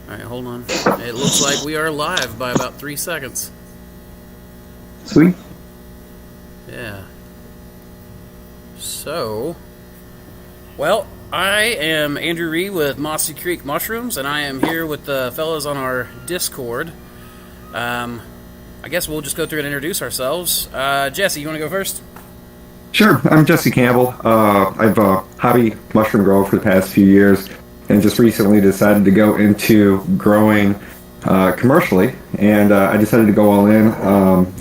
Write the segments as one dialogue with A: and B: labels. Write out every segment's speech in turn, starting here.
A: Alright, hold on. It looks like we are live by about 3 seconds.
B: Sweet.
A: Yeah. So, well, I am Andrew Reed with Mossy Creek Mushrooms, and I am here with the fellas on our Discord. I guess we'll just go through and introduce ourselves. Jesse, you want to go first?
B: Sure. I'm Jesse Campbell. I've a hobby mushroom grower for the past few years, and just recently decided to go into growing commercially, and I decided to go all in.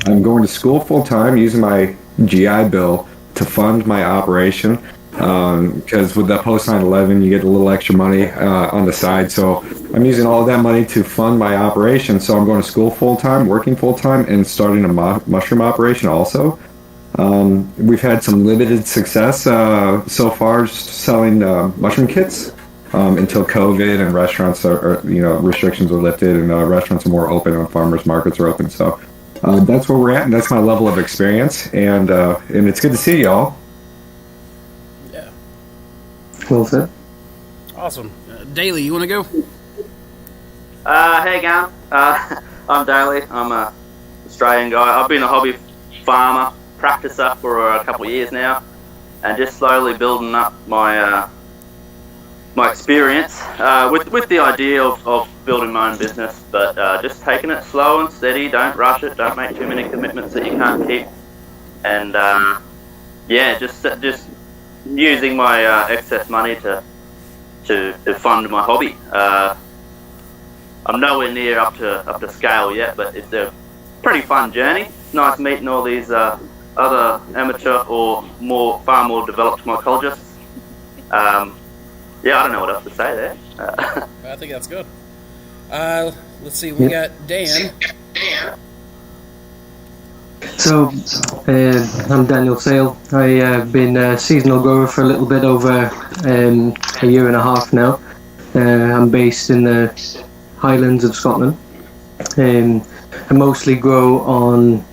B: I'm going to school full time, using my GI Bill to fund my operation, because with the post 9/11 you get a little extra money on the side, so I'm using all of that money to fund my operation. So I'm going to school full time, working full time, and starting a mushroom operation also. We've had some limited success so far selling mushroom kits until COVID and restaurants restrictions are lifted, and restaurants are more open and farmers markets are open. So that's where we're at, and that's my level of experience, and it's good to see y'all.
A: Yeah.
B: Well said.
A: Awesome. Daly, you want to go?
C: Hey, gang. I'm Daly. I'm a Australian guy. I've been a hobby farmer, practicer for a couple of years now, and just slowly building up my my experience with the idea of building my own business, but just taking it slow and steady. Don't rush it. Don't make too many commitments that you can't keep, and just using my excess money to fund my hobby. I'm nowhere near up to scale yet, but it's a pretty fun journey. It's nice meeting all these other amateur or far more developed mycologists. I don't know what else to say there.
A: I think that's good. Let's see, we got Dan.
D: So, I'm Daniel Sale. I've been a seasonal grower for a little bit over a year and a half now. I'm based in the Highlands of Scotland. I mostly grow on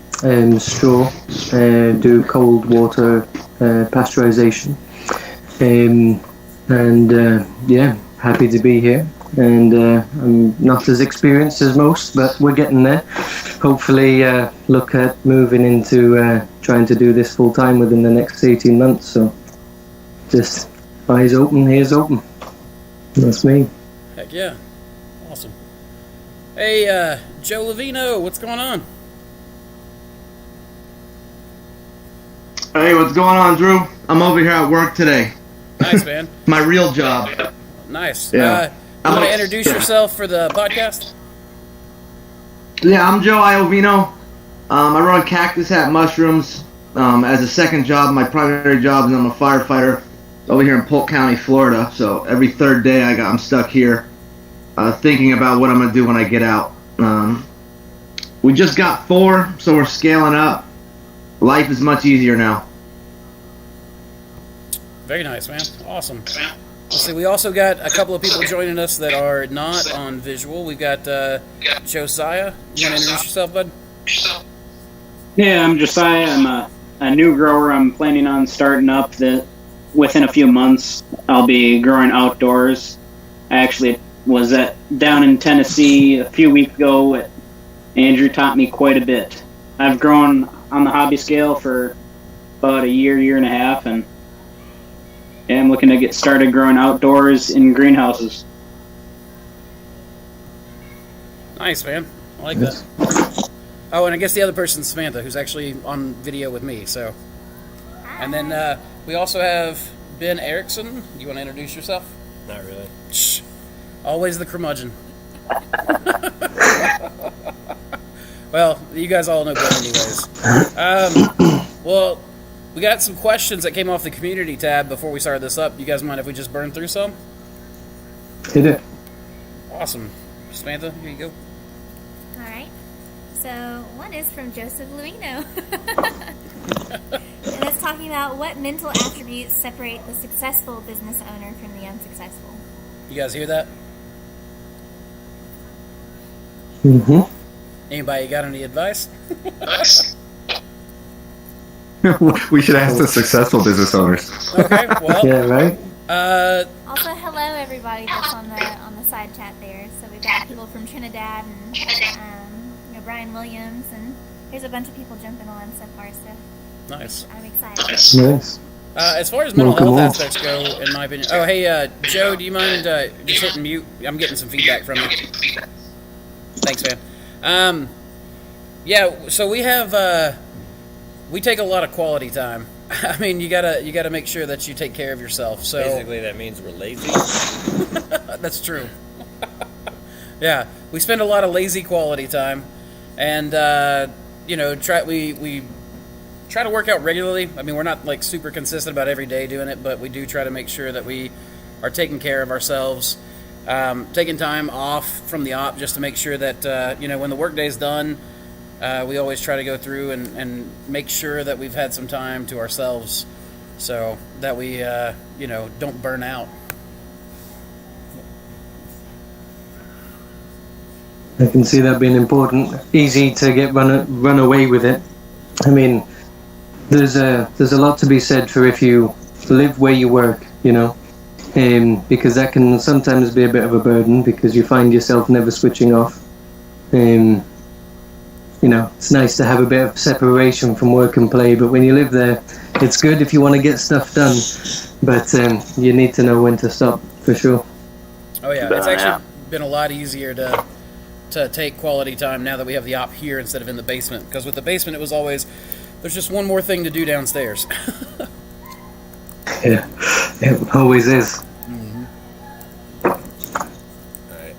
D: straw, do cold water pasteurization. Happy to be here. And I'm not as experienced as most, but we're getting there. Hopefully look at moving into trying to do this full time within the next 18 months. So just eyes open, ears open. That's me.
A: Heck yeah. Awesome. Hey, Joe Levino, what's going on?
E: Hey, what's going on, Drew? I'm over here at work today.
A: Nice, man.
E: My real job.
A: Nice.
E: Yeah.
A: You want to introduce yourself for the podcast?
E: Yeah, I'm Joe Iovino. I run Cactus Hat Mushrooms as a second job. My primary job is I'm a firefighter over here in Polk County, Florida. So every third day I'm stuck here thinking about what I'm going to do when I get out. We just got 4, so we're scaling up. Life is much easier now.
A: Very nice, man. Awesome. Let's see, we also got a couple of people joining us that are not on visual. We've got Josiah. You want to introduce yourself, bud?
F: Yeah, I'm Josiah. I'm a new grower. I'm planning on starting up within a few months. I'll be growing outdoors. I actually was down in Tennessee a few weeks ago. Andrew taught me quite a bit. I've grown on the hobby scale for about a year and a half, and I'm looking to get started growing outdoors in greenhouses.
A: Nice, man. I like that. Oh, and I guess the other person's Samantha, who's actually on video with me. So, and then we also have Ben Erickson. You want to introduce yourself?
G: Not really.
A: Shh. Always the curmudgeon. Well, you guys all know Ben anyways. Well, we got some questions that came off the community tab before we started this up. You guys mind if we just burn through some?
D: Hit it.
A: Awesome. Samantha, here you go.
H: All right. So one is from Joseph Luino. And it's talking about what mental attributes separate the successful business owner from the unsuccessful.
A: You guys hear that?
D: Mm-hmm.
A: Anybody got any advice?
B: We should ask the successful business owners.
A: Okay, well.
D: Yeah, right?
H: Also, hello everybody that's on the side chat there. So we've got people from Trinidad and Brian Williams, and there's a bunch of people jumping on so far. So
A: Nice.
H: I'm excited.
D: Nice.
A: As far as mental
D: Welcome
A: health
D: on.
A: aspects go, in my opinion. Oh, hey, Joe, do you mind just hitting mute? I'm getting some feedback from you. Thanks, man. Yeah, so we take a lot of quality time. I mean, you gotta make sure that you take care of yourself. So
G: Basically, that means we're lazy.
A: that's true. Yeah, we spend a lot of lazy quality time, and we try to work out regularly. I mean, we're not like super consistent about every day doing it, but we do try to make sure that we are taking care of ourselves, taking time off from the op just to make sure that when the workday's done, we always try to go through and make sure that we've had some time to ourselves, so that we don't burn out.
D: I can see that being important. Easy to get run away with it. I mean, there's a lot to be said for if you live where you work, because that can sometimes be a bit of a burden because you find yourself never switching off. It's nice to have a bit of separation from work and play, but when you live there, it's good if you want to get stuff done, but you need to know when to stop, for sure.
A: Oh yeah, it's actually been a lot easier to take quality time now that we have the op here instead of in the basement, because with the basement it was always, there's just one more thing to do downstairs.
D: Yeah, it always is.
G: All right.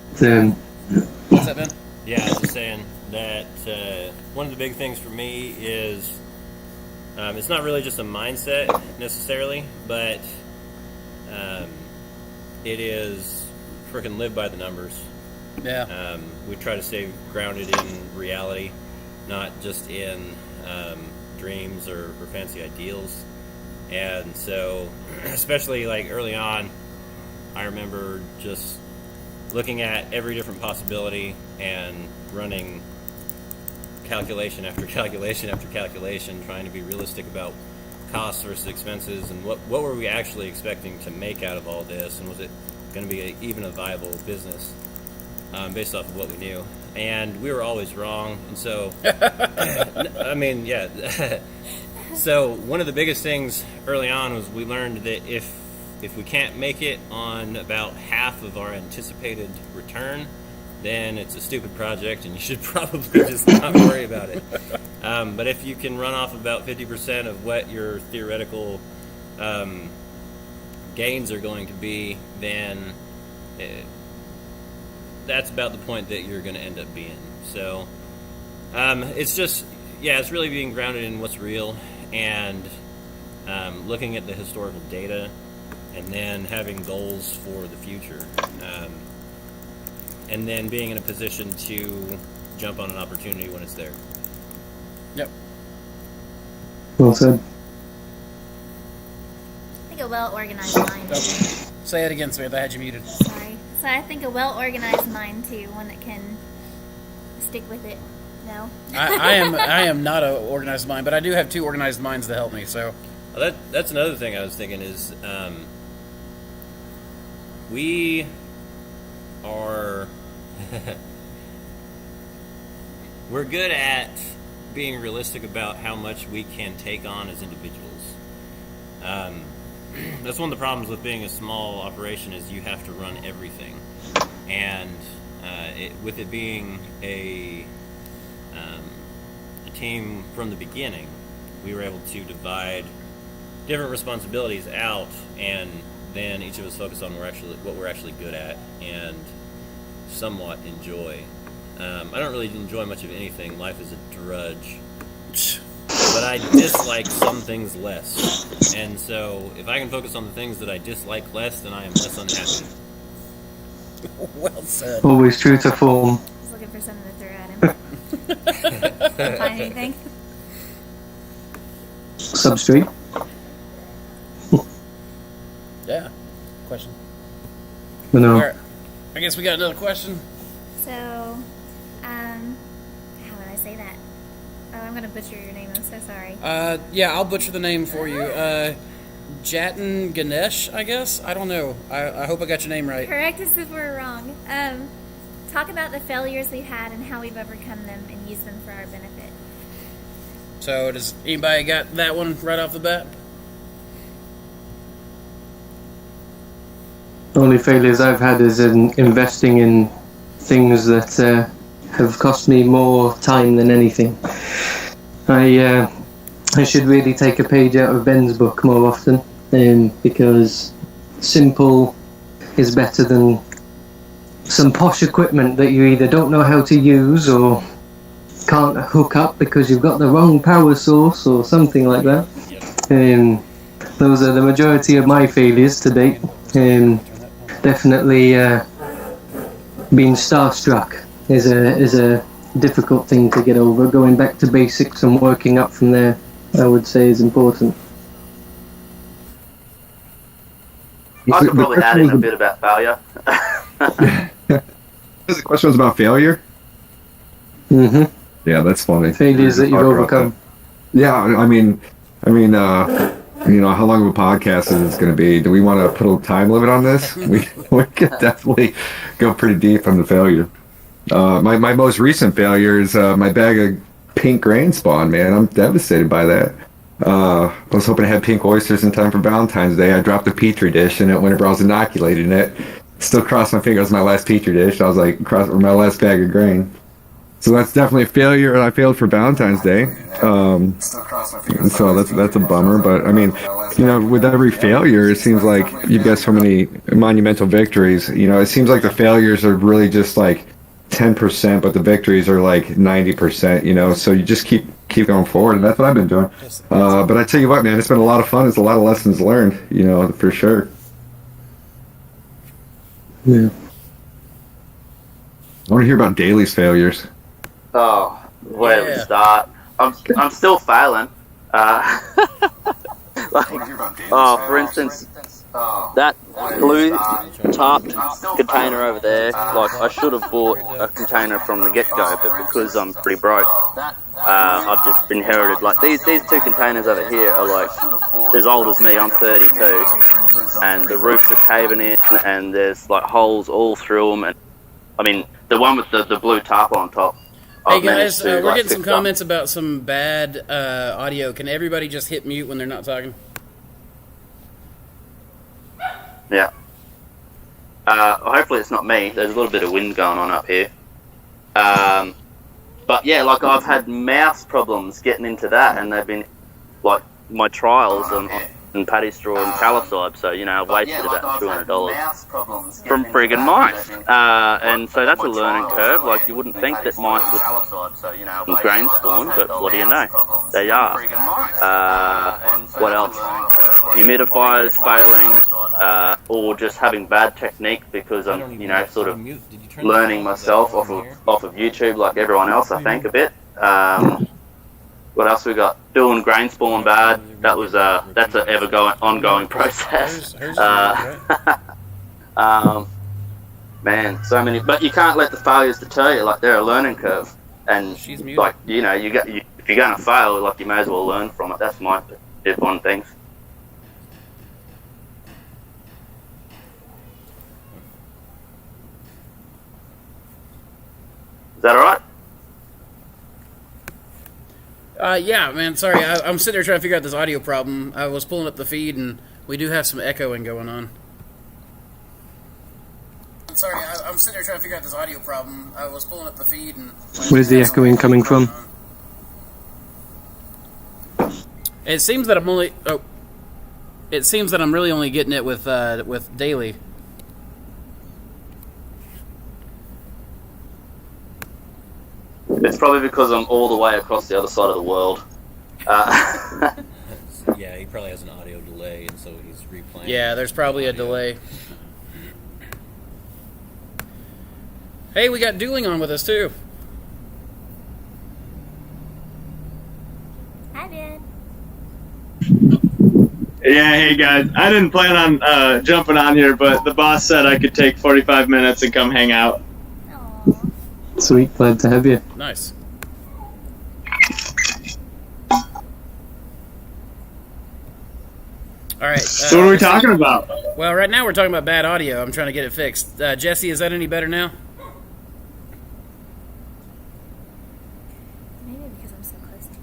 A: What's that, Ben?
G: Yeah, I was just saying that one of the big things for me is it's not really just a mindset necessarily, but it is freaking live by the numbers.
A: Yeah.
G: We try to stay grounded in reality, not just in dreams or fancy ideals. And so, especially like early on, I remember just looking at every different possibility and running calculation after calculation after calculation, trying to be realistic about costs versus expenses, and what were we actually expecting to make out of all this, and was it going to be even a viable business based off of what we knew. And we were always wrong, and so I mean, yeah. So one of the biggest things early on was we learned that if we can't make it on about half of our anticipated return, then it's a stupid project and you should probably just not worry about it. But if you can run off about 50% of what your theoretical gains are going to be, then that's about the point that you're going to end up being. So it's just, yeah, it's really being grounded in what's real and looking at the historical data, and then having goals for the future, and then being in a position to jump on an opportunity when it's there.
A: Yep.
D: Well said.
H: I think a well-organized mind.
A: Oh, say it again, Samantha. I had you muted.
H: Sorry. So I think a well-organized mind too, one that can stick with it. No.
A: I am not an organized mind, but I do have two organized minds to help me. So
G: Well, that's another thing I was thinking is we are we're good at being realistic about how much we can take on as individuals. That's one of the problems with being a small operation is you have to run everything, and with it being a team from the beginning, we were able to divide different responsibilities out, and then each of us focus on what we're actually good at and somewhat enjoy. I don't really enjoy much of anything. Life is a drudge. But I dislike some things less. And so if I can focus on the things that I dislike less, then I am less unhappy.
A: well said.
D: Always true to form.
H: Just looking for something to throw at him. Can't find anything.
D: Substrate.
A: Yeah. Question.
D: But no.
A: All right. I guess we got another question.
H: So, how would I say that? Oh, I'm gonna butcher your name. I'm so sorry.
A: Yeah, I'll butcher the name for you. Jatin Ganesh, I guess? I don't know. I hope I got your name right.
H: Correct us if we're wrong. Talk about the failures we've had and how we've overcome them and used them for our benefit.
A: So, does anybody got that one right off the bat?
D: The only failures I've had is in investing in things that have cost me more time than anything. I should really take a page out of Ben's book more often, because simple is better than some posh equipment that you either don't know how to use or can't hook up because you've got the wrong power source or something like that. Those are the majority of my failures to date. Definitely being starstruck is a difficult thing to get over. Going back to basics and working up from there, I would say, is important.
C: I could probably add in a bit about failure.
B: The question was about failure?
D: Mm-hmm.
B: Yeah, that's funny.
D: Failures that you've overcome.
B: Yeah, I mean, how long of a podcast is this going to be? Do we want to put a time limit on this? We could definitely go pretty deep on the failure. My most recent failure is my bag of pink grain spawn, man. I'm devastated by that. I was hoping to have pink oysters in time for Valentine's Day. I dropped a petri dish in it whenever I was inoculating it. Still crossed my fingers. My last petri dish. I was like, my last bag of grain. So that's definitely a failure. I failed for Valentine's Day. So that's a bummer. But I mean, with every failure, it seems like you've got so many monumental victories. It seems like the failures are really just like 10%, but the victories are like 90%. So you just keep going forward, and that's what I've been doing. But I tell you what, man, it's been a lot of fun. It's a lot of lessons learned. For sure.
D: Yeah.
B: I want to hear about Daly's failures.
C: Oh, where do we start? I'm still failing. For instance, that blue tarp container over there, I should have bought a container from the get-go, but because I'm pretty broke, I've just inherited, these two containers over here are as old as me. I'm 32, and the roofs are caving in, and there's holes all through them, and I mean, the one with the blue tarp on top.
A: Hey guys, we're getting some comments about some bad audio. Can everybody just hit mute when they're not talking?
C: Yeah. Hopefully it's not me. There's a little bit of wind going on up here. But yeah, I've had mouse problems getting into that, and they've been my trials on patty straw and caliside, so I've wasted about $200 from friggin' mice. And so that's a learning curve. You wouldn't think that mice would grain spawn, but what do you know? They are. What else? Humidifiers failing, or just having bad technique because I'm sort of learning myself off of YouTube like everyone else, I think, a bit. What else we got? Doing grain spawn bad. That's an ongoing process. Man, so many. But you can't let the failures deter you. They're a learning curve, and if you're gonna fail, you may as well learn from it. That's my tip on things. Is that all right?
A: Yeah, man, sorry. I'm sitting there trying to figure out this audio problem. I was pulling up the feed, and we do have some echoing going on. Sorry, I'm sitting there trying to figure out this audio problem. I was pulling up the feed, and...
D: Where's the echoing coming from?
A: It seems that I'm only... Oh. It seems that I'm really only getting it with Daly.
C: It's probably because I'm all the way across the other side of the world.
G: Yeah, he probably has an audio delay, and so he's replaying.
A: Yeah, there's probably a delay. Hey, we got Dueling on with us, too.
H: Hi, Dan.
I: Yeah, hey guys. I didn't plan on jumping on here, but the boss said I could take 45 minutes and come hang out.
H: Aww.
D: Sweet, glad to have you.
A: Nice. All right.
I: So what are we talking about?
A: Well, right now we're talking about bad audio. I'm trying to get it fixed. Jesse, is that any better now?
H: Maybe because I'm so close to you.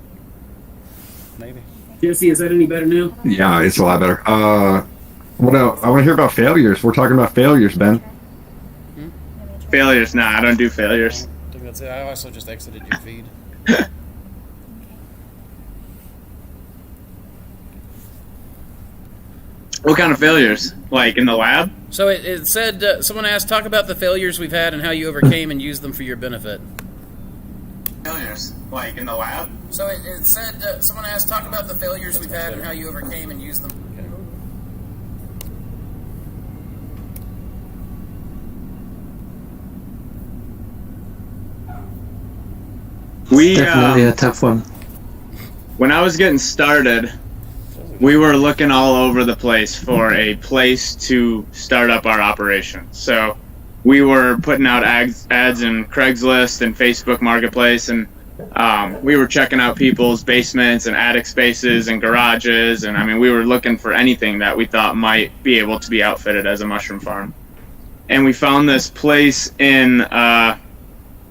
A: Maybe. Jesse, is that any better now?
B: Yeah, it's a lot better. What else? I want to hear about failures. We're talking about failures, Ben.
I: Failures? Nah, I don't do failures.
A: I think that's it. I also just exited your feed.
I: What kind of failures? Like in the lab?
A: So it said, someone asked, talk about the failures we've had and how you overcame and used them for your benefit.
I: Failures? Like in the lab?
A: So it said, someone asked, talk about the failures we've had and how you overcame and used them.
D: Definitely a tough one.
I: When I was getting started, we were looking all over the place for a place to start up our operation. So we were putting out ads in Craigslist and Facebook Marketplace, and we were checking out people's basements and attic spaces and garages, and I mean, we were looking for anything that we thought might be able to be outfitted as a mushroom farm. And we found this place in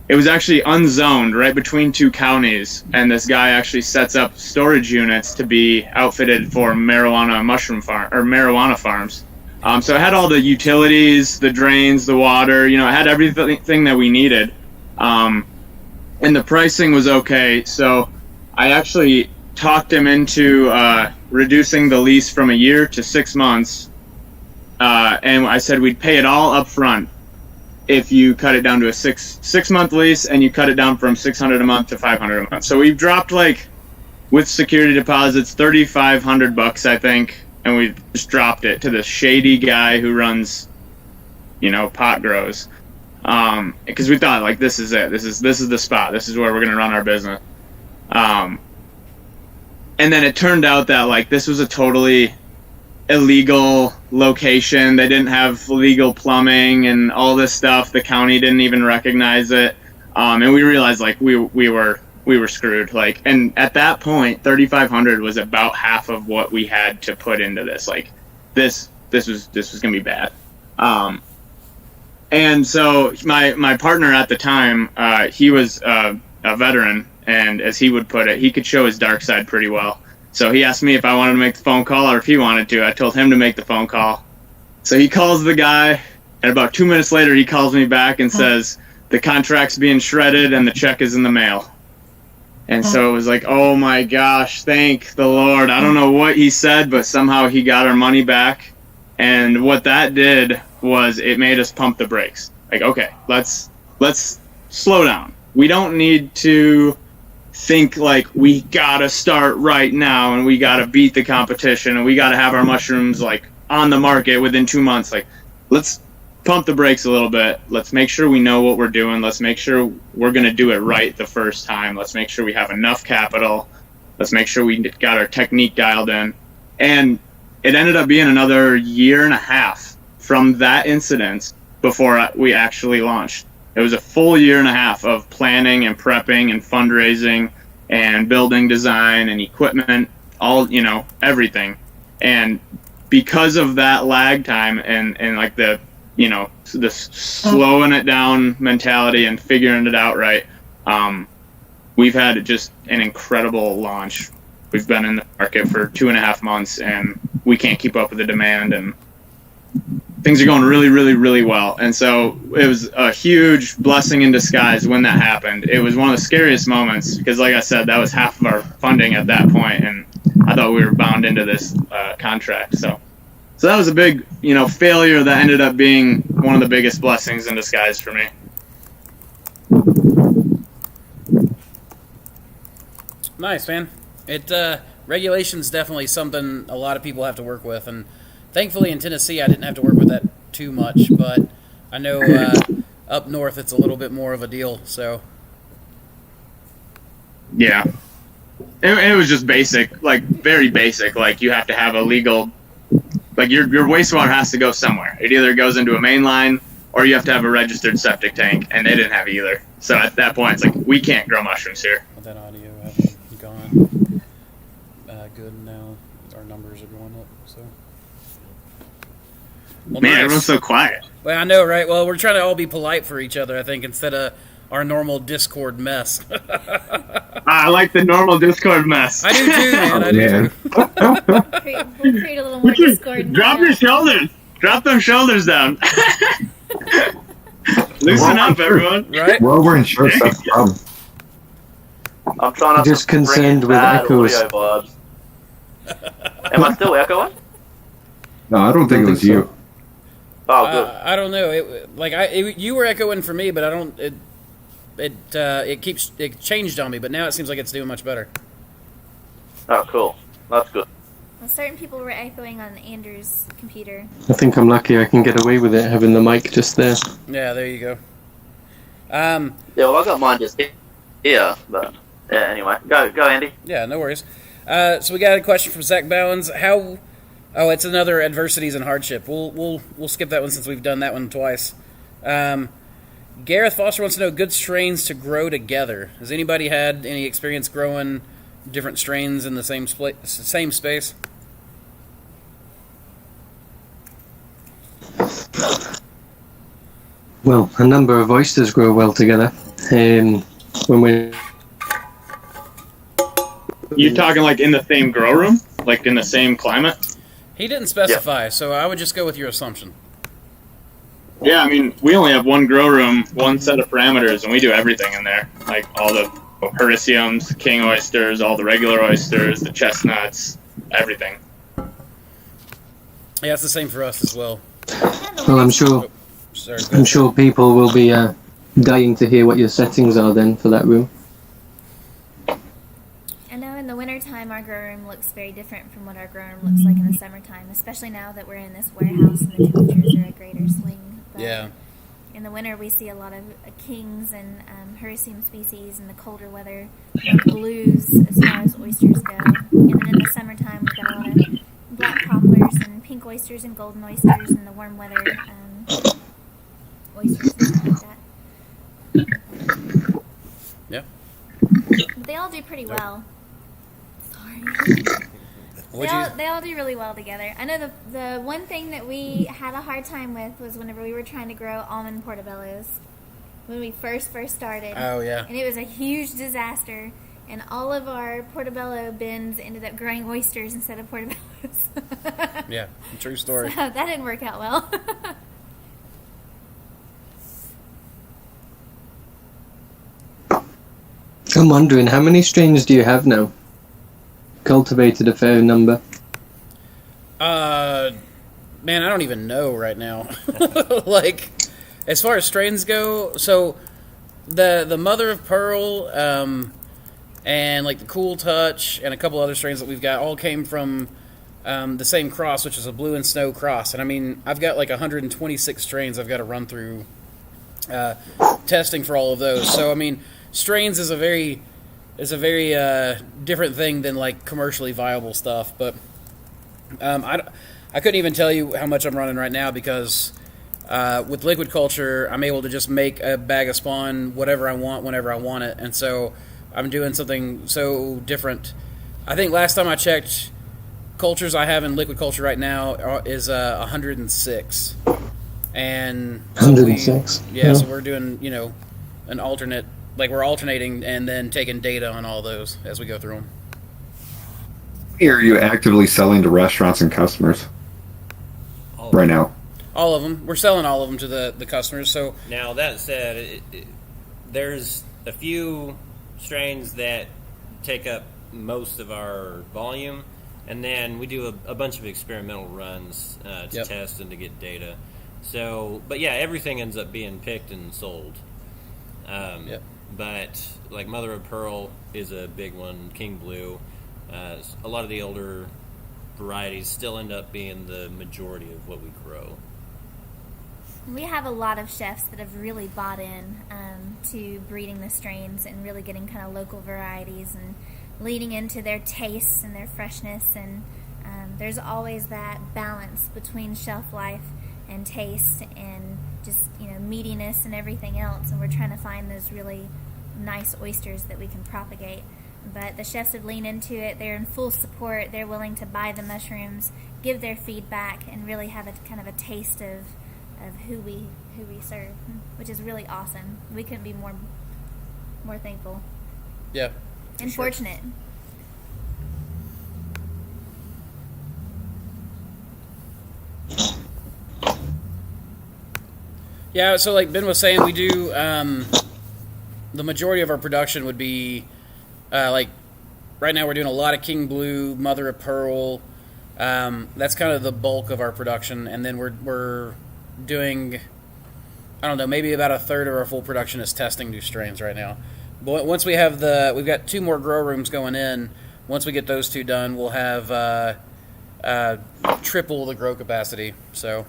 I: it was actually unzoned, right between two counties, and this guy actually sets up storage units to be outfitted for marijuana farms. So it had all the utilities, the drains, the water, it had everything that we needed. And the pricing was okay, so I actually talked him into reducing the lease from a year to 6 months, and I said we'd pay it all up front if you cut it down to a six-month lease, and you cut it down from $600 a month to $500 a month. So we've dropped, with security deposits, $3,500, I think, and we just dropped it to this shady guy who runs, pot grows. Because we thought, this is it. This is the spot. This is where we're gonna run our business. And then it turned out that this was a totally illegal location. They didn't have legal plumbing and all this stuff. The county didn't even recognize it, and we realized we were screwed. And at that point, $3,500 was about half of what we had to put into this. This was gonna be bad. And so my partner at the time, he was a veteran, and as he would put it, he could show his dark side pretty well. So he asked me if I wanted to make the phone call or if he wanted to. I told him to make the phone call. So he calls the guy, and about 2 minutes later, he calls me back and says, the contract's being shredded and the check is in the mail. And so it was oh my gosh, thank the Lord. I don't know what he said, but somehow he got our money back. And what that did was it made us pump the brakes. Okay, let's slow down. We don't need to think we gotta start right now and we gotta beat the competition and we gotta have our mushrooms on the market within 2 months. Let's pump the brakes a little bit. Let's make sure we know what we're doing. Let's make sure we're gonna do it right the first time. Let's make sure we have enough capital. Let's make sure we got our technique dialed in. And it ended up being another 1.5 years from that incident before we actually launched. It was a full 1.5 years of planning and prepping and fundraising and building design and equipment, all, everything. And because of that lag time and the slowing it down mentality and figuring it out right, we've had just an incredible launch. We've been in the market for 2.5 months and we can't keep up with the demand, and things are going really, really, really well. And so it was a huge blessing in disguise when that happened. It was one of the scariest moments because, like I said, that was half of our funding at that point, and I thought we were bound into this contract. So that was a big, failure that ended up being one of the biggest blessings in disguise for me.
A: Nice, man. Regulation's definitely something a lot of people have to work with, and thankfully in Tennessee I didn't have to work with that too much, but I know up north it's a little bit more of a deal, so.
I: Yeah. It was just basic, very basic. You have to have a legal, your wastewater has to go somewhere. It either goes into a main line or you have to have a registered septic tank, and they didn't have either. So at that point it's we can't grow mushrooms here.
A: That audio hasn't gone good now, or numbers are going up. So,
I: Man, everyone's so quiet.
A: Well, I know, right? Well, we're trying to all be polite for each other, I think, instead of our normal Discord mess.
I: I like the normal Discord mess.
A: I do too, man. I do too.
H: We'll create a little more Discord.
I: Drop your shoulders. Drop them shoulders down. Loosen up, everyone.
A: Right?
B: We're over in shorts. That's the problem.
C: I'm trying not
D: Just
C: to bring
D: concerned
C: in
D: with
C: bad
D: echoes.
C: audio vibes. Am I still echoing?
B: No, I don't think it was you.
C: Oh, good.
A: I don't know. You were echoing for me, but I don't. It changed on me, but now it seems like it's doing much better.
C: Oh, cool. That's good.
H: Well, certain people were echoing on Andrew's computer.
D: I think I'm lucky I can get away with it having the mic just there.
A: Yeah, there you go.
C: Yeah, well, I got mine just here, but yeah. Anyway, go, Andy.
A: Yeah, no worries. So we got a question from Zach Bowens. How? Oh, it's another adversities and hardship. We'll skip that one since we've done that one twice. Gareth Foster wants to know good strains to grow together. Has anybody had any experience growing different strains in the same space?
D: Well, a number of oysters grow well together. When we're
I: You talking like in the same grow room? Like in the same climate?
A: He didn't specify, so I would just go with your assumption.
I: Yeah, I mean, we only have one grow room, one set of parameters, and we do everything in there. Like all the Hericiums, king oysters, all the regular oysters, the chestnuts, everything.
A: Yeah, it's the same for us as well.
D: well, I'm sure
A: Sorry,
D: I'm sure people will be dying to hear what your settings are then for that room.
H: I know in the wintertime our grow room looks very different from what our grow room looks like in the summertime, especially now that we're in this warehouse and the temperatures are a greater swing. But
A: Yeah.
H: in the winter we see a lot of kings and Hericium species. In the colder weather, blues as far as oysters go. And then in the summertime we've got a lot of black poplars and pink oysters and golden oysters and the warm weather oysters and stuff like that.
A: Yeah.
H: But they all do pretty well. Sorry.
A: What'd you-
H: They all do really well together. I know the one thing that we had a hard time with was whenever we were trying to grow almond portobellos when we first started.
A: Oh, yeah.
H: And it was a huge disaster, and all of our portobello bins ended up growing oysters instead of portobellos.
A: Yeah, true story.
H: So that didn't work out well.
D: I'm wondering, how many strains do you have now? Cultivated a fair number.
A: Man, I don't even know right now. Like, as far as strains go, so the Mother of Pearl, and like the Cool Touch, and a couple other strains that we've got all came from the same cross, which is a Blue and Snow cross. And I mean, I've got like 126 strains I've got to run through testing for all of those. So I mean, strains is a very different thing than like commercially viable stuff. But I couldn't even tell you how much I'm running right now because with liquid culture, I'm able to just make a bag of spawn whatever I want whenever I want it, and so I'm doing something so different. I think last time I checked, cultures I have in liquid culture right now is 106, and so
D: 106.
A: So we're doing an alternate, like we're alternating and then taking data on all those as we go through them.
B: Are you actively selling to restaurants and customers right now?
A: All of them. We're selling all of them to the customers. So
G: Now, that said, there's a few strains that take up most of our volume, and then we do a bunch of experimental runs to test and to get data. So, but yeah, everything ends up being picked and sold. But like Mother of Pearl is a big one, King Blue. A lot of the older varieties still end up being the majority of what we grow.
H: We have a lot of chefs that have really bought in to breeding the strains and really getting kind of local varieties and leading into their tastes and their freshness. And there's always that balance between shelf life and taste and just meatiness and everything else. And we're trying to find those really nice oysters that we can propagate. But the chefs would lean into it. They're in full support. They're willing to buy the mushrooms, give their feedback, and really have a kind of a taste of who we serve, which is really awesome. We couldn't be more thankful.
A: Yeah.
H: And fortunate.
A: Yeah, so like Ben was saying, we do the majority of our production would be like right now we're doing a lot of King Blue, Mother of Pearl. That's kind of the bulk of our production, and then we're doing, I don't know, maybe about a third of our full production is testing new strains right now. But once we have we've got 2 more grow rooms going in. Once we get those 2 done, we'll have triple the grow capacity. So,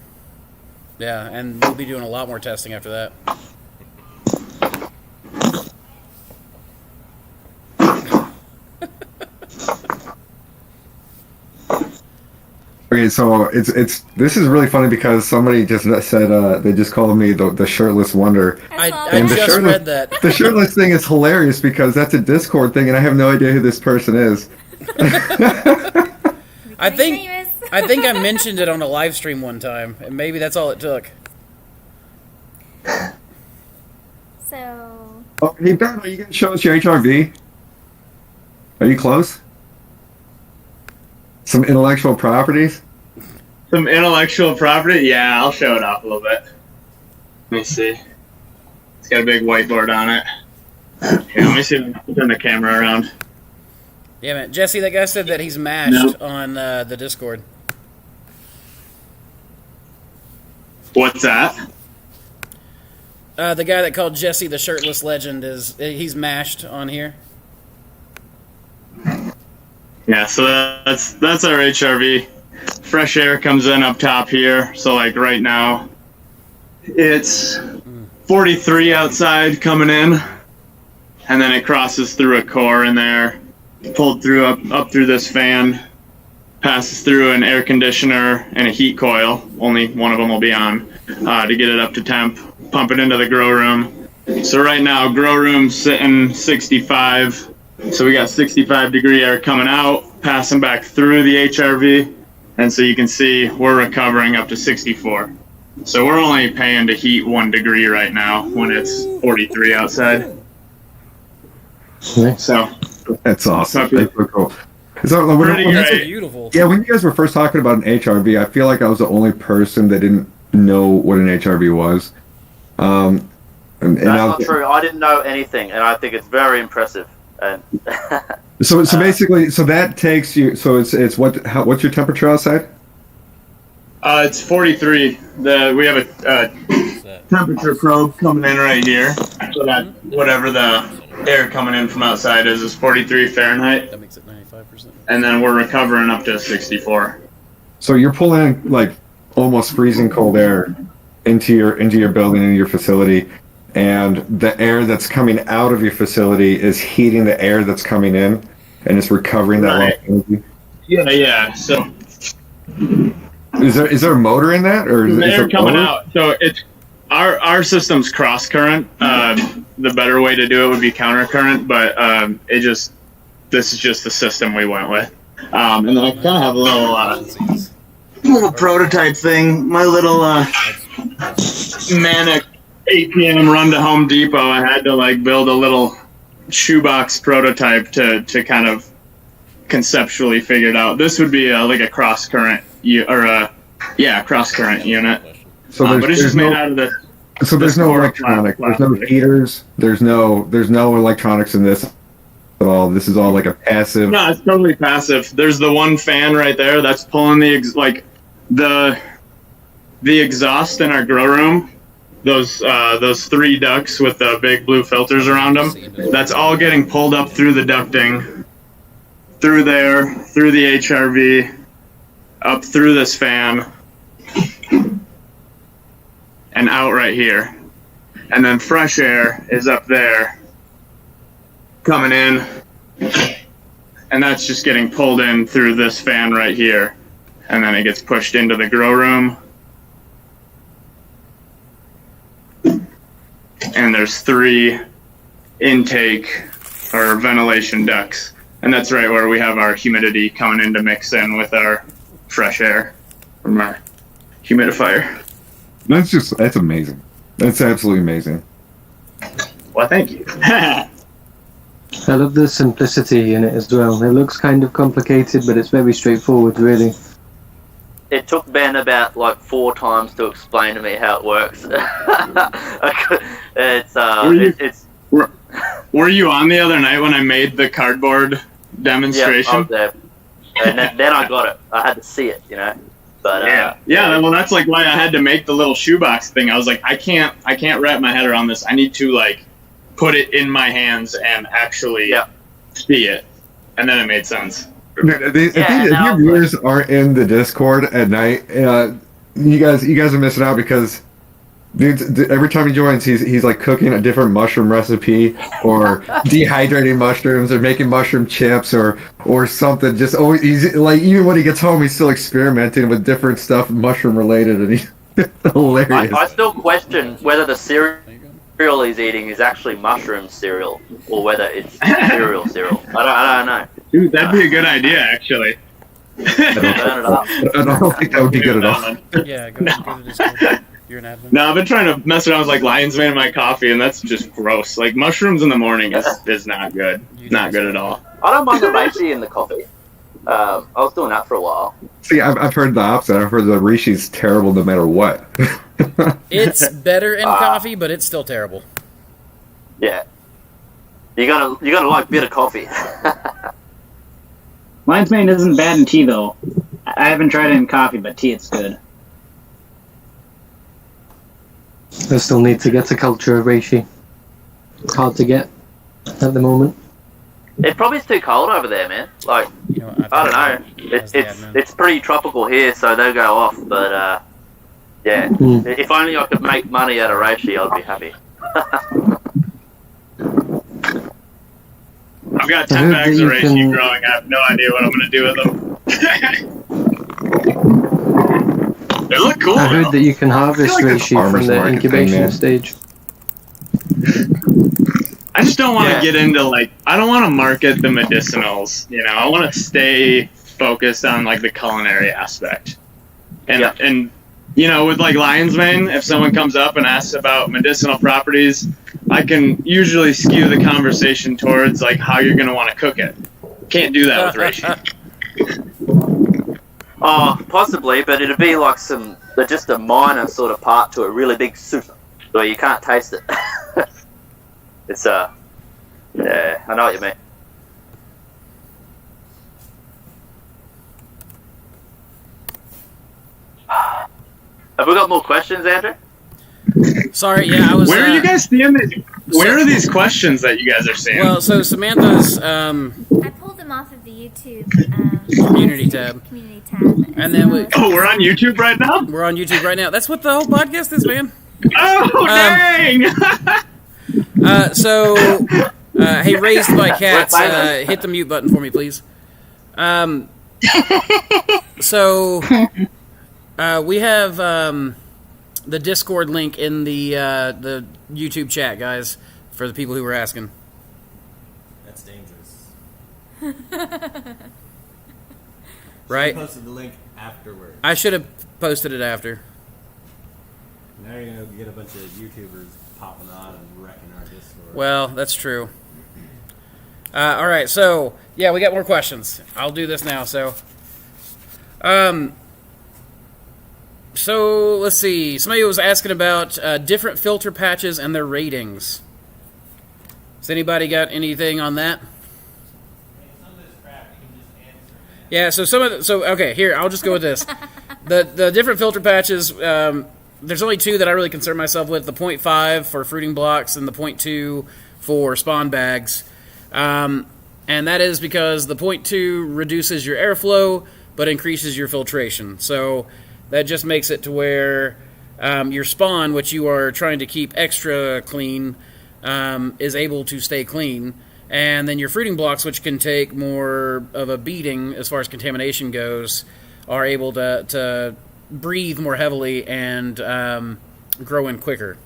A: yeah, and we'll be doing a lot more testing after that.
B: Okay, so this is really funny because somebody just said they just called me the shirtless wonder.
A: I
B: And the
A: just
B: shirtless-
A: read that.
B: The shirtless thing is hilarious because that's a Discord thing, and I have no idea who this person is.
A: I think I mentioned it on a live stream one time, and maybe that's all it took.
H: So,
B: Oh, hey Ben, are you going to show us your HRV? Are you close? Some intellectual properties?
I: Some intellectual property? Yeah, I'll show it off a little bit. Let me see. It's got a big whiteboard on it. Here, let me see if I can turn the camera around.
A: Yeah, man. Jesse, that guy said that he's mashed on the Discord.
I: What's that?
A: The guy that called Jesse the shirtless legend he's mashed on here.
I: Yeah, so that's our HRV. Fresh air comes in up top here. So like right now, it's 43 outside coming in, and then it crosses through a core in there, pulled through up through this fan, passes through an air conditioner and a heat coil. Only one of them will be on to get it up to temp. Pump it into the grow room. So right now, grow room's sitting 65. So we got 65 degree air coming out, passing back through the HRV. And so you can see we're recovering up to 64. So we're only paying to heat 1 degree right now when it's 43 outside. So
B: That's awesome.
I: Okay.
B: That's so cool. So,
I: Pretty
A: That's
I: great.
A: beautiful.
B: yeah, when you guys were first talking about an HRV, I feel like I was the only person that didn't know what an HRV was. And
C: That's
B: now,
C: not true. I didn't know anything, and I think it's very impressive. And
B: so basically, so that takes you. So it's what's your temperature outside?
I: It's 43. We have a temperature probe coming in right here. So that whatever the air coming in from outside is 43 Fahrenheit.
A: That makes it 95%.
I: And then we're recovering up to 64.
B: So you're pulling like almost freezing cold air into your building, into your facility, and the air that's coming out of your facility is heating the air that's coming in, and it's recovering that
I: Right.
B: raw energy.
I: Yeah. So
B: Is there a motor in that, or is
I: the air
B: it
I: coming
B: motor?
I: out. So it's our system's cross current. The better way to do it would be counter current, but this is just the system we went with. And then I kind of have a little prototype thing. My little manic 8 p.m. run to Home Depot. I had to like build a little shoebox prototype to kind of conceptually figure it out. This would be like a cross current cross current unit.
B: So
I: But it's just made out of this.
B: So there's no
I: core
B: electronic. There's no
I: plastic.
B: heaters. There's no electronics in this at all. This is all like a passive.
I: No, it's totally passive. There's the one fan right there that's pulling the exhaust in our grow room. Those 3 ducts with the big blue filters around them. That's all getting pulled up through the ducting, through there, through the HRV, up through this fan, and out right here. And then fresh air is up there, coming in, and that's just getting pulled in through this fan right here. And then it gets pushed into the grow room. And there's 3 intake or ventilation ducts, and that's right where we have our humidity coming in to mix in with our fresh air from our humidifier.
B: That's amazing. That's absolutely amazing.
I: Well, thank you.
D: I love the simplicity in it as well. It looks kind of complicated, but it's very straightforward, really.
C: It took Ben about like 4 times to explain to me how it works.
I: Were you on the other night when I made the cardboard demonstration?
C: Yeah, I was there. And then I got it. I had to see it, you know. But
I: well, that's like why I had to make the little shoebox thing. I was like, I can't wrap my head around this. I need to like put it in my hands and actually see it, and then it made sense.
B: If your viewers aren't in the Discord at night, you guys are missing out because dude, every time he joins, he's like cooking a different mushroom recipe, or dehydrating mushrooms, or making mushroom chips, or something. Just always, he's like, even when he gets home, he's still experimenting with different stuff, mushroom related, and he's hilarious.
C: I still question whether the cereal he's eating is actually mushroom cereal, or whether it's cereal. I don't know.
I: Dude, that'd be a good idea, actually.
B: I don't think that would be good at all.
A: Yeah, go to Discord. You're an admin.
I: No, I've been trying to mess around with like lion's mane in my coffee, and that's just gross. Like mushrooms in the morning is not good. Not good at all.
C: I don't mind the reishi in the coffee. I was doing that for a while.
B: See, I've heard the opposite. I've heard the reishi's terrible no matter what.
A: It's better in coffee, but it's still terrible.
C: Yeah, you gotta like bitter coffee.
F: Lion's mane isn't bad in tea, though. I haven't tried it in coffee, but tea, it's good.
D: I still need to get a culture of reishi. Hard to get at the moment.
C: It probably is too cold over there, man. Like, I don't know. It's pretty tropical here, so they'll go off. But if only I could make money out of reishi, I'd be happy.
I: I've got 10 bags of reishi growing. I have no idea what I'm going to do with them. They look cool.
D: I heard that you can harvest reishi from the incubation stage.
I: I just don't want to get into, like, I don't want to market the medicinals, you know. I want to stay focused on, like, the culinary aspect. And you know, with, like, lion's mane, if someone comes up and asks about medicinal properties, I can usually skew the conversation towards, like, how you're going to want to cook it. Can't do that with reishi.
C: Oh, possibly, but it'd be like just a minor sort of part to a really big soup, so you can't taste it. It's yeah, I know what you mean. Have we got more questions, Andrew?
A: Sorry, yeah, I was.
I: Where are you guys seeing this? Where are these questions that you guys are seeing?
A: Well, so Samantha's
H: I pulled them off of the YouTube
A: community tab. And then
I: we're on YouTube right now?
A: We're on YouTube right now. That's what the whole podcast is, man.
I: Oh, dang!
A: Hey, Raised by Cats, hit the mute button for me, please. We have the Discord link in the YouTube chat, guys, for the people who were asking.
G: That's dangerous.
A: Right?
G: You posted the link afterwards.
A: I should have posted it after.
G: Now you're going to get a bunch of YouTubers popping on and wrecking our Discord.
A: Well, that's true. All right, so, yeah, we got more questions. I'll do this now, so let's see. Somebody was asking about different filter patches and their ratings. Has anybody got anything on that? Yeah, okay, here, I'll just go with this. The different filter patches, there's only two that I really concern myself with, the 0.5 for fruiting blocks and the 0.2 for spawn bags. And that is because the 0.2 reduces your airflow, but increases your filtration. So that just makes it to where your spawn, which you are trying to keep extra clean, is able to stay clean. And then your fruiting blocks, which can take more of a beating as far as contamination goes, are able to breathe more heavily and grow in quicker.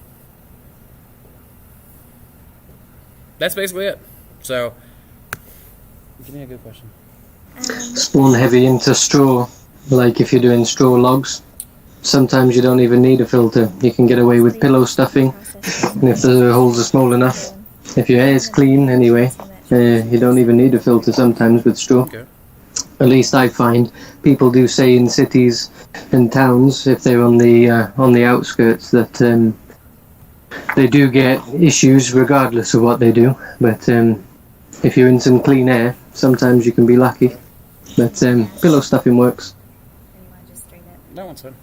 A: That's basically it. So, give me a good question.
D: Spawn heavy into straw, like if you're doing straw logs. Sometimes you don't even need a filter. You can get away with pillow stuffing, and if the holes are small enough. If your air's clean, anyway, you don't even need a filter sometimes with straw.
A: Okay.
D: At least I find people do say in cities and towns, if they're on the outskirts, that they do get issues regardless of what they do. But if you're in some clean air, sometimes you can be lucky. But pillow stuffing works.
A: That one's fun.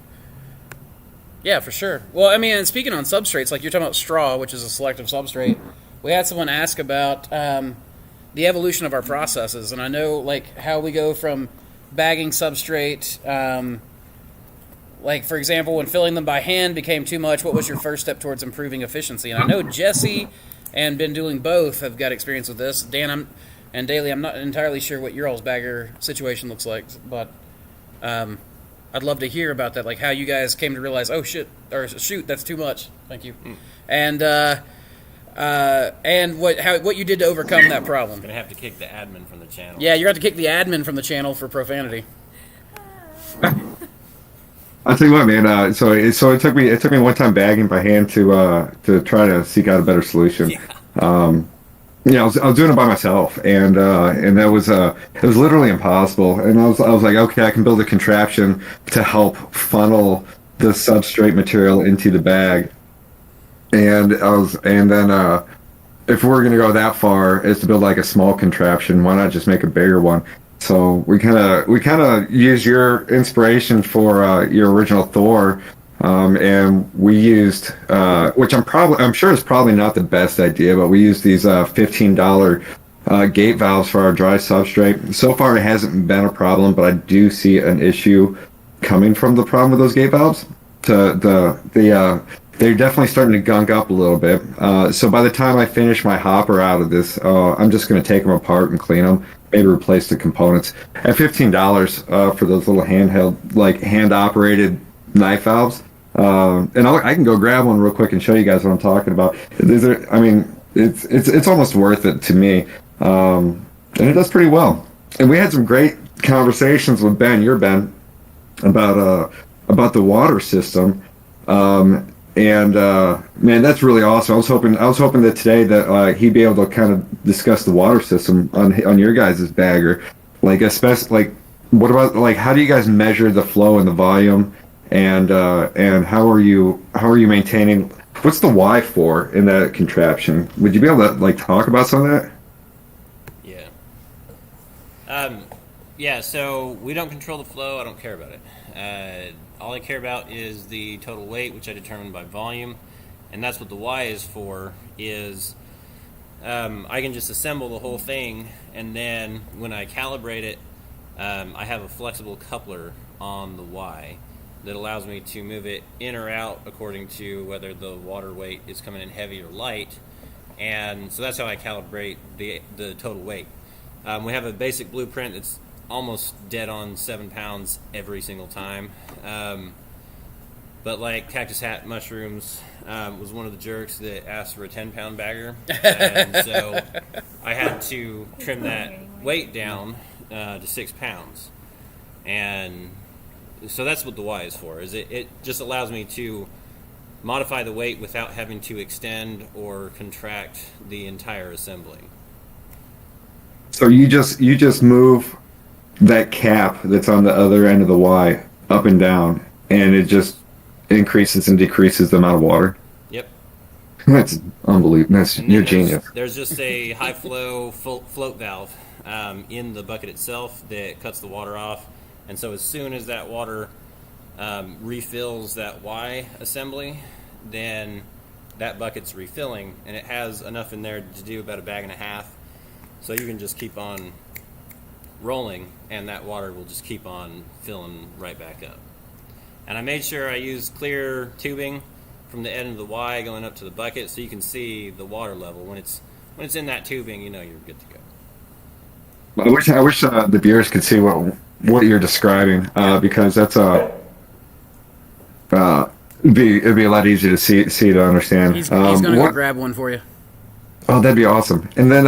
A: Yeah, for sure. Well, I mean, and speaking on substrates, like you're talking about straw, which is a selective substrate, we had someone ask about the evolution of our processes, and I know like how we go from bagging substrate, like for example, when filling them by hand became too much, what was your first step towards improving efficiency? And I know Jesse and been doing both have got experience with this. Dan and Daly, I'm not entirely sure what your all's bagger situation looks like, but I'd love to hear about that, like how you guys came to realize, oh shit, or shoot, that's too much. Thank you. And what you did to overcome that problem.
G: Gonna have to kick the admin from the channel.
A: Yeah, you're going to kick the admin from the channel for profanity.
B: I'll tell you what, man. So it took me one time bagging by hand to try to seek out a better solution.
G: Yeah.
B: I was doing it by myself, and that was it was literally impossible. And I was like, okay, I can build a contraption to help funnel the substrate material into the bag. And then if we're gonna go that far, is to build like a small contraption. Why not just make a bigger one? So we kind of used your inspiration for your original Thor, and we used which I'm sure is probably not the best idea, but we used these $15 gate valves for our dry substrate. So far, it hasn't been a problem, but I do see an issue coming from the problem with those gate valves. They're definitely starting to gunk up a little bit. So by the time I finish my hopper out of this, I'm just going to take them apart and clean them. Maybe replace the components. At $15 for those little handheld, like hand-operated knife valves, and I can go grab one real quick and show you guys what I'm talking about. It's almost worth it to me, and it does pretty well. And we had some great conversations with your Ben, about the water system. And man, that's really awesome. I was hoping that today that he'd be able to kind of discuss the water system on your guys' bagger, like especially like what about like how do you guys measure the flow and the volume, and how are you maintaining? What's the why for in that contraption? Would you be able to like talk about some of that?
G: Yeah. Yeah. So we don't control the flow. I don't care about it. All I care about is the total weight, which I determine by volume, and that's what the Y is for, is I can just assemble the whole thing, and then when I calibrate it, I have a flexible coupler on the Y that allows me to move it in or out according to whether the water weight is coming in heavy or light, and so that's how I calibrate the total weight. We have a basic blueprint that's almost dead on 7 pounds every single time. But like Cactus Hat Mushrooms was one of the jerks that asked for a 10-pound bagger, and so I had to trim that weight down to 6 pounds. And so that's what the Y is for. Is it just allows me to modify the weight without having to extend or contract the entire assembly.
B: So you just move that cap that's on the other end of the Y up and down, and it just increases and decreases the amount of water.
G: Yep.
B: That's unbelievable. You're genius.
G: There's just a high flow float valve in the bucket itself that cuts the water off, and so as soon as that water refills that Y assembly, then that bucket's refilling, and it has enough in there to do about a bag and a half. So you can just keep on rolling, and that water will just keep on filling right back up. And I made sure I used clear tubing from the end of the Y going up to the bucket, so you can see the water level. When it's in that tubing, you know you're good to go.
B: I wish the viewers could see what you're describing, because that's it'd be a lot easier to see to understand.
A: He's going to go grab one for you.
B: Oh, that'd be awesome. And then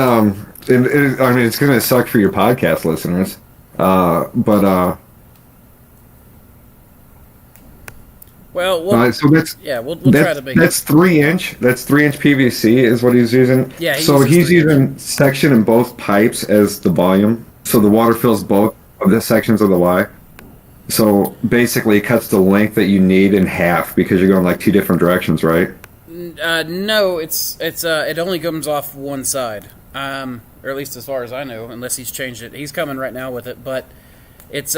B: I mean, it's gonna suck for your podcast listeners, but
A: Well,
B: so that's
A: we'll try to make
B: that's 3 inch. That's 3 inch PVC is what he's using.
A: Yeah,
B: so he's
A: 3 inch.
B: using section in both pipes as the volume, so the water fills both of the sections of the Y. So basically, it cuts the length that you need in half because you're going like 2 different directions, right?
A: No, it only comes off one side, or at least as far as I know, unless he's changed it. He's coming right now with it, but it's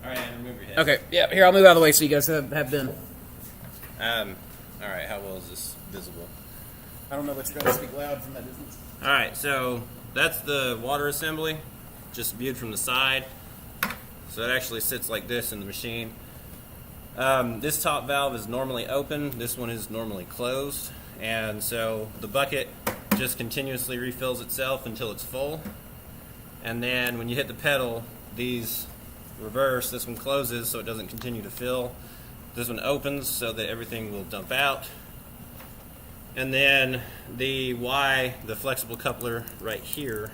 G: All right, remove your head.
A: Okay, yeah. Here, I'll move out of the way so you guys have been.
G: All right, how well is this visible?
A: I don't know, but you're going to speak loud from that distance.
G: All right, so that's the water assembly, just viewed from the side. So it actually sits like this in the machine. This top valve is normally open. This one is normally closed. And so the bucket just continuously refills itself until it's full. And then when you hit the pedal, these reverse. This one closes so it doesn't continue to fill. This one opens so that everything will dump out. And then the Y, the flexible coupler right here,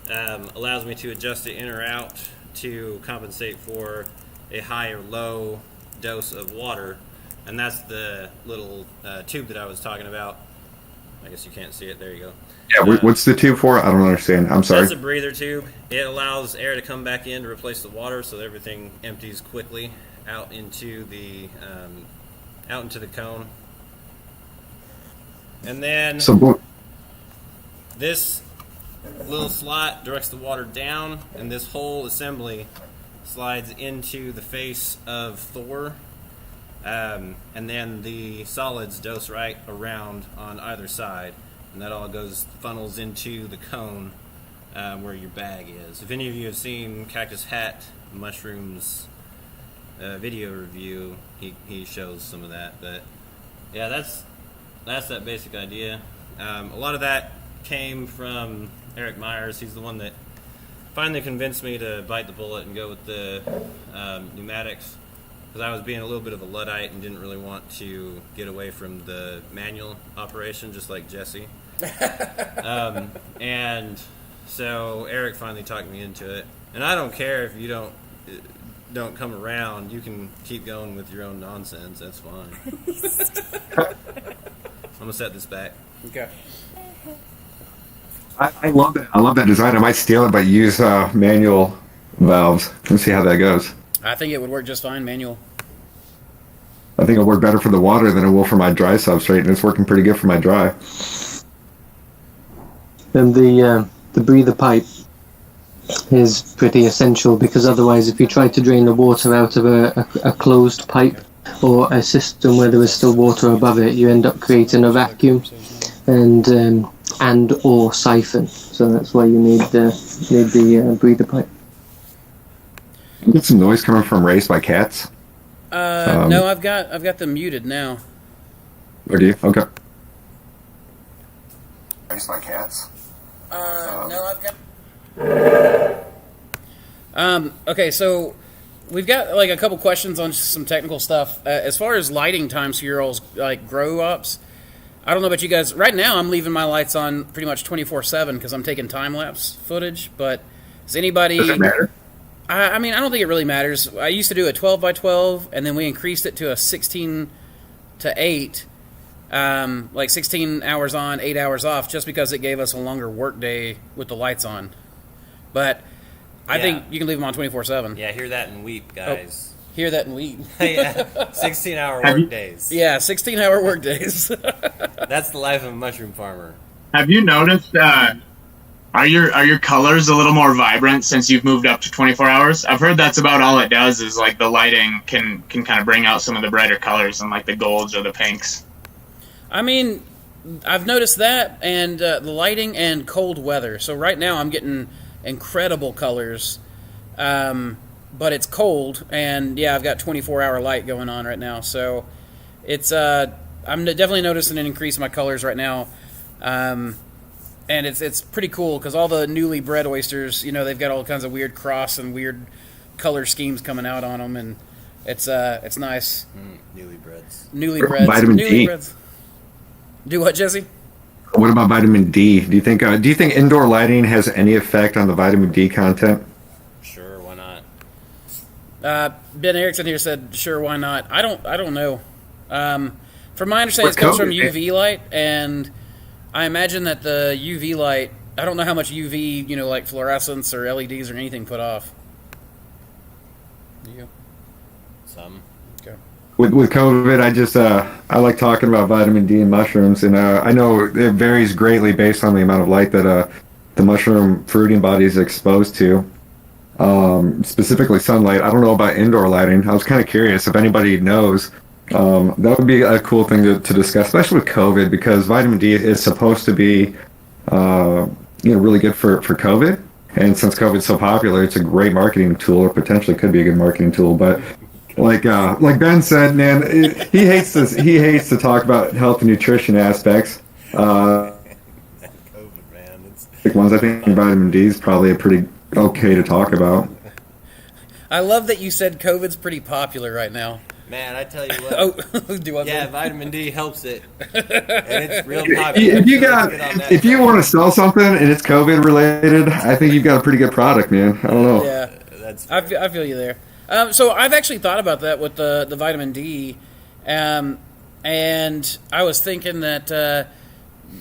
G: allows me to adjust it in or out to compensate for a high or low dose of water. And that's the little tube that I was talking about. I guess you can't see it. There you go.
B: Yeah, what's the tube for? I don't understand. I'm sorry.
G: That's a breather tube. It allows air to come back in to replace the water, so that everything empties quickly out into the cone. And then this little slot directs the water down, and this whole assembly slides into the face of Thor. And then the solids dose right around on either side, and that all funnels into the cone where your bag is. If any of you have seen Cactus Hat Mushrooms video review, he shows some of that. But yeah, that's that basic idea. A lot of that came from Eric Myers. He's the one that finally convinced me to bite the bullet and go with the pneumatics, because I was being a little bit of a Luddite and didn't really want to get away from the manual operation, just like Jesse. And so Eric finally talked me into it. And I don't care if you don't come around. You can keep going with your own nonsense. That's fine. I'm gonna set this back.
A: Okay.
B: I love that. I love that design. I might steal it, but use manual valves and see how that goes.
A: I think it would work just fine, manual.
B: I think it'll work better for the water than it will for my dry substrate, and it's working pretty good for my dry.
D: And the breather pipe is pretty essential, because otherwise, if you try to drain the water out of a closed pipe or a system where there is still water above it, you end up creating a vacuum and or siphon. So that's why you need the breather pipe.
B: Get some noise coming from Raised by Cats.
A: No, I've got them muted now.
B: Or do you? Okay. Raised by Cats.
A: No, I've got. Okay, so we've got like a couple questions on some technical stuff. As far as lighting times for your all's like grow ups, I don't know about you guys. Right now, I'm leaving my lights on pretty much 24/7 because I'm taking time lapse footage. But does anybody?
B: Does it matter?
A: I mean, I don't think it really matters. I used to do a 12 by 12, and then we increased it to a 16 to 8, like 16 hours on, 8 hours off, just because it gave us a longer work day with the lights on. But I think you can leave them on 24/7.
G: Yeah, hear that and weep, guys.
A: Oh, hear that and weep.
G: Yeah, 16-hour work days.
A: Yeah, 16-hour work days.
G: That's the life of a mushroom farmer.
I: Have you noticed? Are your colors a little more vibrant since you've moved up to 24 hours? I've heard that's about all it does, is like the lighting can kind of bring out some of the brighter colors and like the golds or the pinks.
A: I mean, I've noticed that, and the lighting and cold weather. So right now I'm getting incredible colors, but it's cold, and yeah, I've got 24-hour light going on right now. So it's I'm definitely noticing an increase in my colors right now. And it's pretty cool because all the newly bred oysters, you know, they've got all kinds of weird cross and weird color schemes coming out on them, and it's nice.
G: Newly breds.
A: Newly breds.
B: Vitamin
A: newly
B: D.
A: Breds. Do what, Jesse?
B: What about vitamin D? Do you think indoor lighting has any effect on the vitamin D content?
G: Sure, why not?
A: Ben Erickson here said, "Sure, why not?" I don't know. From my understanding,
B: With
A: it comes from
B: COVID,
A: UV light, and I imagine that the UV light. I don't know how much UV, like fluorescence or LEDs or anything put off. Do you?
G: Some.
A: Okay.
B: With COVID, I like talking about vitamin D and mushrooms, and I know it varies greatly based on the amount of light that the mushroom fruiting body is exposed to. Specifically sunlight. I don't know about indoor lighting. I was kind of curious if anybody knows. That would be a cool thing to discuss, especially with COVID, because vitamin D is supposed to be, really good for COVID. And since COVID's so popular, it's a great marketing tool, or potentially could be a good marketing tool. But like Ben said, man, he hates this. He hates to talk about health and nutrition aspects.
G: COVID, man.
B: Big ones. I think vitamin D is probably a pretty okay to talk about.
A: I love that you said COVID's pretty popular right now.
G: Man, I tell you what.
A: Do I?
G: Yeah, vitamin D helps it, and it's real popular.
B: If you want to sell something and it's COVID related, I think you've got a pretty good product, man. I don't know.
A: Yeah, I feel you there. So I've actually thought about that with the vitamin D, and I was thinking that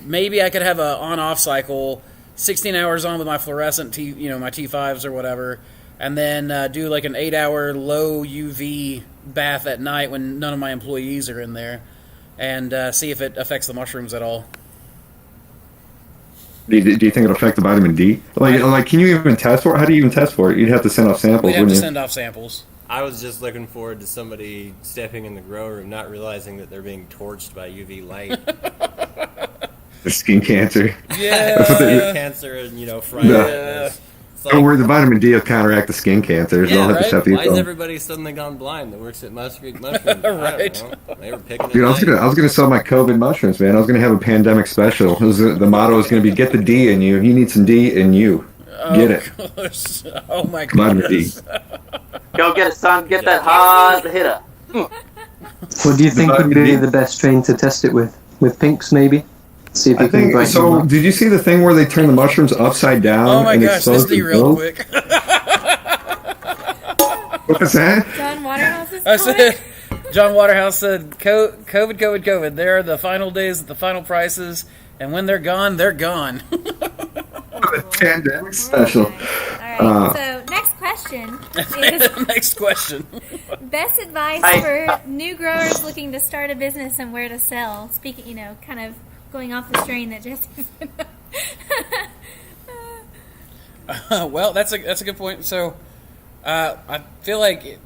A: maybe I could have a on-off cycle, 16 hours on with my fluorescent my T5s or whatever, and then do like an 8-hour low UV bath at night when none of my employees are in there, and see if it affects the mushrooms at all.
B: Do you think it'll affect the vitamin D? Like, can you even test for it? How do you even test for it? You'd have to send off samples,
A: We'd have
B: wouldn't
A: to
B: you?
A: send off samples.
G: I was just looking forward to somebody stepping in the grow room, not realizing that they're being torched by UV light.
B: The skin cancer.
A: Yeah.
G: Skin cancer and, frying.
B: Yeah. Don't worry, the vitamin D will counteract the skin cancers.
G: Yeah,
B: They'll have
G: right?
B: to shut these
G: Why has
B: down.
G: everybody suddenly gone blind that works at Moss Creek Mushrooms?
A: Right.
G: I don't know. They were picking
B: Dude, I was gonna sell my COVID mushrooms, man. I was gonna have a pandemic special. The motto was gonna be "Get the D in you." You need some D in you. Get it.
A: Gosh. Oh my
B: Vitamin D.
A: goodness.
C: Go get it, son. Get that hard hitter.
D: What do you think would be the best strain to test it with? With pinks, maybe? See if you
B: I
D: can
B: think
D: brighten them
B: so.
D: up.
B: Did you see the thing where they turn the mushrooms upside down?
A: Oh my
B: and
A: gosh,
B: expose
A: this
B: the
A: derailed
B: gills?
A: quick.
B: What was that?
H: John Waterhouse is
A: I
H: calling.
A: said, John Waterhouse said, COVID. There are the final days at the final prices, and when they're gone, they're gone.
B: The pandemic special.
H: All right. So next question is
A: Next question.
H: best advice
C: Hi.
H: for new growers looking to start a business and where to sell. Speaking, kind of going off the strain that Jesse said.
A: Well, that's a good point. So, I feel like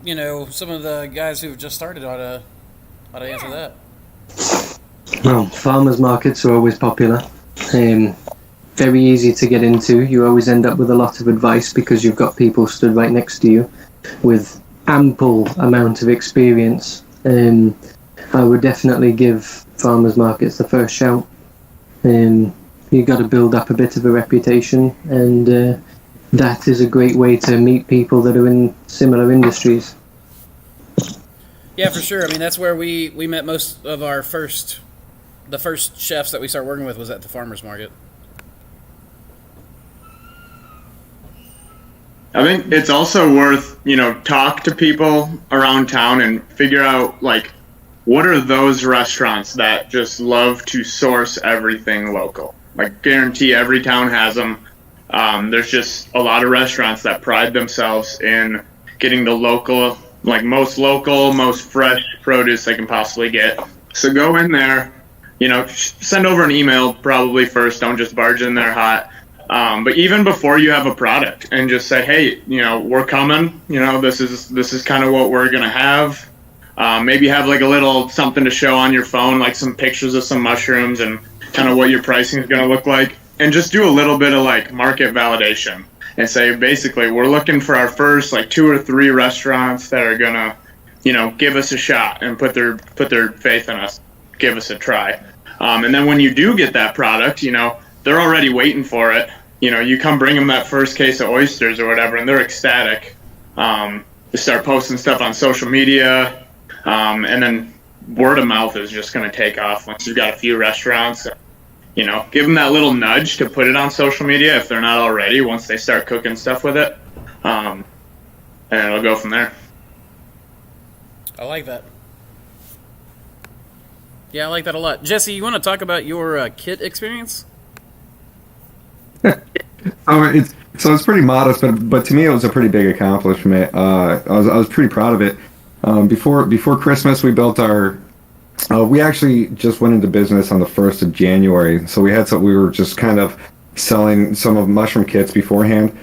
A: some of the guys who've just started ought to answer that.
D: Well, farmers markets are always popular. Very easy to get into. You always end up with a lot of advice because you've got people stood right next to you with ample amount of experience. I would definitely give farmers markets the first shout. You've got to build up a bit of a reputation, and that is a great way to meet people that are in similar industries.
A: Yeah, for sure. I mean, that's where we met most of the first chefs that we started working with was at the farmers market.
I: I think it's also worth, talk to people around town and figure out, what are those restaurants that just love to source everything local? Guarantee every town has them. There's just a lot of restaurants that pride themselves in getting the local, most fresh produce they can possibly get. So go in there, send over an email probably first. Don't just barge in there hot. But even before you have a product, and just say, hey, we're coming. This is kind of what we're gonna have. Maybe have a little something to show on your phone, some pictures of some mushrooms and kind of what your pricing is gonna look like, and just do a little bit of market validation and say, basically, we're looking for our first 2 or 3 restaurants that are gonna, give us a shot and put their faith in us, give us a try. And then when you do get that product, they're already waiting for it. You come bring them that first case of oysters or whatever, and they're ecstatic. They start posting stuff on social media, and then word of mouth is just going to take off once you've got a few restaurants. give them that little nudge to put it on social media if they're not already, once they start cooking stuff with it. And it'll go from there.
A: I like that. Yeah, I like that a lot. Jesse, you want to talk about your kit experience?
B: It's pretty modest, but to me it was a pretty big accomplishment. I was pretty proud of it. Before Christmas, we built our. We actually just went into business on the 1st of January, so we were just kind of selling some of mushroom kits beforehand.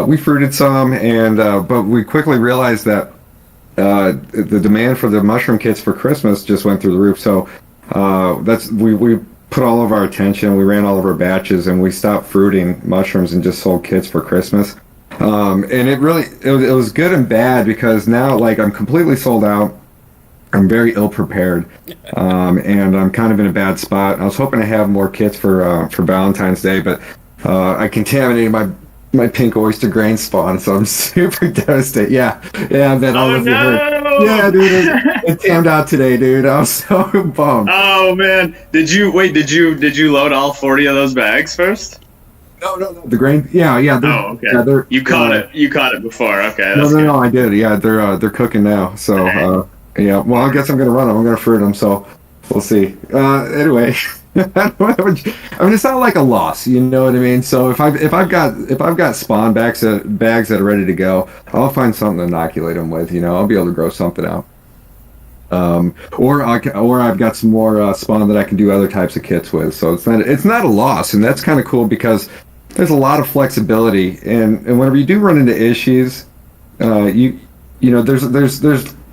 B: We fruited some, but we quickly realized that the demand for the mushroom kits for Christmas just went through the roof. So we put all of our attention, we ran all of our batches, and we stopped fruiting mushrooms and just sold kits for Christmas. And it was good and bad, because now, like, I'm completely sold out. I'm very ill prepared, and I'm kind of in a bad spot. I was hoping to have more kits for Valentine's Day, but I contaminated my pink oyster grain spawn, so I'm super devastated. Yeah, I bet all of you heard. Yeah, dude, it tammed out today, dude. I was so bummed.
I: Oh man, did you load all 40 of those bags first?
B: No, the grain. Yeah.
I: Oh, okay.
B: Yeah,
I: you caught it. You caught it before. Okay.
B: No, I did. Yeah, they're cooking now. So. Okay. Yeah, well, I guess I'm going to run them. I'm going to fruit them, so we'll see. Anyway, I mean, it's not like a loss, you know what I mean? So if I've got spawn bags that are ready to go, I'll find something to inoculate them with. I'll be able to grow something out. Or I've got some more spawn that I can do other types of kits with. So it's not a loss, and that's kind of cool, because there's a lot of flexibility, and whenever you do run into issues, there's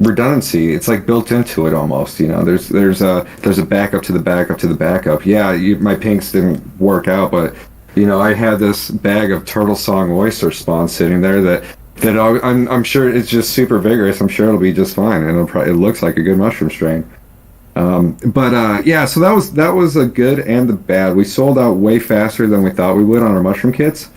B: redundancy. It's like built into it almost. There's a backup to the backup to the backup. Yeah, my pinks didn't work out, but I had this bag of turtle song oyster spawn sitting there that I'm sure it's just super vigorous. I'm sure it'll be just fine, and it looks like a good mushroom strain. So that was a good and the bad. We sold out way faster than we thought we would on our mushroom kits.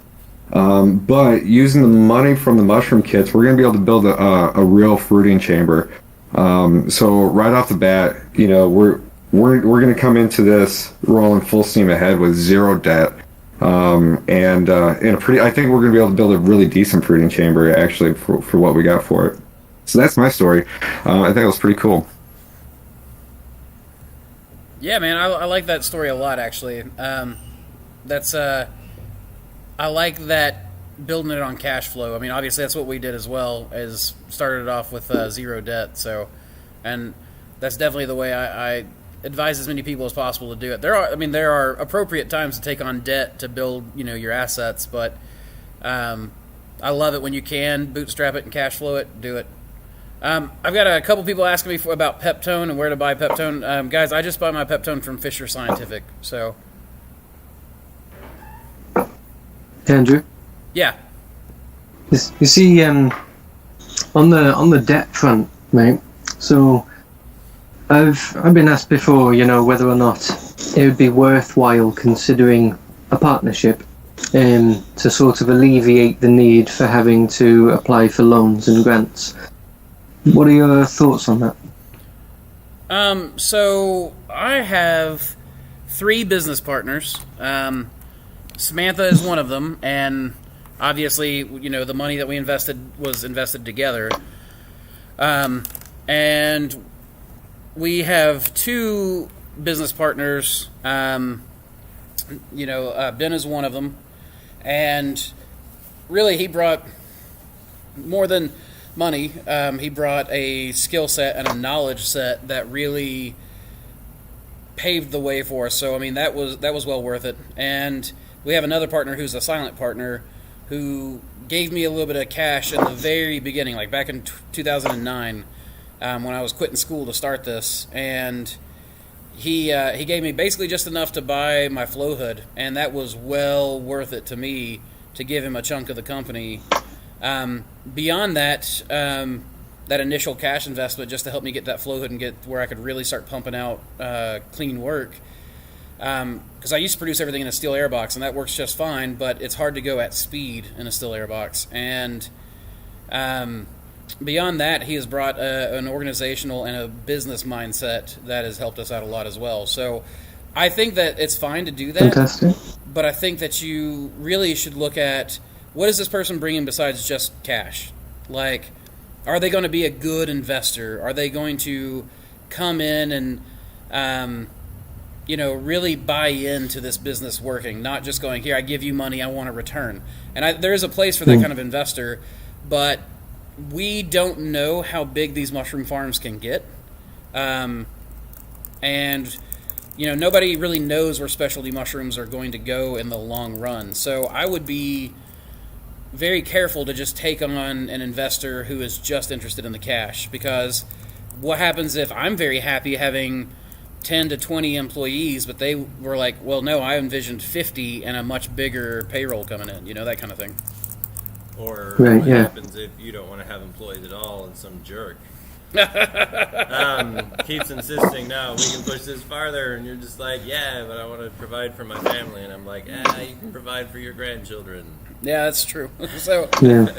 B: But using the money from the mushroom kits, we're going to be able to build a real fruiting chamber. So right off the bat, we're going to come into this rolling full steam ahead with zero debt. I think we're going to be able to build a really decent fruiting chamber, actually, for what we got for it. So that's my story. I think it was pretty cool.
A: Yeah, man, I like that story a lot, actually. I like that, building it on cash flow. I mean, obviously that's what we did as well, as started it off with zero debt. So, and that's definitely the way I advise as many people as possible to do it. There are appropriate times to take on debt to build, your assets, but I love it when you can bootstrap it and cash flow it. Do it. I've got a couple people asking me about Peptone and where to buy Peptone. Guys, I just buy my Peptone from Fisher Scientific. So.
D: Andrew?
A: Yeah.
D: You see, on the debt front, mate. So, I've been asked before, whether or not it would be worthwhile considering a partnership, to sort of alleviate the need for having to apply for loans and grants. What are your thoughts on that?
A: So I have 3 business partners. Samantha is one of them, and obviously, the money that we invested was invested together. And we have 2 business partners. Ben is one of them, and really, he brought more than money. He brought a skill set and a knowledge set that really paved the way for us. So, I mean, that was well worth it. And we have another partner who's a silent partner who gave me a little bit of cash in the very beginning, like back in 2009, when I was quitting school to start this. And he gave me basically just enough to buy my flow hood, and that was well worth it to me to give him a chunk of the company. Beyond that, that initial cash investment just to help me get that flow hood and get where I could really start pumping out clean work. Because I used to produce everything in a steel airbox, and that works just fine, but it's hard to go at speed in a steel airbox. And beyond that, he has brought an organizational and a business mindset that has helped us out a lot as well. So I think that it's fine to do that.
D: Fantastic.
A: But I think that you really should look at, what is this person bringing besides just cash? Like, are they going to be a good investor? Are they going to come in and, really buy into this business working? Not just going, here, I give you money, I want a return. And there is a place for that kind of investor, but we don't know how big these mushroom farms can get. Nobody really knows where specialty mushrooms are going to go in the long run. So I would be very careful to just take on an investor who is just interested in the cash, because what happens if I'm very happy having 10 to 20 employees, but they were like, well, no, I envisioned 50 and a much bigger payroll coming in, that kind of thing.
G: Or
D: Right,
G: what
D: yeah.
G: happens if you don't want to have employees at all and some jerk keeps insisting, no, we can push this farther, and you're just like, yeah, but I want to provide for my family, and I'm like, you can provide for your grandchildren.
A: Yeah, that's true. So
D: Yeah.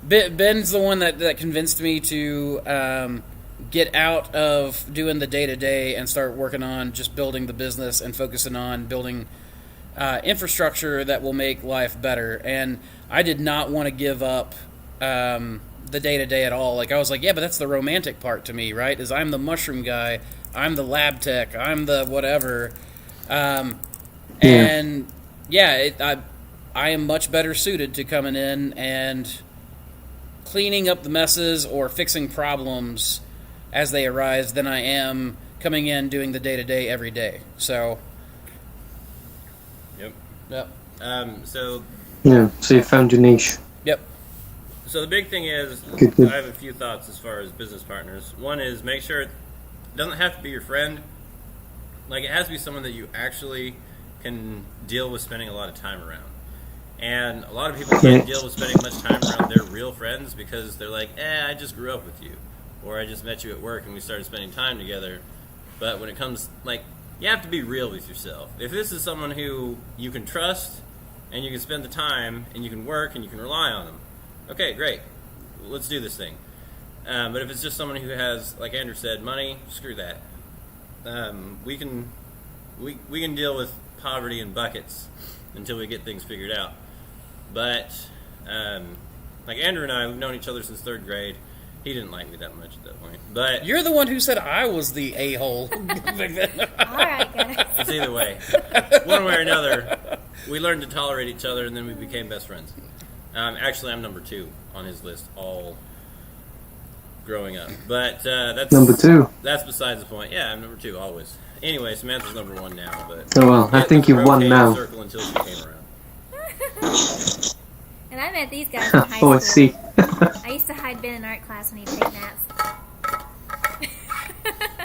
A: Ben's the one that convinced me to get out of doing the day-to-day and start working on just building the business and focusing on building infrastructure that will make life better. And I did not want to give up the day-to-day at all. Like, I was like, yeah, but that's the romantic part to me, right? Is I'm the mushroom guy, I'm the lab tech, I'm the whatever. And yeah, I am much better suited to coming in and cleaning up the messes or fixing problems as they arise than I am coming in doing the day-to-day every day. So,
G: Yep. So
D: you found your niche.
A: Yep.
G: So the big thing is,
D: Good.
G: I have a few thoughts as far as business partners. One is, make sure it doesn't have to be your friend. Like, it has to be someone that you actually can deal with spending a lot of time around. And a lot of people can't deal with spending much time around their real friends because they're like, I just grew up with you. Or I just met you at work and we started spending time together. But when it comes, like, you have to be real with yourself. If this is someone who you can trust and you can spend the time and you can work and you can rely on them, okay, great. Let's do this thing. But if it's just someone who has, like Andrew said, money, screw that. We can deal with poverty in buckets until we get things figured out. But like Andrew and I, we've known each other since 3rd grade. He didn't like me that much at that point. But
A: You're the one who said I was the a-hole.
H: All right, guys.
G: it's either way. One way or another, we learned to tolerate each other, and then we became best friends. Actually, I'm number 2 on his list, all growing up. But that's
D: Number 2.
G: That's besides the point. Yeah, I'm number 2 always. Anyway, Samantha's number 1 now. But
D: Oh well, I think you've won now.
G: Circle until she came around.
H: And I met these guys in high
D: Oh, I
H: school.
D: see.
H: I used to hide Ben in art class when he'd take naps.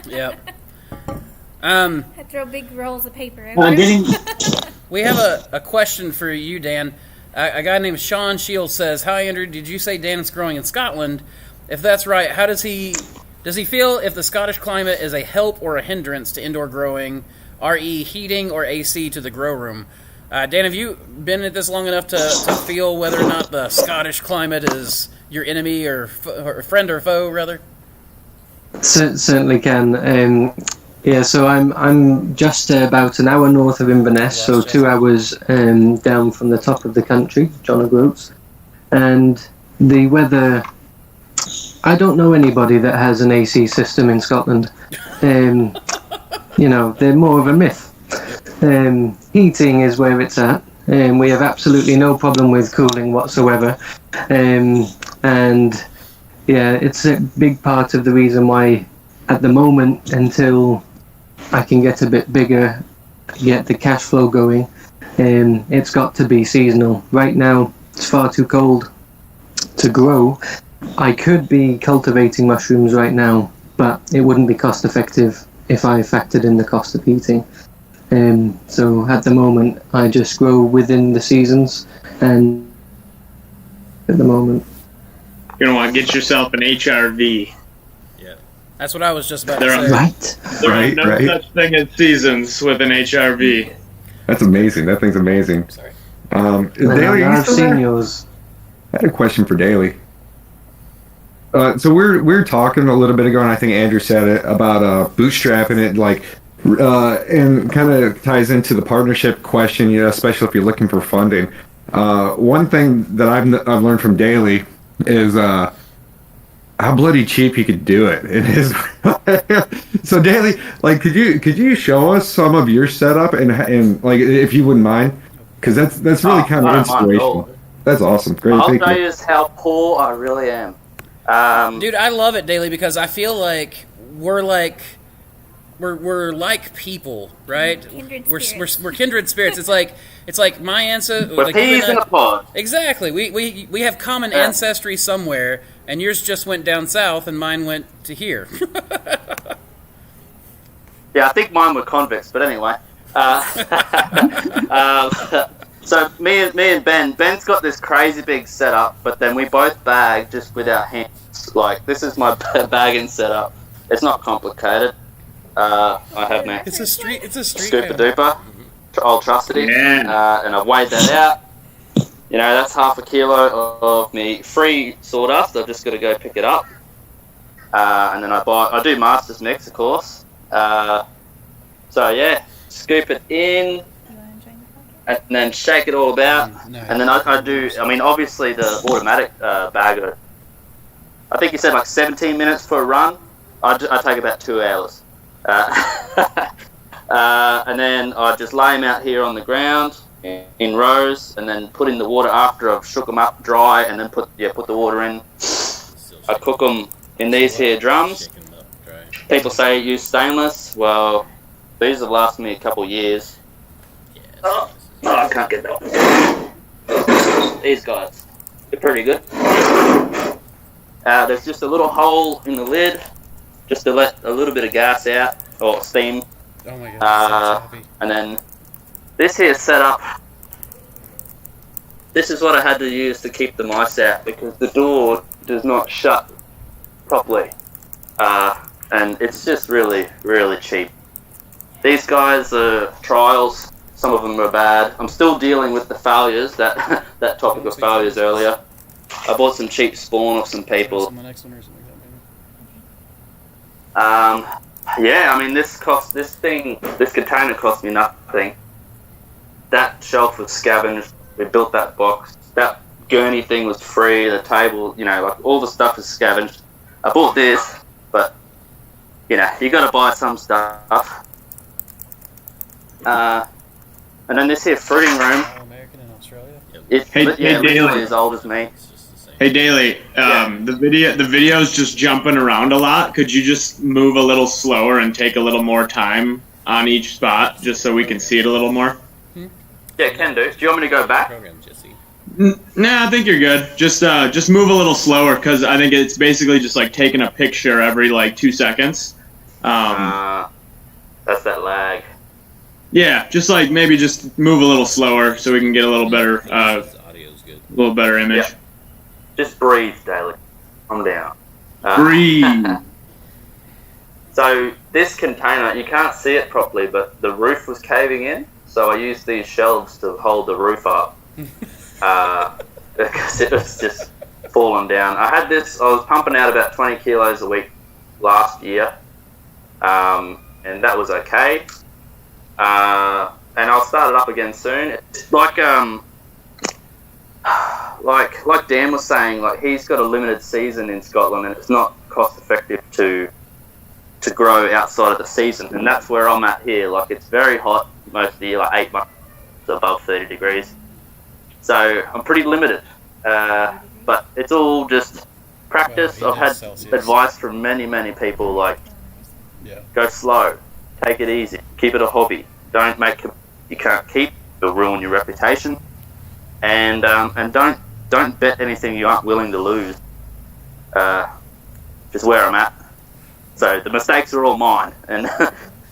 A: Yep.
H: I'd throw big rolls of paper everywhere.
A: We have a question for you, Dan. A guy named Sean Shields says, "Hi, Andrew. Did you say Dan is growing in Scotland? If that's right, how does he feel if the Scottish climate is a help or a hindrance to indoor growing, re heating or AC to the grow room?" Dan, have you been at this long enough to feel whether or not the Scottish climate is your enemy or friend or foe, rather?
D: Certainly can. So I'm just about an hour north of Inverness, so 2 hours down from the top of the country, John O'Groats. And the weather, I don't know anybody that has an AC system in Scotland. They're more of a myth. Heating is where it's at. We have absolutely no problem with cooling whatsoever. It's a big part of the reason why, at the moment, until I can get a bit bigger, get the cash flow going, it's got to be seasonal. Right now, it's far too cold to grow. I could be cultivating mushrooms right now, but it wouldn't be cost effective if I factored in the cost of heating. So at the moment, I just grow within the seasons, and at the moment.
I: You're going to want to get yourself an HRV.
G: Yeah.
A: That's what I was just about to
I: They're
A: say.
D: Right.
I: There
B: Right,
I: are no
B: right.
I: such thing as seasons with an HRV.
B: That's amazing. That thing's amazing.
A: Sorry.
B: Daly, are you
D: I've
B: still
D: seen
B: there?
D: yours.
B: I had a question for Daly. So we were talking a little bit ago, and I think Andrew said it about bootstrapping it. Like, And kind of ties into the partnership question, especially if you're looking for funding. One thing that I've learned from Daly is how bloody cheap he could do it. It is. So Daly, like, could you show us some of your setup and like, if you wouldn't mind, because that's really kind of inspirational. That's awesome. Great.
C: I'll
B: Thank
C: show
B: you.
C: you how poor I really am.
A: Dude, I love it, Daly, because I feel like we're like people, right?
H: Kindred
A: We're
H: spirits.
A: kindred spirits. It's like my ancestor.
C: We're peas in a pod.
A: Exactly. We have common ancestry somewhere, and yours just went down south, and mine went to here.
C: Yeah, I think mine were convicts, but anyway. So me and Ben's got this crazy big setup, but then we both bag just with our hands. Like, this is my bagging setup. It's not complicated. I have my
A: It's a street.
C: Scooper Duper, Old Trustedy, and I've weighed that out. That's half a kilo of me free sawdust. I've just got to go pick it up, and then I do Master's Mix, of course. So yeah, scoop it in, and then shake it all about, and then I do. I mean, obviously the automatic bagger. I think you said like 17 minutes for a run. I take about 2 hours. And then I just lay them out here on the ground in rows, and then put in the water after I've shook them up dry, and then put the water in. I cook them in these here drums. People say use stainless. Well, these have lasted me a couple of years. Oh, I can't get that. These guys, they're pretty good. There's just a little hole in the lid, just to let a little bit of gas out, or steam.
A: Oh my god.
C: And then this here setup, this is what I had to use to keep the mice out, because the door does not shut properly. And it's just really, really cheap. These guys are trials. Some of them are bad. I'm still dealing with the failures, that topic of failures earlier. I bought some cheap spawn off some people. Yeah, I mean, this container cost me nothing. That shelf was scavenged. We built that box. That gurney thing was free. The table, like all the stuff is scavenged. I bought this, but you got to buy some stuff. And then this here fruiting room.
A: American in Australia.
C: It's
I: Daly.
C: literally as old as me.
I: Hey Daly, the video's just jumping around a lot. Could you just move a little slower and take a little more time on each spot, just so we can see it a little more?
C: Yeah, can do. Do you want me to go back?
I: Nah, I think you're good. Just move a little slower, because I think it's basically just like taking a picture every like 2 seconds.
C: That's that lag.
I: Yeah, maybe just move a little slower so we can get a little better, image.
C: Yeah. Just breathe, Daly. Calm down.
I: Breathe.
C: So this container, you can't see it properly, but the roof was caving in, so I used these shelves to hold the roof up. Because it was just falling down. I was pumping out about 20 kilos a week last year, and that was okay. And I'll start it up again soon. It's like Dan was saying, like, he's got a limited season in Scotland, and it's not cost effective to grow outside of the season, and that's where I'm at here. Like, it's very hot most of the year, like 8 months above 30 degrees. So I'm pretty limited, but it's all just practice. I've had advice from many people, like, go slow, take it easy, keep it a hobby. Don't make you can't keep, it'll ruin your reputation, and don't bet anything you aren't willing to lose. Just where I'm at. So the mistakes are all mine, and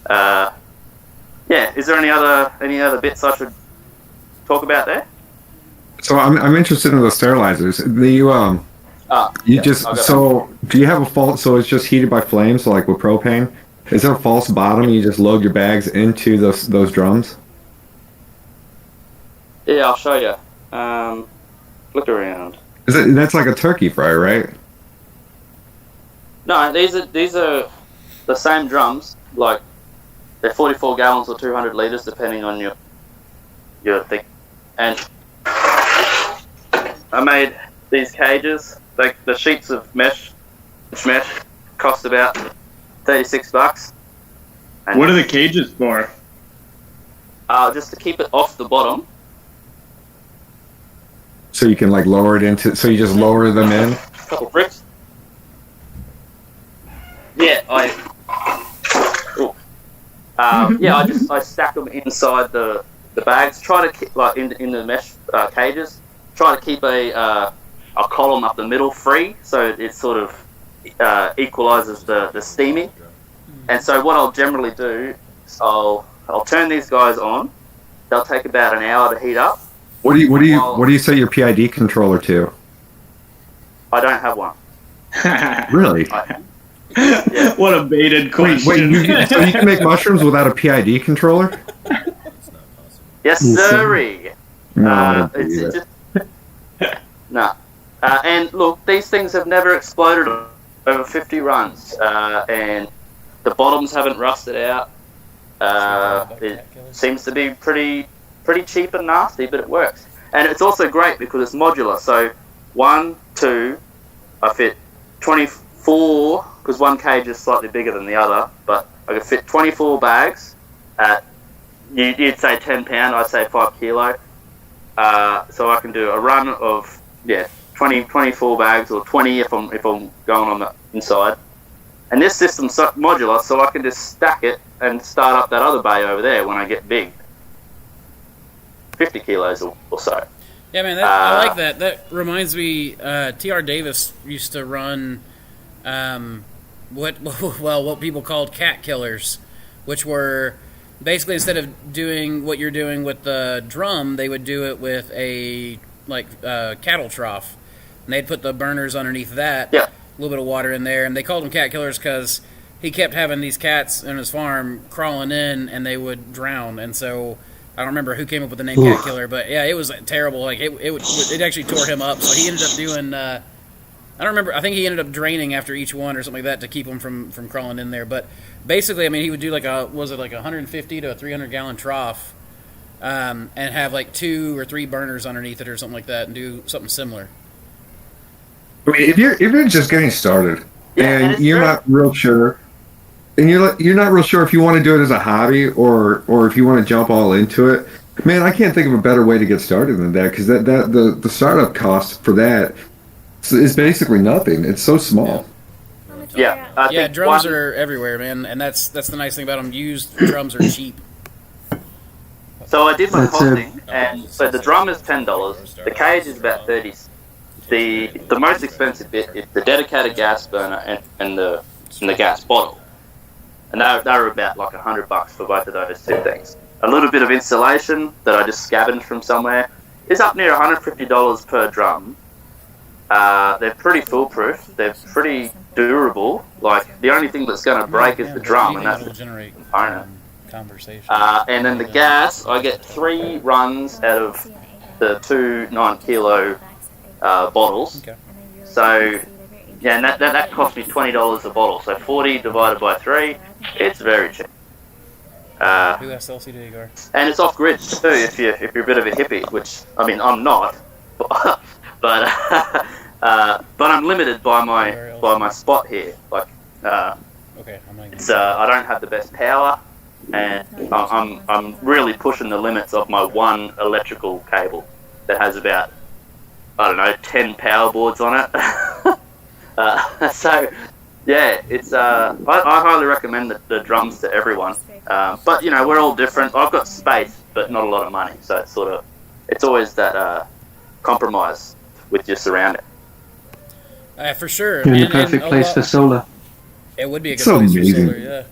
C: yeah. Is there any other bits I should talk about there?
B: So I'm interested in the sterilizers. Do you have a false? So it's just heated by flames, so like with propane. Is there a false bottom? You just load your bags into those drums.
C: Yeah, I'll show you. Look around.
B: That's like a turkey fry, right?
C: No, these are the same drums. Like they're 44 gallons or 200 liters, depending on your thing. And I made these cages. Like the sheets of mesh cost about $36. And
I: What are the cages for?
C: just to keep it off the bottom.
B: So you can like lower it into. So you just lower them in.
C: A couple bricks. Yeah, I stack them inside the bags. Try to keep like in the mesh cages. Try to keep a column up the middle free, so it sort of equalizes the steaming. And so what I'll generally do is I'll turn these guys on. They'll take about an hour to heat up.
B: What do you set your PID controller to?
C: I don't have one.
B: Really?
C: Yeah.
I: What a baited question.
B: So you can make mushrooms without a PID controller?
C: Yes, sirree.
B: No, I don't
C: It's
B: believe it.
C: just no. And look, these things have never exploded over 50 runs, and the bottoms haven't rusted out. It seems to be pretty cheap and nasty, but it works. And it's also great because it's modular. So 1, 2, I fit 24, because one cage is slightly bigger than the other, but I could fit 24 bags at, you'd say 10 pound, I'd say 5 kilo. So I can do a run of 24 bags, or 20 if I'm going on the inside. And this system's modular, so I can just stack it and start up that other bay over there when I get big. 50 kilos or so.
A: Yeah, man, I like that. That reminds me, T.R. Davis used to run what people called cat killers, which were basically, instead of doing what you're doing with the drum, they would do it with a cattle trough. And they'd put the burners underneath that,
C: Yeah.
A: a little bit of water in there, and they called them cat killers because he kept having these cats in his farm crawling in, and they would drown. And so I don't remember who came up with the name cat killer, but yeah, it was terrible. Like it actually tore him up. So he ended up doing. I don't remember. I think he ended up draining after each one or something like that to keep them from crawling in there. But basically, I mean, he would do like a 150 to a 300 gallon trough, and have like 2 or 3 burners underneath it or something like that, and do something similar.
B: I mean, if you're just getting started
C: Yeah,
B: and you're not real sure, and you're not real sure if you want to do it as a hobby or if you want to jump all into it, man, I can't think of a better way to get started than that, because the startup cost for that is basically nothing. It's so small.
C: Yeah. I think
A: drums are everywhere, man, and that's the nice thing about them. Used drums are cheap.
C: So I did my
D: That's
C: costing, and so the drum is $10. The cage is about 30. The most expensive bit is the dedicated gas burner and the gas bottle, and they were about like $100 for both of those two things. A little bit of insulation that I just scavenged from somewhere is up near $150 per drum. They're pretty foolproof. They're pretty durable. Like the only thing that's going to break is the drum, and that's the component.
A: Conversation.
C: And then the gas, I get 3 runs out of the 2 9-kilo bottles.
A: Okay.
C: So, yeah, and that cost me $20 a bottle. So 40 divided by 3, it's very cheap.
A: Who has LCD, Igor?
C: And it's off grid too if you're a bit of a hippie, which I mean I'm not, but I'm limited by my spot here. Like,
A: Okay, I'm not
C: it's I don't have the best power, and I'm really pushing the limits of my one electrical cable that has about, I don't know, 10 power boards on it. So yeah, it's I highly recommend the drums to everyone. But you know, we're all different. I've got space, but not a lot of money, so it's always that compromise with your surrounding.
A: For sure.
D: You're in the perfect place for solar.
A: It would be a good
B: So
A: place
B: amazing.
A: for solar, yeah.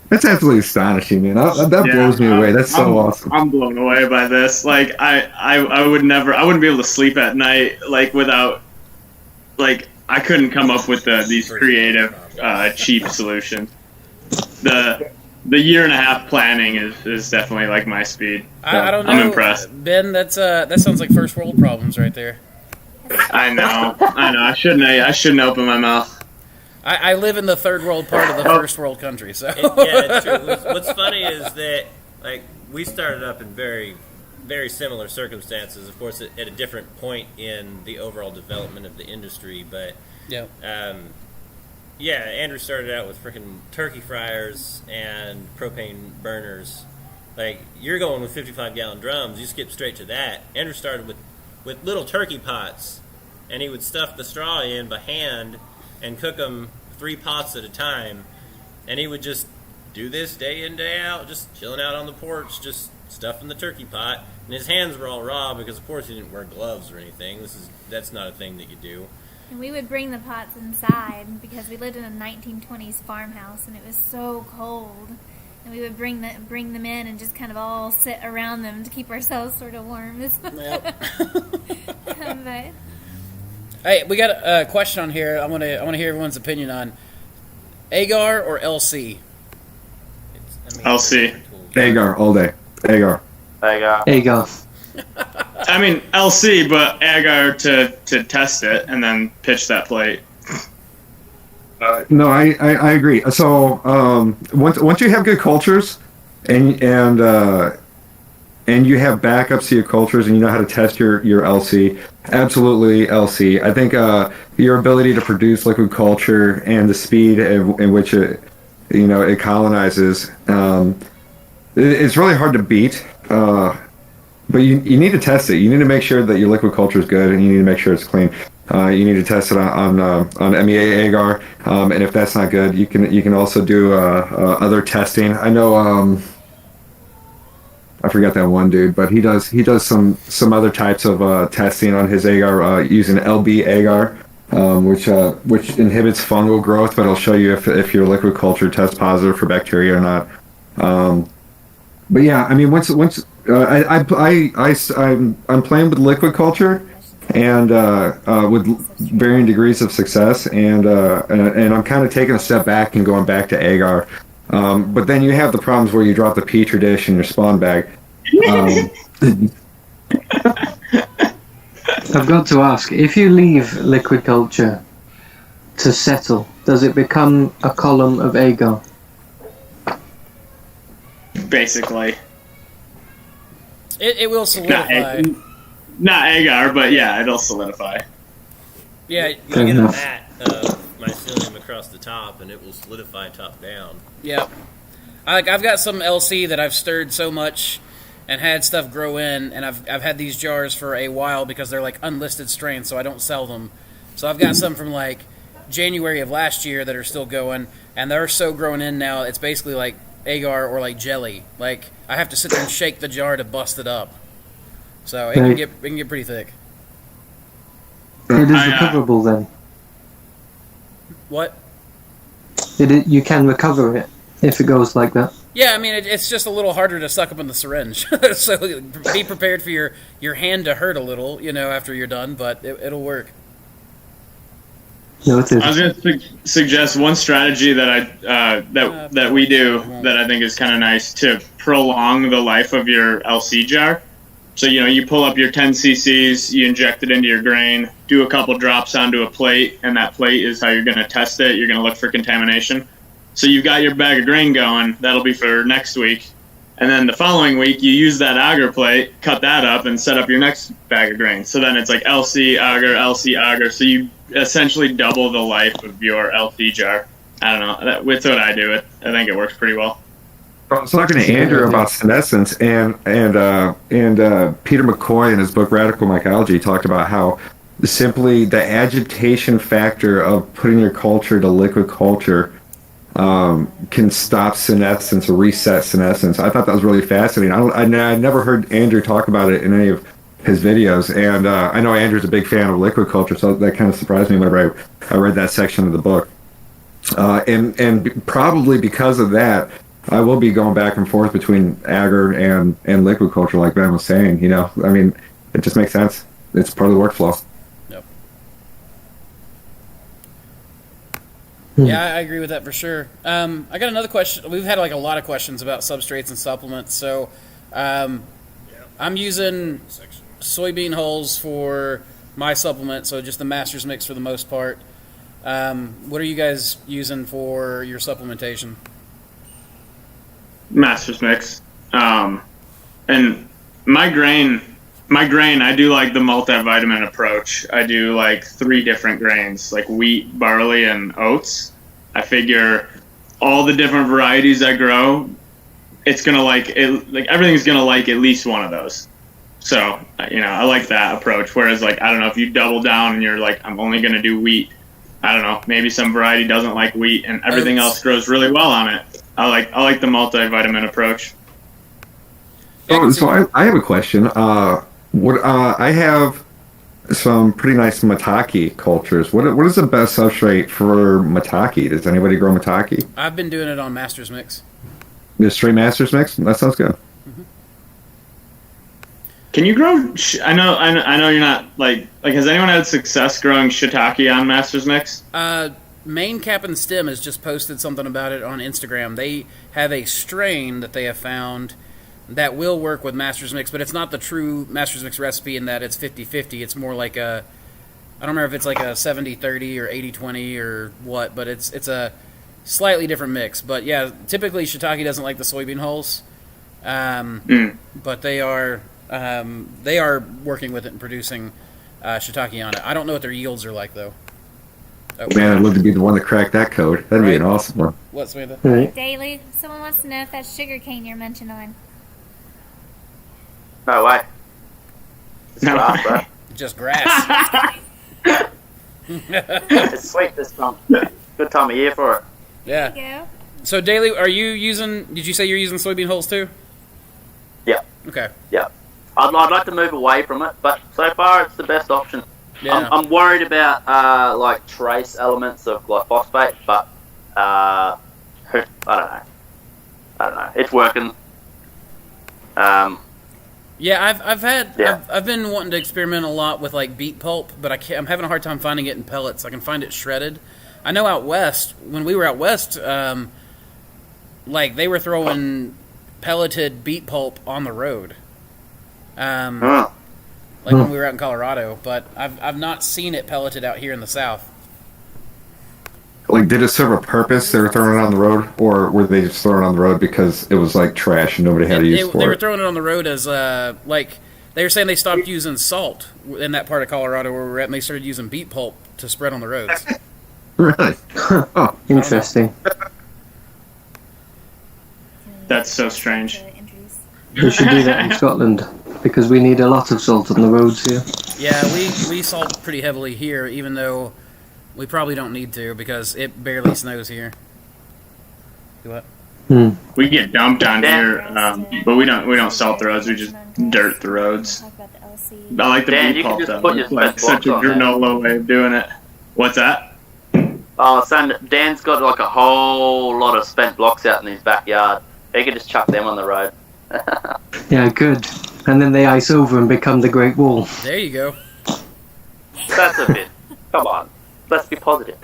B: That's absolutely astonishing, man. That blows me away. That's so awesome.
I: I'm blown away by this. Like I wouldn't be able to sleep at night without I couldn't come up with these creative cheap solutions. The 1.5-year planning is definitely like my speed. So
A: I don't know.
I: I'm impressed.
A: Ben, that sounds like first world problems right there.
I: I know. I shouldn't open my mouth.
A: I live in the third world part of the first world country, so.
G: Yeah, it's true. What's funny is that, like, we started up in very, very similar circumstances, of course, at a different point in the overall development of the industry, but
A: Yeah.
G: Yeah, Andrew started out with freaking turkey fryers and propane burners. Like, you're going with 55-gallon drums, you skip straight to that. Andrew started with little turkey pots, and he would stuff the straw in by hand and cook them 3 pots at a time. And he would just do this day in, day out, just chilling out on the porch, just stuffing the turkey pot. And his hands were all raw because, of course, he didn't wear gloves or anything. That's not a thing that you do.
H: And we would bring the pots inside because we lived in a 1920s farmhouse and it was so cold. And we would bring them in and just kind of all sit around them to keep ourselves sort of warm.
A: Yep.
H: But
A: Hey, we got a question on here. I want to hear everyone's opinion on Agar or LC.
I: LC.
B: Agar all day. Agar.
C: There
D: There you go.
I: I mean, LC, but agar to test it and then pitch that plate.
B: No, I agree. So once you have good cultures and you have backups to your cultures and you know how to test your LC, absolutely LC. I think your ability to produce liquid culture and the speed in which it colonizes, it's really hard to beat. But you need to test it. You need to make sure that your liquid culture is good, and you need to make sure it's clean. You need to test it on MEA agar, and if that's not good, you can also do other testing. I know I forgot that one dude, but he does some other types of testing on his agar using LB agar, which inhibits fungal growth, but it'll show you if your liquid culture tests positive for bacteria or not. But yeah, I mean, once I'm playing with liquid culture and with varying degrees of success, and I'm kind of taking a step back and going back to agar. But then you have the problems where you drop the petri dish in your spawn bag.
D: I've got to ask, if you leave liquid culture to settle, does it become a column of agar?
I: Basically.
A: It will solidify.
I: Not agar, but yeah, it'll solidify.
A: Yeah,
G: You get a mat of mycelium across the top, and it will solidify top down.
A: yeah. I've got some LC that I've stirred so much and had stuff grow in, and I've had these jars for a while because they're like unlisted strains, so I don't sell them. So I've got some from like January of last year that are still going, and they're so grown in now, it's basically like agar or like jelly. Like I have to sit there and shake the jar to bust it up. So it can get pretty thick.
D: It is recoverable then.
A: What?
D: You can recover it if it goes like that.
A: Yeah, I mean it's just a little harder to suck up in the syringe. So be prepared for your hand to hurt a little, after you're done, but it'll work.
D: No, it is.
I: I was going to suggest one strategy that we do that I think is kind of nice to prolong the life of your LC jar. So, you pull up your 10 cc's, you inject it into your grain, do a couple drops onto a plate, and that plate is how you're going to test it. You're going to look for contamination. So you've got your bag of grain going. That'll be for next week. And then the following week, you use that agar plate, cut that up, and set up your next bag of grain. So then it's like LC, agar. So you essentially double the life of your LC jar. I don't know. That's what I do. I think it works pretty well.
B: I was talking to Andrew about senescence, and Peter McCoy in his book Radical Mycology talked about how simply the agitation factor of putting your culture to liquid culture can stop senescence or reset senescence. I thought that was really fascinating. I never heard Andrew talk about it in any of his videos, and I know Andrew's a big fan of liquid culture, so that kind of surprised me whenever I read that section of the book. And probably because of that, I will be going back and forth between agar and liquid culture, like Ben was saying. I mean, it just makes sense. It's part of the workflow.
A: Yep. Yeah, I agree with that for sure. I got another question. We've had like a lot of questions about substrates and supplements. So I'm using soybean hulls for my supplement, so just the master's mix for the most part. What are you guys using for your supplementation?
I: Master's Mix. And my grain, I do like the multivitamin approach. I do like 3 different grains, like wheat, barley, and oats. I figure all the different varieties I grow, it's gonna like it. Like everything's gonna like at least one of those. So I like that approach. Whereas like I don't know if you double down and you're like I'm only gonna do wheat. I don't know. Maybe some variety doesn't like wheat and everything else grows really well on it. I like the multivitamin approach.
B: Oh, so I have a question. I have some pretty nice maitake cultures. What is the best substrate for maitake? Does anybody grow maitake?
A: I've been doing it on Master's Mix.
B: The straight Master's Mix? That sounds good.
A: Mm-hmm.
I: Can you grow? I know you're not like has anyone had success growing shiitake on Master's Mix?
A: Main Cap and Stem has just posted something about it on Instagram. They have a strain that they have found that will work with Master's Mix, but it's not the true Master's Mix recipe in that it's 50-50. It's more like I don't remember if it's like a 70-30 or 80-20 or what, but it's a slightly different mix. But yeah, typically shiitake doesn't like the soybean hulls, but they are working with it and producing shiitake on it. I don't know what their yields are like though. Oh.
B: Man, I'd love to be the one that cracked that code. That'd be an awesome one.
A: What, Samantha?
D: Right.
H: Daily, someone wants to know if that's sugarcane you're munching on.
C: No way.
I: No.
C: Grass, bro.
A: Just grass.
C: It's sweet this time. Good time of year for it.
A: Yeah.
H: There you go.
A: So, Daily, are you using? Did you say you're using soybean hulls too?
C: Yeah.
A: Okay.
C: Yeah. I'd like to move away from it, but so far it's the best option.
A: Yeah.
C: I'm worried about like trace elements of like phosphate, but I don't know. It's working.
A: Yeah, I've had
C: Yeah.
A: I've been wanting to experiment a lot with like beet pulp, but I'm having a hard time finding it in pellets. I can find it shredded. I know out west, when we were out west, like they were throwing pelleted beet pulp on the road. Like when we were out in Colorado, but I've not seen it pelleted out here in the South.
B: Like, did it serve a purpose? They were throwing it on the road, or were they just throwing it on the road because it was like trash and nobody had a use for it?
A: They were throwing it on the road as like they were saying they stopped using salt in that part of Colorado where we were at, and they started using beet pulp to spread on the roads.
B: Really? Oh,
D: Interesting.
I: That's so strange.
D: We should do that in Scotland because we need a lot of salt on the roads here.
A: Yeah, we salt pretty heavily here, even though we probably don't need to because it barely snows here. Do what?
I: We get dumped on here, but we don't salt the roads. We just dirt the roads. I like the
C: Dan,
I: beet
C: you can
I: pulp
C: just
I: though.
C: put your
I: It's like
C: spent
I: such a
C: blocks on
I: granola way of doing it. What's that?
C: Oh, son, Dan's got like a whole lot of spent blocks out in his backyard. He could just chuck them on the road.
D: Yeah, good. And then they ice over and become the Great Wall.
A: There you go.
C: That's a bit. Come on, let's be positive.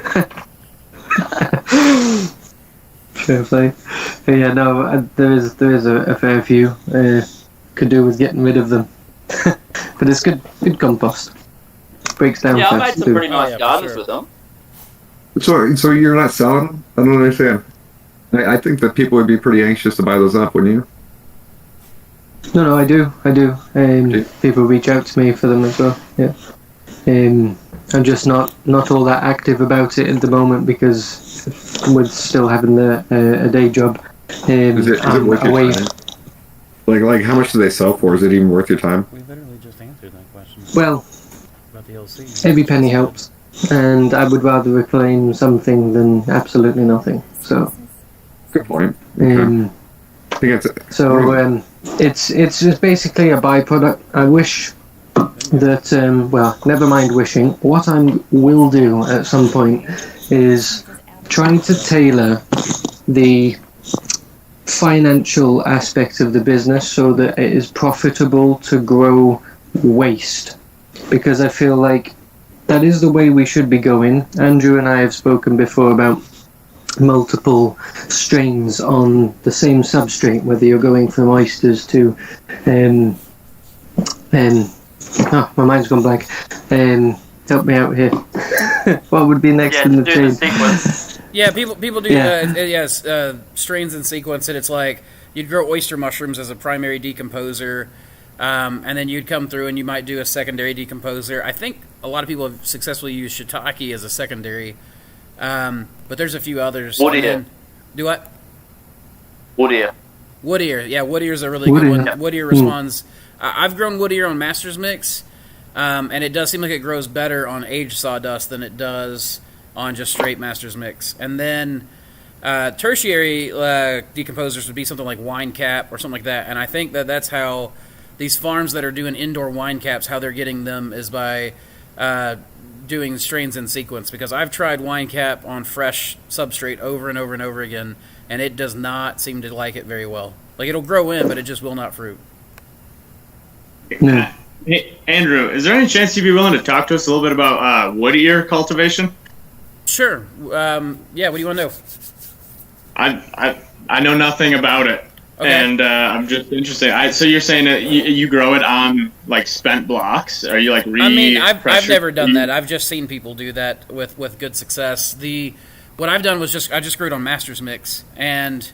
D: Fair play. Yeah, no, there is a fair few. Could do with getting rid of them. But it's good compost. Breaks down
C: Yeah, I made
D: fast
C: some
D: too.
C: pretty nice
A: yeah, for
C: gardens
A: sure.
C: with them.
B: so you're not selling them? I don't understand. I think that people would be pretty anxious to buy those up, wouldn't you?
D: No, I do. People reach out to me for them as well. Yeah. I'm just not all that active about it at the moment because with still having a day job.
B: Is it
D: I'm
B: worth
D: away.
B: your time? Like how much do they sell for? Is it even worth your time?
A: We literally just answered that question
D: Well,
A: about the LC.
D: every penny helps, and I would rather reclaim something than absolutely nothing. So,
B: Good point.
D: um,
B: I think it's
D: it's just basically a byproduct. I wish that well, never mind wishing. What I will do at some point is try to tailor the financial aspect of the business so that it is profitable to grow waste, because I feel like that is the way we should be going. Andrew and I have spoken before about multiple strains on the same substrate, whether you're going from oysters to my mind's gone blank, help me out here. What would be next
C: Yeah,
D: in
C: to
D: the
C: do
D: chain?
C: the sequence.
A: Yeah, people do
D: Yeah.
A: strains in sequence, and it's like you'd grow oyster mushrooms as a primary decomposer, and then you'd come through and you might do a secondary decomposer. I think a lot of people have successfully used shiitake as a secondary, but there's a few others.
C: Wood
A: And
C: ear.
A: then- Do what?
C: Wood ear.
A: Wood ear. Yeah, wood ear is a really
D: Wood
A: good
D: ear.
A: one.
C: Yeah.
A: Wood ear responds. I've grown wood ear on Master's Mix, and it does seem like it grows better on aged sawdust than it does on just straight Master's Mix. And then tertiary decomposers would be something like wine cap or something like that. And I think that that's how these farms that are doing indoor wine caps, how they're getting them is by doing strains in sequence. Because I've tried wine cap on fresh substrate over and over and over again, and it does not seem to like it very well. Like, it'll grow in, but it just will not fruit.
D: No.
I: Hey, Andrew, is there any chance you'd be willing to talk to us a little bit about wood ear cultivation?
A: Sure. Yeah, what do you want to know?
I: I know nothing about it,
A: Okay.
I: and I'm just interested. So you're saying that you grow it on like spent blocks? Are you like
A: I mean, I've
I: pressure-
A: never done that. I've just seen people do that with good success. What I've done was I just grew it on Master's Mix, and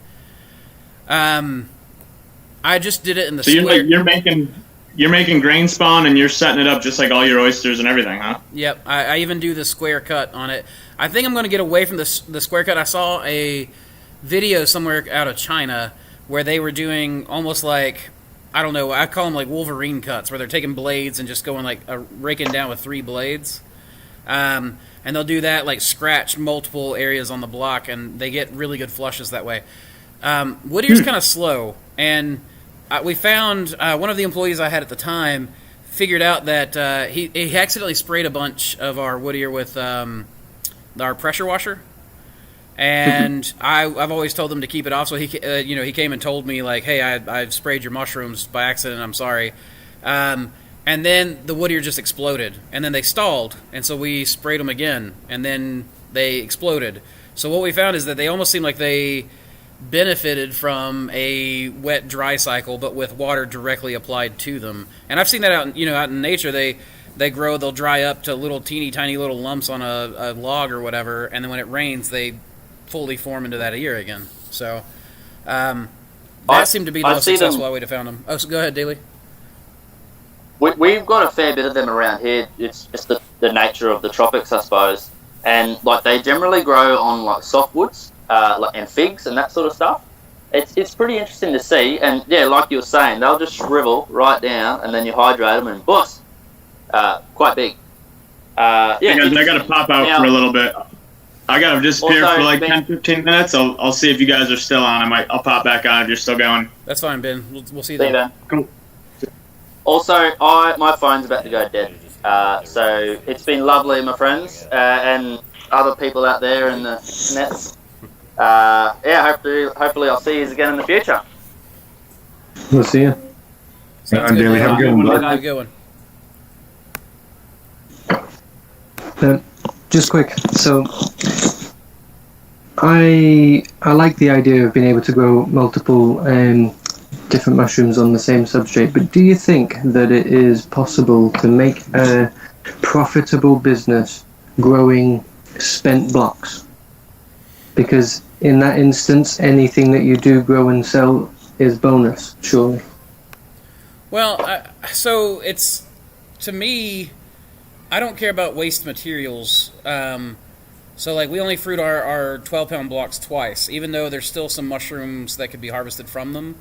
A: I just did it in the
I: So
A: square.
I: you're making grain spawn and you're setting it up just like all your oysters and everything, huh?
A: Yep, I even do the square cut on it. I think I'm going to get away from the square cut. I saw a video somewhere out of China where they were doing almost like, I don't know, I call them like Wolverine cuts, where they're taking blades and just going like raking down with 3 blades. And they'll do that, like scratch multiple areas on the block, and they get really good flushes that way. Wood ear's kind of slow, and we found one of the employees I had at the time figured out that he accidentally sprayed a bunch of our wood ear with our pressure washer, and I've always told them to keep it off. So he came and told me like, "Hey, I've sprayed your mushrooms by accident. I'm sorry." And then the wood ear just exploded, and then they stalled, and so we sprayed them again, and then they exploded. So what we found is that they almost seem like they benefited from a wet-dry cycle, but with water directly applied to them. And I've seen that out in nature. They grow, they'll dry up to little teeny tiny little lumps on a log or whatever, and then when it rains, they fully form into that ear again. So that seemed to be the most successful way to found them. Oh, so go ahead, Daly.
C: We've got a fair bit of them around here. It's just the nature of the tropics, I suppose. And like they generally grow on like softwoods, and figs and that sort of stuff. It's pretty interesting to see. And yeah, like you were saying, they'll just shrivel right down, and then you hydrate them, and boss, quite big. Yeah,
I: I got to pop out for a little bit. I got to disappear
C: Also,
I: for like
C: Ben-
I: 10-15 minutes. I'll see if you guys are still on. I'll pop back on if you're still going.
A: That's fine, Ben. We'll see you
C: See you
A: then.
C: then. Also, my phone's about to go dead. So it's been lovely, my friends, and other people out there in the nets. Hopefully I'll see you again in the future.
D: We'll see you.
A: Sounds
B: I'm
A: good.
B: Daly. Have a good one, bud.
A: Have a good one.
D: Just quick, so I like the idea of being able to grow multiple different mushrooms on the same substrate, but do you think that it is possible to make a profitable business growing spent blocks? Because in that instance, anything that you do grow and sell is bonus, surely.
A: Well, so it's, to me, I don't care about waste materials. So, like, we only fruit our 12-pound blocks twice, even though there's still some mushrooms that could be harvested from them.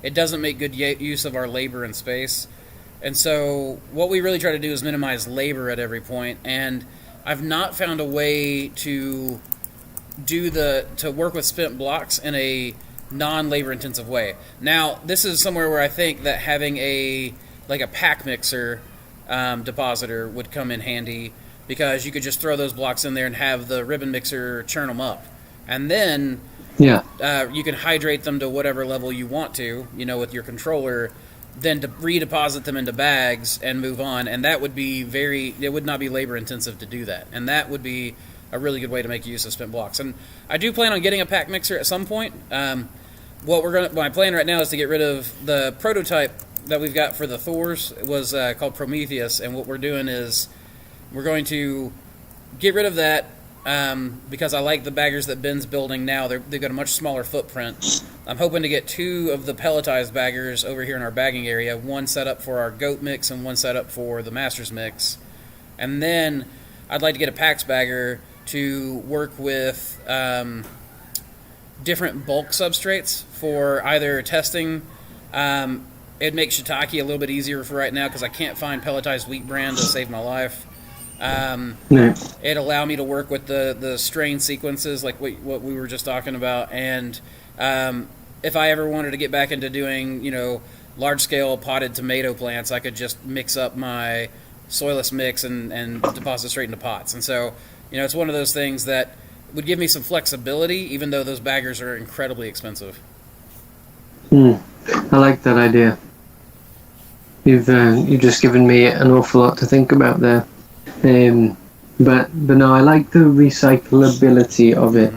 A: It doesn't make good use of our labor and space. And so what we really try to do is minimize labor at every point. And I've not found a way to work with spent blocks in a non-labor intensive way. Now, this is somewhere where I think that having a pack mixer depositor would come in handy, because you could just throw those blocks in there and have the ribbon mixer churn them up. And then you can hydrate them to whatever level you want to, with your controller, then to redeposit them into bags and move on. And that would be it would not be labor intensive to do that. And that would be a really good way to make use of spent blocks. And I do plan on getting a pack mixer at some point. My plan right now is to get rid of the prototype that we've got for the Thors was called Prometheus. And what we're doing is We're going to get rid of that because I like the baggers that Ben's building now. They've got a much smaller footprint. I'm hoping to get 2 of the pelletized baggers over here in our bagging area, one set up for our goat mix and one set up for the master's mix. And then I'd like to get a PAX bagger to work with different bulk substrates for either testing. It'd make shiitake a little bit easier for right now because I can't find pelletized wheat bran to save my life. It'd allow me to work with the strain sequences like what we were just talking about. And if I ever wanted to get back into doing, large-scale potted tomato plants, I could just mix up my soilless mix and deposit straight into pots. And so, it's one of those things that would give me some flexibility, even though those baggers are incredibly expensive.
D: I like that idea. You've just given me an awful lot to think about there. But no, I like the recyclability of it.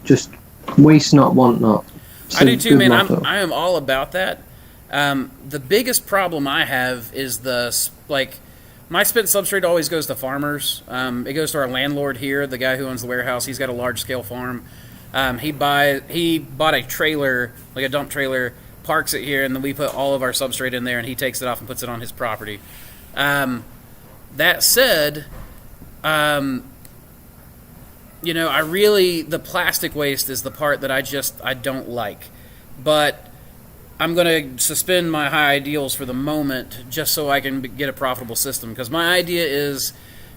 D: Just waste not, want not.
A: I do too, man. I am all about that. The biggest problem I have is my spent substrate always goes to farmers. It goes to our landlord here, the guy who owns the warehouse. He's got a large scale farm. He bought a trailer, like a dump trailer, parks it here, and then we put all of our substrate in there, and he takes it off and puts it on his property. That said, the plastic waste is the part that I don't like. But I'm going to suspend my high ideals for the moment just so I can get a profitable system. Because my idea is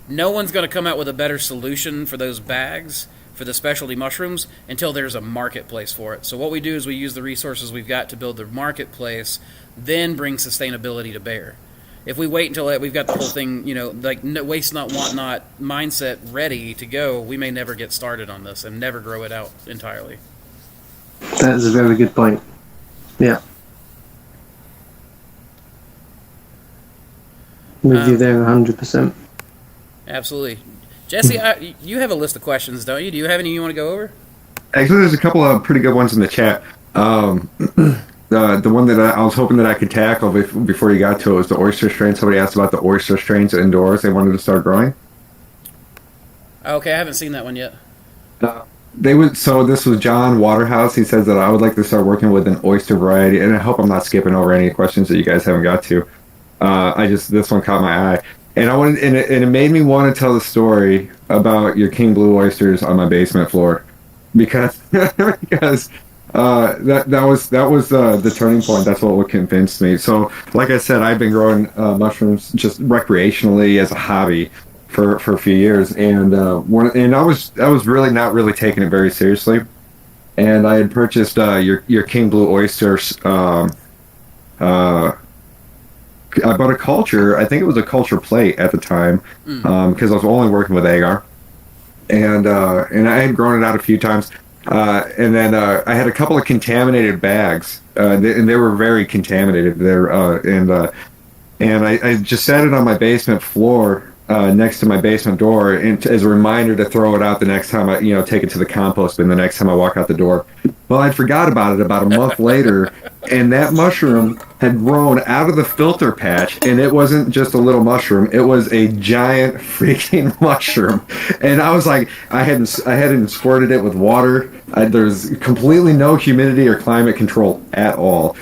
A: no one's going to come out with a better solution for those bags, for the specialty mushrooms, until there's a marketplace for it. So what we do is we use the resources we've got to build the marketplace, then bring sustainability to bear. If we wait until we've got the whole thing, no, waste not, want not mindset ready to go, we may never get started on this and never grow it out entirely.
D: That is a very good point. Yeah. With you there 100%.
A: Absolutely. Jesse, you have a list of questions, don't you? Do you have any you want to go over?
B: Actually, there's a couple of pretty good ones in the chat. The one that I was hoping that I could tackle before you got to it was the oyster strain. Somebody asked about the oyster strains indoors they wanted to start growing.
A: Okay, I haven't seen that one yet.
B: So this was John Waterhouse. He says that I would like to start working with an oyster variety, and I hope I'm not skipping over any questions that you guys haven't got to. This one caught my eye, and it made me want to tell the story about your king blue oysters on my basement floor, because that was the turning point. That's what convinced me. So, like I said, I've been growing mushrooms just recreationally as a hobby for a few years, and I was really not really taking it very seriously, and I had purchased your king blue oysters. I bought a culture. I think it was a culture plate at the time, because I was only working with agar, and I had grown it out a few times, and then I had a couple of contaminated bags, and they were very contaminated there, and I just sat it on my basement floor next to my basement door, and as a reminder to throw it out the next time I take it to the compost bin the next time I walk out the door. Well, I forgot about it about a month later, and that mushroom had grown out of the filter patch, and it wasn't just a little mushroom; it was a giant freaking mushroom. And I was like, I hadn't squirted it with water. There's completely no humidity or climate control at all.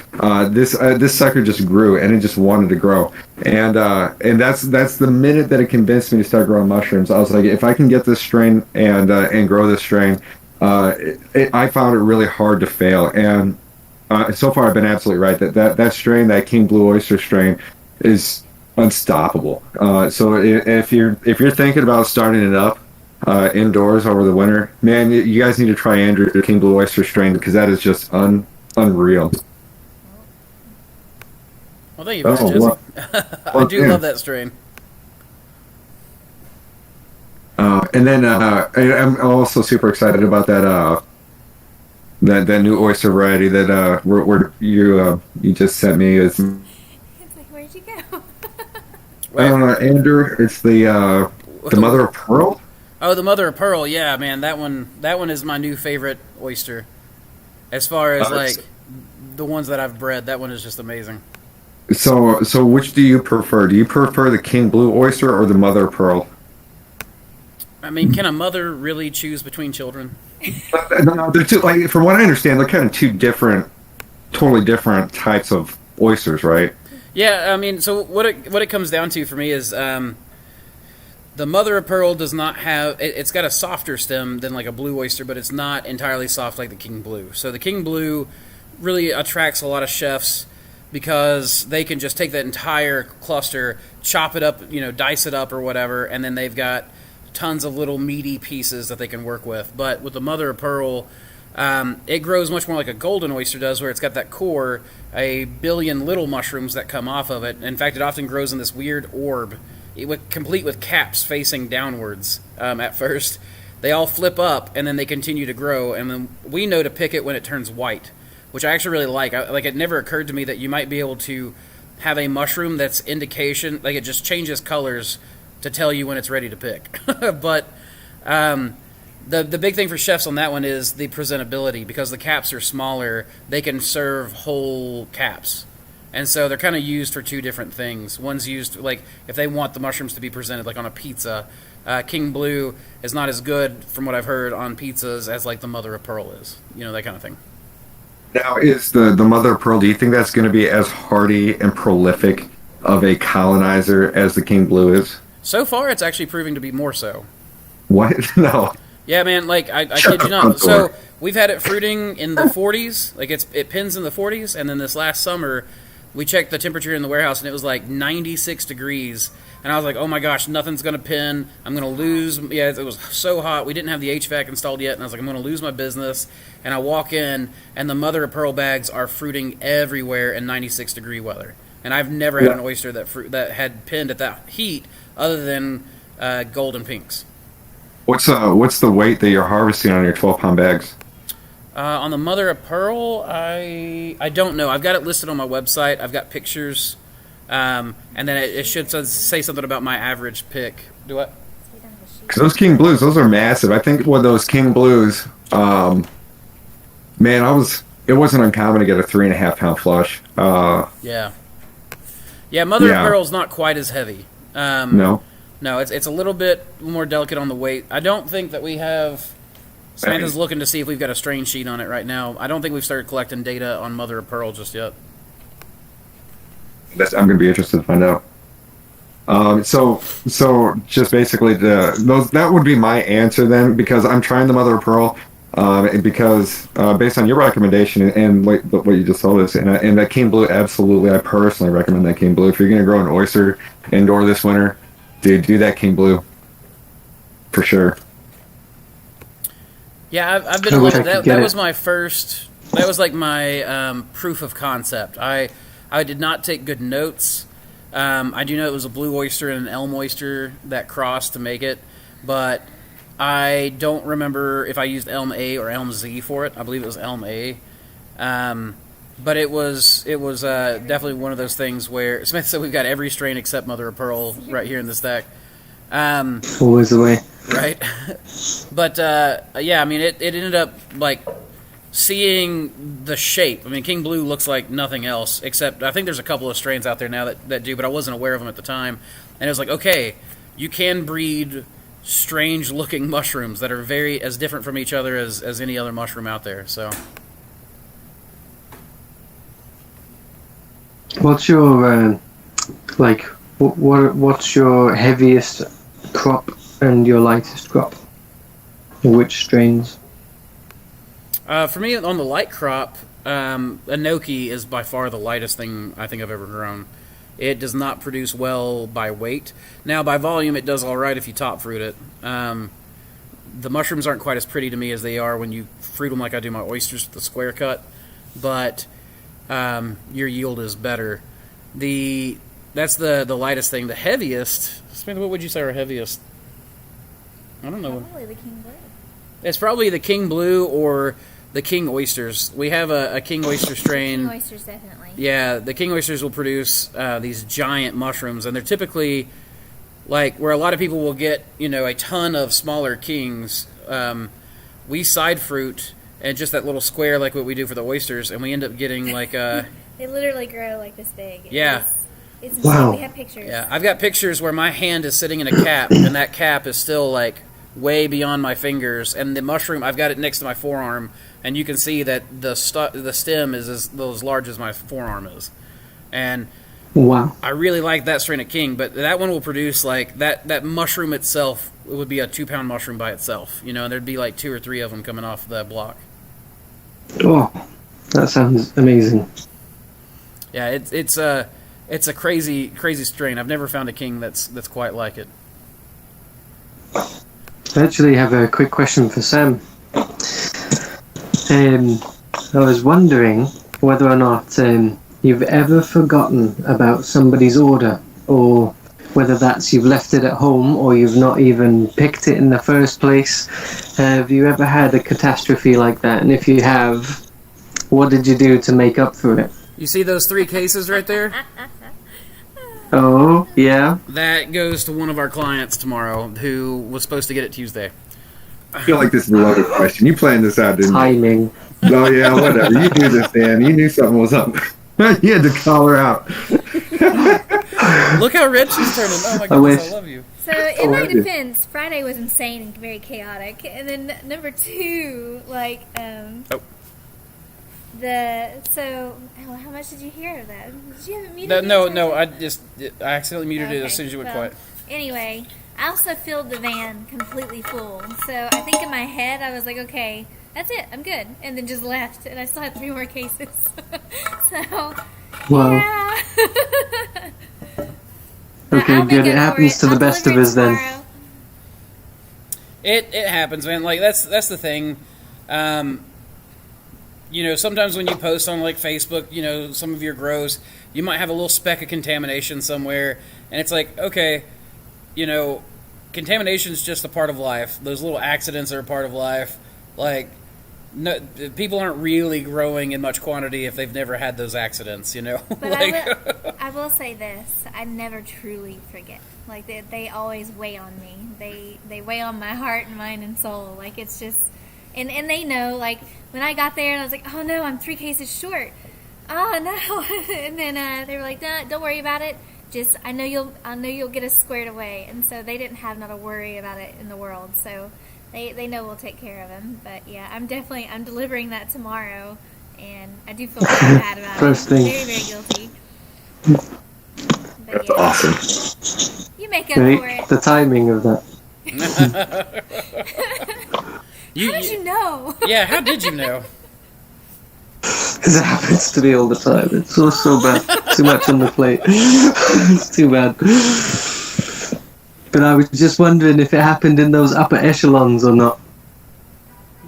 B: This sucker just grew, and it just wanted to grow. And that's the minute that it convinced me to start growing mushrooms. I was like, if I can get this strain and grow this strain. I found it really hard to fail, and so far I've been absolutely right that strain, that king blue oyster strain, is unstoppable. So if you're thinking about starting it up indoors over the winter, man, you guys need to try Andrew king blue oyster strain, because that is just unreal.
A: Well, thank you, Mr. Jesse. I do love that strain.
B: And then I'm also super excited about that new oyster variety that you just sent me.
H: It's like, where'd you go?
B: Andrew, it's the mother of pearl.
A: Oh, the mother of pearl. Yeah, man, that one is my new favorite oyster. As far as the ones that I've bred, that one is just amazing.
B: So which do you prefer? Do you prefer the king blue oyster or the mother of pearl?
A: I mean, can a mother really choose between children?
B: No, they're two. Like from what I understand, they're kind of two different, totally different types of oysters, right?
A: Yeah, I mean, so what it comes down to for me is the mother of pearl does not have. It's got a softer stem than like a blue oyster, but it's not entirely soft like the king blue. So the king blue really attracts a lot of chefs because they can just take that entire cluster, chop it up, dice it up or whatever, and then they've got tons of little meaty pieces that they can work with. But with the mother of pearl, it grows much more like a golden oyster does, where it's got that core, a billion little mushrooms that come off of it. In fact, it often grows in this weird orb, complete with caps facing downwards at first. They all flip up, and then they continue to grow, and then we know to pick it when it turns white, which I actually really like. It never occurred to me that you might be able to have a mushroom that's indication, like it just changes colors to tell you when it's ready to pick. But the big thing for chefs on that one is the presentability. Because the caps are smaller, they can serve whole caps. And so they're kind of used for two different things. One's used, like, if they want the mushrooms to be presented, like on a pizza. King Blue is not as good, from what I've heard, on pizzas as, like, the Mother of Pearl is. That kind of thing.
B: Now, is the mother of pearl? Do you think that's going to be as hardy and prolific of a colonizer as the king blue is?
A: So far, it's actually proving to be more so.
B: What? No.
A: Yeah, man. Like I kid you not. So we've had it fruiting in the 40s. Like it pins in the 40s, and then this last summer, we checked the temperature in the warehouse, and it was like 96 degrees. And I was like, oh my gosh, nothing's going to pin. I'm going to lose. Yeah, it was so hot. We didn't have the HVAC installed yet. And I was like, I'm going to lose my business. And I walk in, and the mother of pearl bags are fruiting everywhere in 96 degree weather. And I've never had an oyster that had pinned at that heat other than golden pinks.
B: What's the weight that you're harvesting on your 12-pound bags?
A: On the mother of pearl, I don't know. I've got it listed on my website. I've got pictures. And then it should say something about my average pick. Do what?
B: Because those king blues, those are massive. I think with those king blues, man, it wasn't uncommon to get a 3.5-pound flush.
A: Yeah, mother of pearl's not quite as heavy.
B: No,
A: it's a little bit more delicate on the weight. I don't think that we have. Samantha's looking to see if we've got a strain sheet on it right now. I don't think we've started collecting data on mother of pearl just yet.
B: I'm going to be interested to find out. So just basically, that would be my answer then, because I'm trying the mother of pearl, and because based on your recommendation and what you just told us, and that king blue, absolutely, I personally recommend that king blue. If you're going to grow an oyster indoor this winter, dude, do that king blue for sure.
A: Yeah, I've been loving that. That was my first. That was like my proof of concept. I did not take good notes. I do know it was a blue oyster and an elm oyster that crossed to make it, but I don't remember if I used elm A or elm Z for it. I believe it was elm A. But it was definitely one of those things where Smith said we've got every strain except mother of pearl right here in the stack.
D: Always the way.
A: Right. But yeah, I mean it ended up like seeing the shape. I mean, king blue looks like nothing else, except I think there's a couple of strains out there now that do, but I wasn't aware of them at the time. And it was like, okay, you can breed strange-looking mushrooms that are very as different from each other as any other mushroom out there. So,
D: what's your what's your heaviest crop and your lightest crop? Which strains?
A: For me, on the light crop, Enoki is by far the lightest thing I think I've ever grown. It does not produce well by weight. Now, by volume, it does all right if you top fruit it. The mushrooms aren't quite as pretty to me as they are when you fruit them like I do my oysters with the square cut, but your yield is better. That's the lightest thing. The heaviest, Samantha, what would you say are heaviest? I don't know.
H: Probably the king blue.
A: It's probably the king blue or the king oysters. We have a king oyster strain.
H: King oysters, definitely.
A: Yeah, the king oysters will produce these giant mushrooms, and they're typically like where a lot of people will get a ton of smaller kings. We side fruit and just that little square like what we do for the oysters, and we end up getting like
H: They literally grow like this big.
A: Yeah.
H: It's
D: Wow.
H: We have pictures.
A: Yeah, I've got pictures where my hand is sitting in a cap, and that cap is still like way beyond my fingers, and the mushroom, I've got it next to my forearm, and you can see that the stem is as large as my forearm is. And
D: Wow.
A: I really like that strain of king, but that one will produce like that mushroom itself. It would be a 2-pound mushroom by itself, and there'd be like 2 or 3 of them coming off the block.
D: Oh, that sounds amazing.
A: Yeah, it's a crazy strain. I've never found a king that's quite like it.
D: I actually have a quick question for Sam. I was wondering whether or not you've ever forgotten about somebody's order, or whether that's you've left it at home or you've not even picked it in the first place. Have you ever had a catastrophe like that? And if you have, what did you do to make up for it?
A: You see those 3 cases right there?
D: Oh, yeah.
A: That goes to one of our clients tomorrow who was supposed to get it Tuesday.
B: I feel like this is a loaded question. You planned this out, didn't you?
D: Timing.
B: Oh, yeah, whatever. You knew this, Dan. You knew something was up. You had to call her out.
A: Look how red she's turning. Oh my
D: I
A: goodness,
D: wish.
A: I love you.
H: So, in my
B: love you.
H: defense, Friday was insane and very chaotic. And then number 2, like, how much did you hear of that? Did you have it muted?
A: No, I accidentally muted it
H: Okay,
A: as soon as you went
H: well,
A: quiet.
H: Anyway, I also filled the van completely full. So I think in my head I was like, okay, that's it, I'm good. And then just left, and I still had 3 more cases. So,
D: Wow.
H: yeah.
D: Okay,
H: I'll make
D: good.
H: up
D: It
H: for
D: happens to the
H: I'll
D: best
H: deliver
D: of
H: it
D: us then.
H: tomorrow.
A: It happens, man. Like that's the thing. Sometimes when you post on like Facebook, some of your grows, you might have a little speck of contamination somewhere, and it's like, okay, contamination is just a part of life. Those little accidents are a part of life. Like, no, people aren't really growing in much quantity if they've never had those accidents,
H: But
A: Like,
H: I will say this: I never truly forget. Like they always weigh on me. They weigh on my heart and mind and soul. Like it's just, and they know. Like when I got there and I was like, oh no, I'm 3 cases short. Oh no, and then they were like, no, don't worry about it. Just I know you'll get us squared away. And so they didn't have not a worry about it in the world. So they know we'll take care of them. But yeah, I'm delivering that tomorrow, and I do feel very bad about
D: First
H: it.
D: thing.
H: Very, very guilty. But
B: That's
H: yeah,
B: awesome.
H: you make up
D: Right?
H: for it.
D: The timing of that.
H: How did you know?
A: yeah, how did you know?
D: Because it happens to me all the time. It's so bad. Too much on the plate. It's too bad. But I was just wondering if it happened in those upper echelons or not.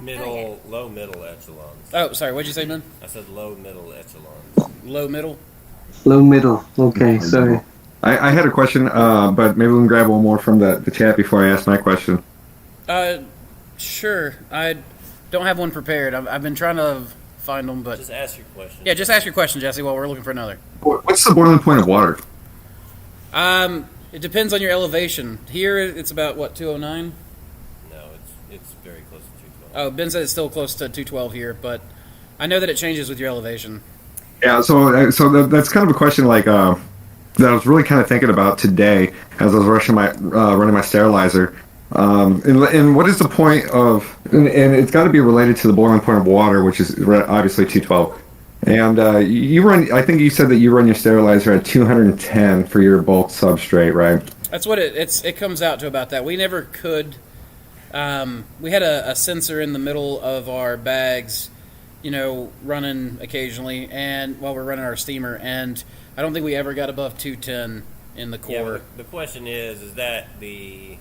G: Low middle echelons.
A: Oh, sorry, what'd you say, man?
G: I said low middle echelons.
A: Low, middle?
D: Low middle. Okay, sorry.
B: I had a question, but maybe we can grab one more from the chat before I ask my question.
A: Sure. I don't have one prepared. I've been trying to find them, but...
G: Just ask your question.
A: Yeah, just ask your question, Jesse, while we're looking for another.
B: What's the boiling point of water?
A: It depends on your elevation. Here, it's about, 209?
G: No, it's very close to 212.
A: Oh, Ben said it's still close to 212 here, but I know that it changes with your elevation.
B: Yeah, so that's kind of a question that I was really kind of thinking about today as I was running my sterilizer. And what is the point of? And it's got to be related to the boiling point of water, which is obviously 212. And you run. I think you said that you run your sterilizer at 210 for your bulk substrate, right?
A: That's what it comes out to about that. We never could. We had a sensor in the middle of our bags, running occasionally, and while we're running our steamer, and I don't think we ever got above 210 in the core.
G: Yeah, but the question is that the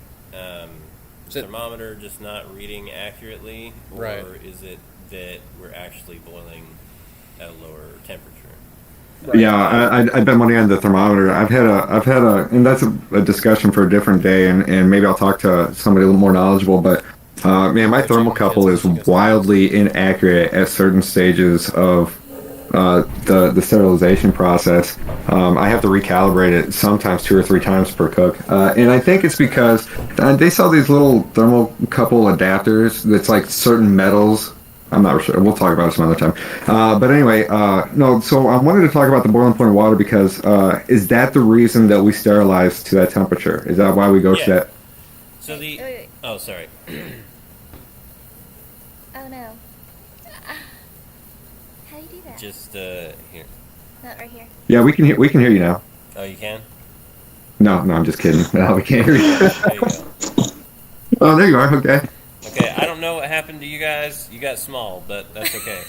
G: thermometer just not reading accurately, or
A: Right.
G: is it that we're actually boiling at a lower temperature?
A: Right.
B: Yeah, I bet money on the thermometer. I've had a, and that's a discussion for a different day, and maybe I'll talk to somebody a little more knowledgeable. But man, my thermocouple is wildly inaccurate at certain stages of the sterilization process. I have to recalibrate it sometimes 2 or 3 times per cook, and I think it's because they sell these little thermocouple adapters that's like certain metals I'm not sure. We'll talk about it some other time. But anyway, no. So I wanted to talk about the boiling point of water because is that the reason that we sterilize to that temperature? Is that why we go to that?
G: So
H: Wait.
G: oh, sorry.
H: Oh no. How do you do that?
G: Just here.
H: Not right here.
B: Yeah, we can hear you now.
G: Oh, you can.
B: No, I'm just kidding. No, we can't hear you.
G: There you go.
B: Oh, there you are. Okay.
G: Okay, I don't know what happened to you guys. You got small, but that's okay.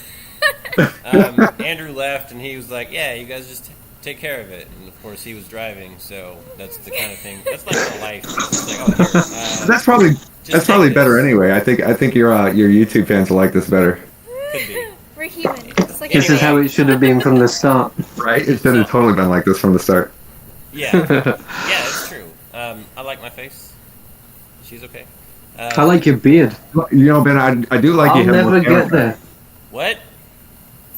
G: Andrew left, and he was like, "Yeah, you guys just take care of it." And of course, he was driving, so that's the kind of thing. That's like my life. It's like, oh, here,
B: That's probably
G: take
B: better
G: this.
B: anyway. I think your YouTube fans will like this better.
G: Could be.
H: We're human. It's like
D: This is how it should have been from the start.
B: Right? It should have totally been like this from the start.
G: Yeah, yeah, it's true. I like my face. She's okay.
D: I like your beard.
B: You know, Ben, I do like
D: I'll
B: you.
D: never get there.
G: What?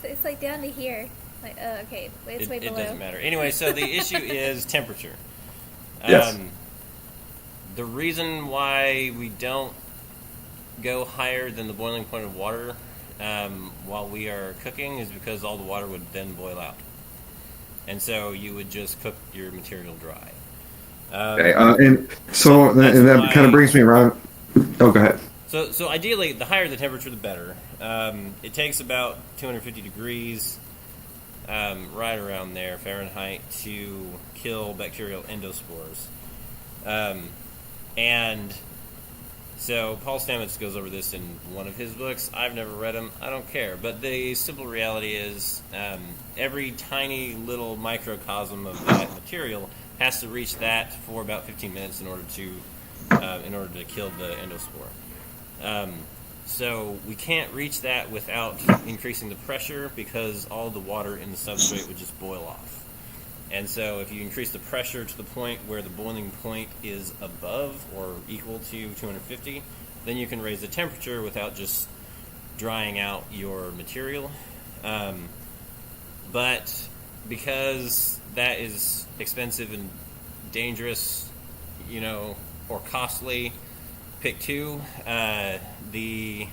H: So it's like down to here. Like, okay, it's way
G: It
H: below.
G: doesn't matter. Anyway, so the issue is temperature.
B: Yes.
G: The reason why we don't go higher than the boiling point of water while we are cooking is because all the water would then boil out. And so you would just cook your material dry.
B: Okay, and that kind of brings me around. Oh, go ahead.
G: So ideally, the higher the temperature, the better. It takes about 250 degrees, right around there, Fahrenheit, to kill bacterial endospores. And so Paul Stamets goes over this in one of his books. I've never read them. I don't care. But the simple reality is every tiny little microcosm of that material has to reach that for about 15 minutes in order to kill the endospore. So we can't reach that without increasing the pressure because all the water in the substrate would just boil off. And so if you increase the pressure to the point where the boiling point is above or equal to 250, then you can raise the temperature without just drying out your material. But because that is expensive and dangerous, or costly, pick two. The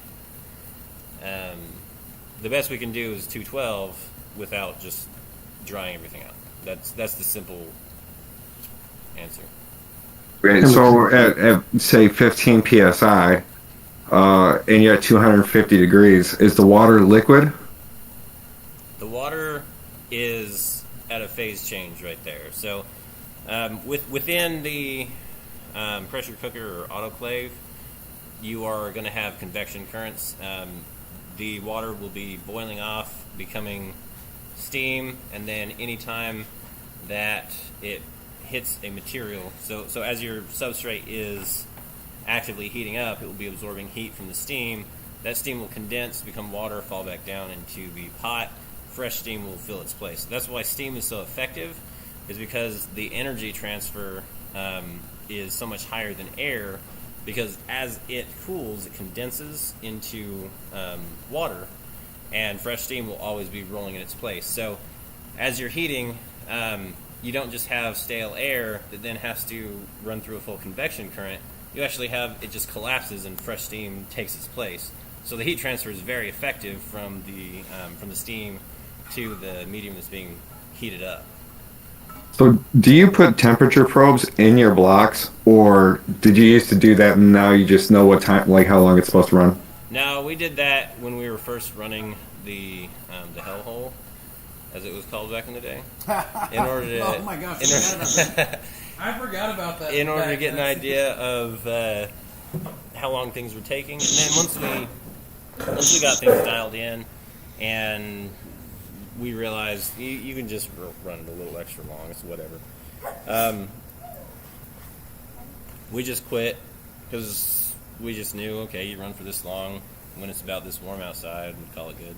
G: best we can do is 212 without just drying everything out. That's the simple answer.
B: Right, so at say 15 psi, and you're at 250 degrees, is the water liquid?
G: The water is at a phase change right there. So within the pressure cooker or autoclave, you are going to have convection currents. The water will be boiling off, becoming steam, and then anytime that it hits a material, so as your substrate is actively heating up, it will be absorbing heat from the steam. That steam will condense, become water, fall back down into the pot. Fresh steam will fill its place. That's why steam is so effective, is because the energy transfer is so much higher than air, because as it cools, it condenses into water, and fresh steam will always be rolling in its place. So as you're heating, you don't just have stale air that then has to run through a full convection current. You actually have, it just collapses and fresh steam takes its place. So the heat transfer is very effective from the steam to the medium that's being heated up.
B: So do you put temperature probes in your blocks, or did you used to do that and now you just know what time, like how long it's supposed to run?
G: No, we did that when we were first running the hellhole, as it was called back in the day. In order to,
A: oh my gosh, I forgot about that.
G: In order to get an idea of how long things were taking, and then once we got things dialed in, and we realized you can just run it a little extra long. It's whatever. We just quit because we just knew, okay, you run for this long. When it's about this warm outside, we call it good.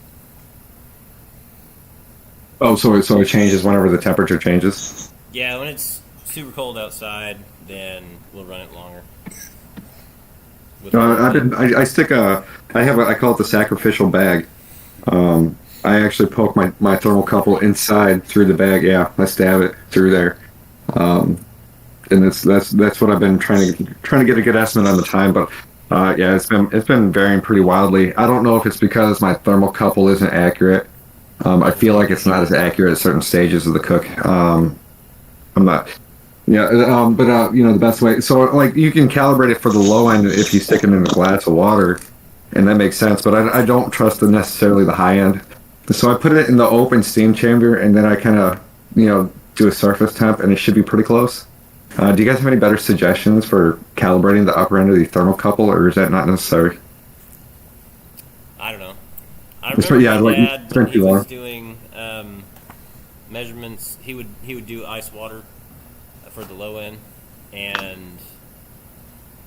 B: Oh, so it changes whenever the temperature changes?
G: Yeah, when it's super cold outside, then we'll run it longer. I call it the sacrificial bag. I actually poke my thermocouple inside through the bag. Yeah, I stab it through there. And that's what I've been trying to get a good estimate on the time. But
B: Yeah, it's been varying pretty wildly. I don't know if it's because my thermocouple isn't accurate. I feel like it's not as accurate at certain stages of the cook. I'm not. Yeah, but the best way. So like you can calibrate it for the low end if you stick it in a glass of water, and that makes sense. But I don't trust necessarily the high end. So I put it in the open steam chamber, and then I kind of do a surface temp, and it should be pretty close. Do you guys have any better suggestions for calibrating the upper end of the thermocouple, or is that not necessary?
G: I don't know. I remember my dad, when he
B: too
G: was
B: long.
G: doing measurements, he would do ice water for the low end, and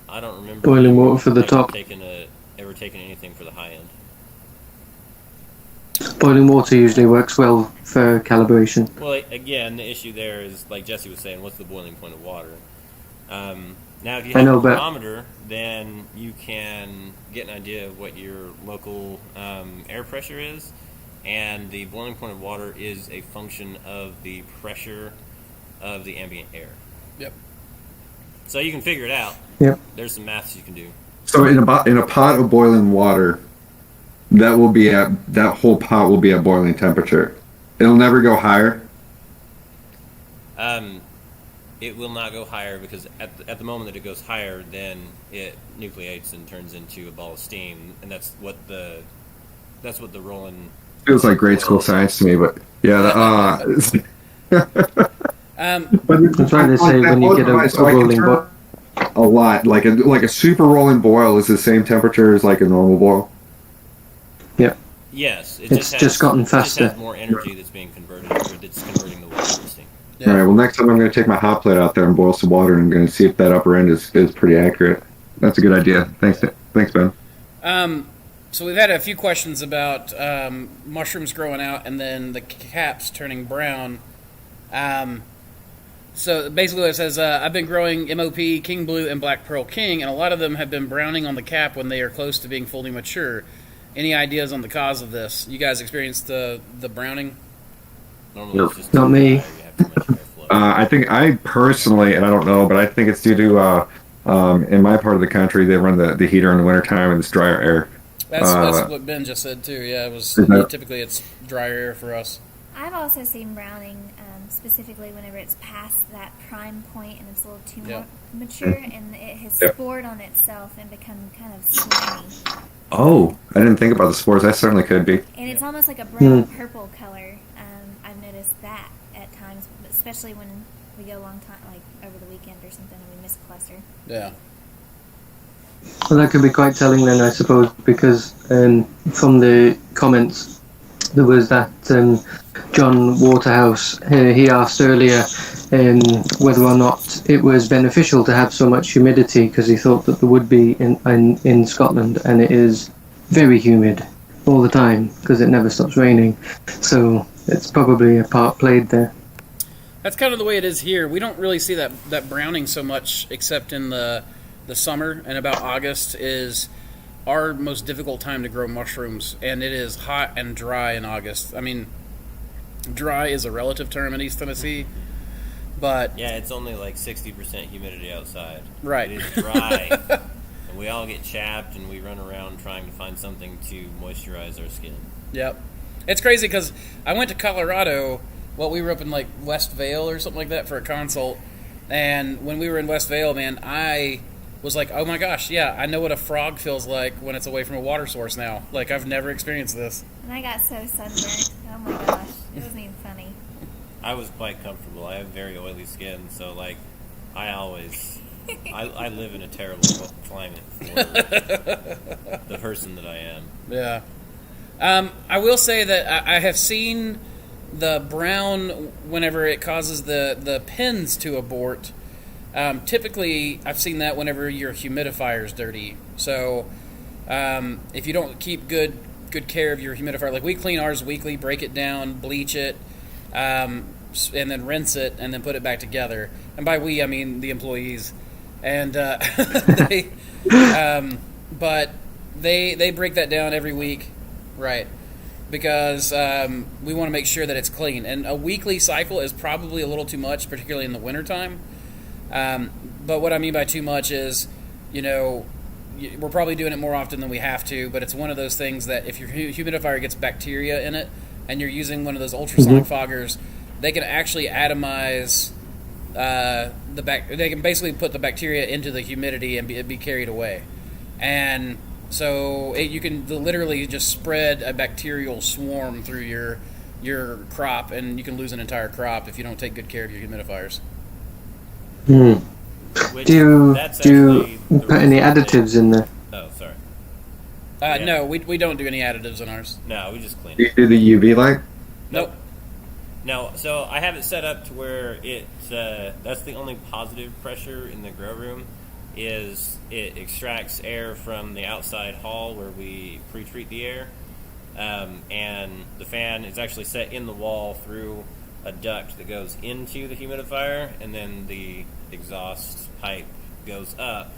G: I don't remember
D: Boiling water for the
G: ever
D: top.
G: taking anything for the high end.
D: Boiling water usually works well for calibration.
G: Well, again, the issue there is, like Jesse was saying, what's the boiling point of water? Now, if you have a thermometer, then you can get an idea of what your local air pressure is, and the boiling point of water is a function of the pressure of the ambient air.
A: Yep.
G: So you can figure it out.
D: Yep.
G: There's some maths you can do.
B: So in a pot of boiling water, that whole pot will be at boiling temperature. It'll never go higher.
G: It will not go higher because at the moment that it goes higher, then it nucleates and turns into a ball of steam, and that's what the rolling.
B: Feels like grade school science to me, but yeah.
D: I'm trying to say when you get a rolling boil.
B: A lot, like a super rolling boil is the same temperature as like a normal boil.
D: Yep.
G: Yes,
D: It's just gotten faster.
G: It just has more energy that's being converted, or that's converting the water to steam.
B: Yeah. All right. Well, next time I'm going to take my hot plate out there and boil some water, and I'm going to see if that upper end is pretty accurate. That's a good idea. Thanks, Ben.
A: So we've had a few questions about mushrooms growing out and then the caps turning brown. So basically what it says, I've been growing MOP, King Blue, and Black Pearl King, and a lot of them have been browning on the cap when they are close to being fully mature. Any ideas on the cause of this? You guys experienced the browning?
G: Normally it's just
D: Not me.
G: you have too much airflow.
B: I think I personally, and I don't know, but I think it's due to in my part of the country they run the heater in the wintertime and it's drier air.
A: That's what Ben just said too. Yeah, it was typically it's drier air for us.
H: I've also seen browning, specifically whenever it's past that prime point and it's a little too mature, and it has spored on itself and become kind of slimy.
B: Oh, I didn't think about the spores. That certainly could be.
H: And it's almost like a brown-purple color. I've noticed that at times, especially when we go a long time, like over the weekend or something, and we miss a cluster.
A: Yeah.
D: Well, that could be quite telling then, I suppose, because from the comments, there was that John Waterhouse, he asked earlier whether or not it was beneficial to have so much humidity, because he thought that there would be in Scotland, and it is very humid all the time because it never stops raining. So it's probably a part played there.
A: That's kind of the way it is here. We don't really see that browning so much except in the summer, and about August is our most difficult time to grow mushrooms, and it is hot and dry in August. I mean, dry is a relative term in East Tennessee, but
G: yeah, it's only like 60% humidity outside.
A: Right.
G: It is dry, and we all get chapped, and we run around trying to find something to moisturize our skin.
A: Yep. It's crazy because I went to Colorado. Well, we were up in like West Vale or something like that for a consult, and when we were in West Vale, man, I was like, oh my gosh, yeah, I know what a frog feels like when it's away from a water source now. Like, I've never experienced this.
H: And I got so sunburnt. Oh my gosh. It wasn't even funny.
G: I was quite comfortable. I have very oily skin, so, like, I always... I live in a terrible climate for the person that I am.
A: Yeah. I will say that I have seen the brown whenever it causes the pins to abort. Typically, I've seen that whenever your humidifier is dirty. So, if you don't keep good care of your humidifier, like we clean ours weekly, break it down, bleach it, and then rinse it, and then put it back together. And by we, I mean the employees. And but they break that down every week, right? Because we want to make sure that it's clean. And a weekly cycle is probably a little too much, particularly in the wintertime. But what I mean by too much is, we're probably doing it more often than we have to, but it's one of those things that if your humidifier gets bacteria in it and you're using one of those ultrasonic foggers, they can actually atomize they can basically put the bacteria into the humidity and be carried away. And so you can literally just spread a bacterial swarm through your crop, and you can lose an entire crop if you don't take good care of your humidifiers.
D: Do you put any additives in there?
G: Oh, sorry.
A: No, we don't do any additives in ours.
G: No, we just clean
B: Do
G: it.
B: you do the UV light?
A: Nope.
G: No, so I have it set up to where that's the only positive pressure in the grow room, is it extracts air from the outside hall where we pre-treat the air, and the fan is actually set in the wall through a duct that goes into the humidifier, and then the exhaust pipe goes up.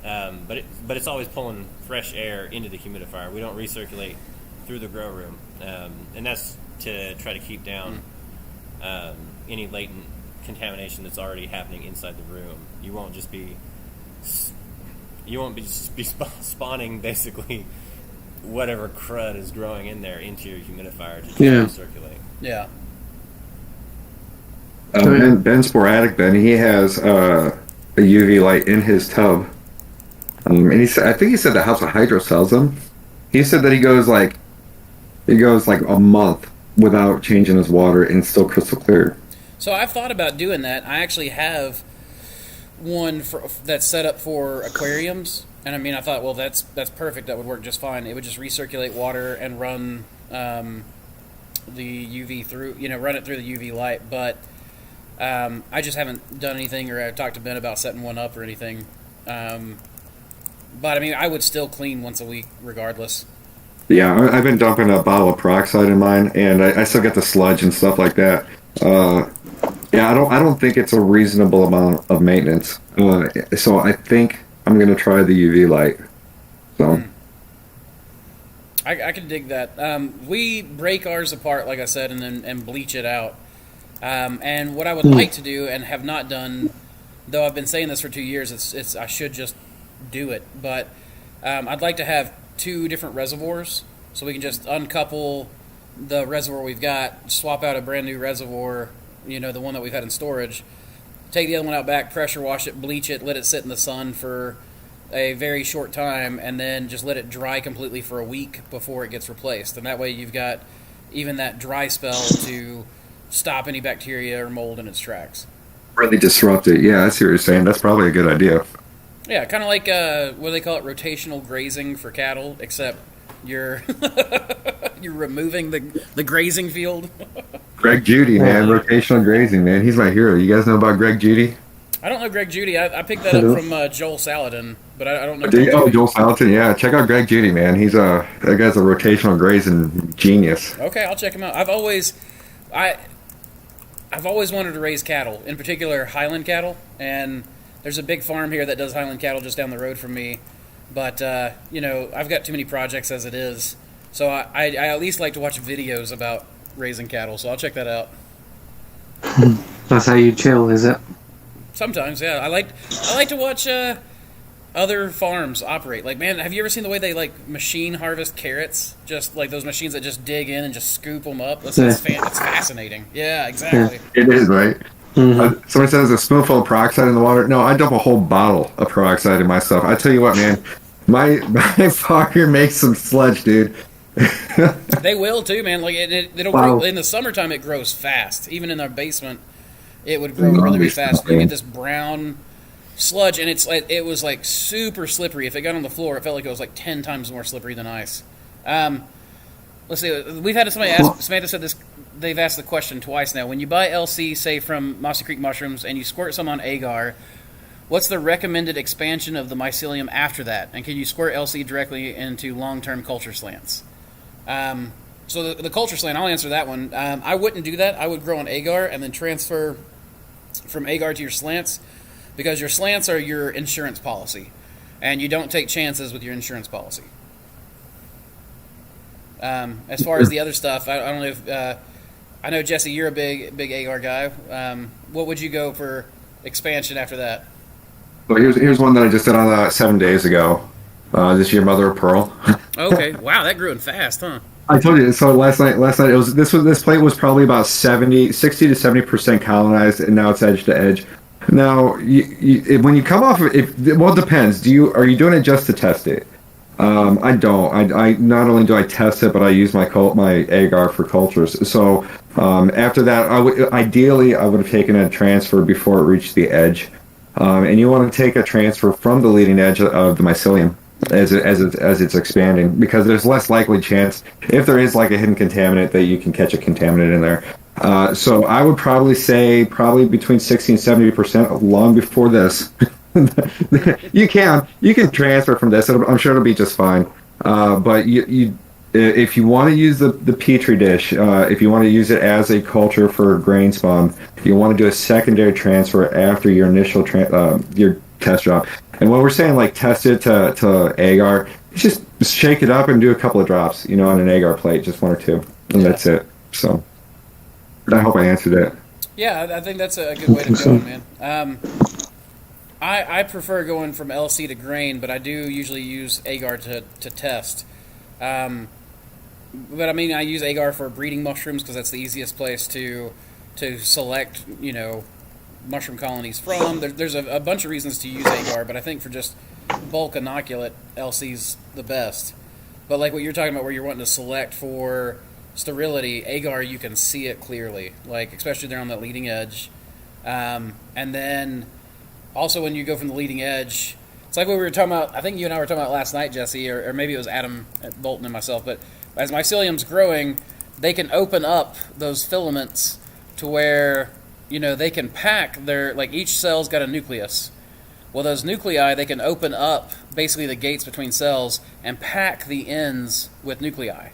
G: But it's always pulling fresh air into the humidifier. We don't recirculate through the grow room, and that's to try to keep down any latent contamination that's already happening inside the room. You won't be spawning basically whatever crud is growing in there into your humidifier to recirculate.
A: Yeah.
B: Ben Sporadic, he has a UV light in his tub. And I think he said the House of Hydro sells them. He said that he goes like a month without changing his water and it's still crystal clear.
A: So I've thought about doing that. I actually have one that's set up for aquariums, and I thought, well, that's perfect. That would work just fine. It would just recirculate water and run the UV through, run it through the UV light. But I just haven't done anything, or I've talked to Ben about setting one up or anything. But I would still clean once a week regardless.
B: Yeah, I've been dumping a bottle of peroxide in mine, and I still get the sludge and stuff like that. I don't think it's a reasonable amount of maintenance. So I think I'm gonna try the UV light. So
A: I can dig that. We break ours apart, like I said, and bleach it out. And what I would like to do and have not done, though I've been saying this for 2 years, it's I should just do it. But I'd like to have 2 different reservoirs, so we can just uncouple the reservoir we've got, swap out a brand new reservoir, the one that we've had in storage, take the other one out back, pressure wash it, bleach it, let it sit in the sun for a very short time, and then just let it dry completely for a week before it gets replaced. And that way you've got even that dry spell to stop any bacteria or mold in its tracks.
B: Really disrupt it. Yeah, I see what you're saying. That's probably a good idea.
A: Yeah, kind of like, what do they call it, rotational grazing for cattle, except you're you're removing the grazing field.
B: Greg Judy, man, rotational grazing, man. He's my hero. You guys know about Greg Judy?
A: I don't know Greg Judy. I picked that up from Joel Saladin, but I don't know.
B: Joel Saladin, yeah. Check out Greg Judy, man. That guy's a rotational grazing genius.
A: Okay, I'll check him out. I've always wanted to raise cattle, in particular Highland cattle, and there's a big farm here that does Highland cattle just down the road from me. But, I've got too many projects as it is. So I at least like to watch videos about raising cattle, so I'll check that out.
D: That's how you chill, is it?
A: Sometimes, yeah. I like to watch other farms operate. Like, man, have you ever seen the way they, machine harvest carrots? Just, those machines that just dig in and just scoop them up? It's fascinating. Yeah, exactly.
B: It is, right? Mm-hmm. Someone says a spoonful of peroxide in the water. No, I dump a whole bottle of peroxide in my stuff. I tell you what, man, my fogger makes some sludge, dude.
A: They will too, man. It'll grow in the summertime. It grows fast. Even in our basement, it would grow really fast. You get this brown sludge, and it was super slippery. If it got on the floor, it felt like it was 10 times more slippery than ice. Let's see. We've had somebody ask. Samantha said this. They've asked the question twice now. When you buy LC, say from Mossy Creek Mushrooms, and you squirt some on agar, what's the recommended expansion of the mycelium after that? And can you squirt LC directly into long-term culture slants? So the culture slant, I'll answer that one. I wouldn't do that. I would grow on agar and then transfer from agar to your slants, because your slants are your insurance policy, and you don't take chances with your insurance policy. As far as the other stuff, I don't know if... I know, Jesse, you're a big agar guy. What would you go for expansion after that?
B: Well, here's one that I just did on 7 days ago. this year, mother of pearl.
A: Okay, wow, that grew in fast, huh?
B: I told you. So last night it was this plate was probably about 60 to 70% colonized, and now it's edge to edge. Now, when you come off, well, it depends. Are you doing it just to test it? I don't. I not only do I test it, but I use my agar for cultures. So after that, I would have taken a transfer before it reached the edge, and you want to take a transfer from the leading edge of the mycelium as it's expanding, because there's less likely chance, if there is like a hidden contaminant, that you can catch a contaminant in there. So I would probably say between 60 and 70% long before this. you can transfer from this. I'm sure it'll be just fine. But if you want to use the petri dish, if you want to use it as a culture for grain spawn, you want to do a secondary transfer after your initial your test drop. And when we're saying like test it to agar, just shake it up and do a couple of drops, on an agar plate, just one or two, and that's it. So I hope I answered it.
A: Yeah, I think that's a good way to go, man. I prefer going from LC to grain, but I do usually use agar to test. But I mean, I use agar for breeding mushrooms because that's the easiest place to select, mushroom colonies from. There's a bunch of reasons to use agar, but I think for just bulk inoculate, LC's the best. But like what you're talking about, where you're wanting to select for sterility, agar, you can see it clearly, like especially there on that leading edge. And then also when you go from the leading edge, it's like what we were talking about, I think you and I were talking about last night, Jesse, or maybe it was Adam Bolton and myself, but as mycelium's growing, they can open up those filaments to where, they can pack each cell's got a nucleus. Well, those nuclei, they can open up basically the gates between cells and pack the ends with nuclei.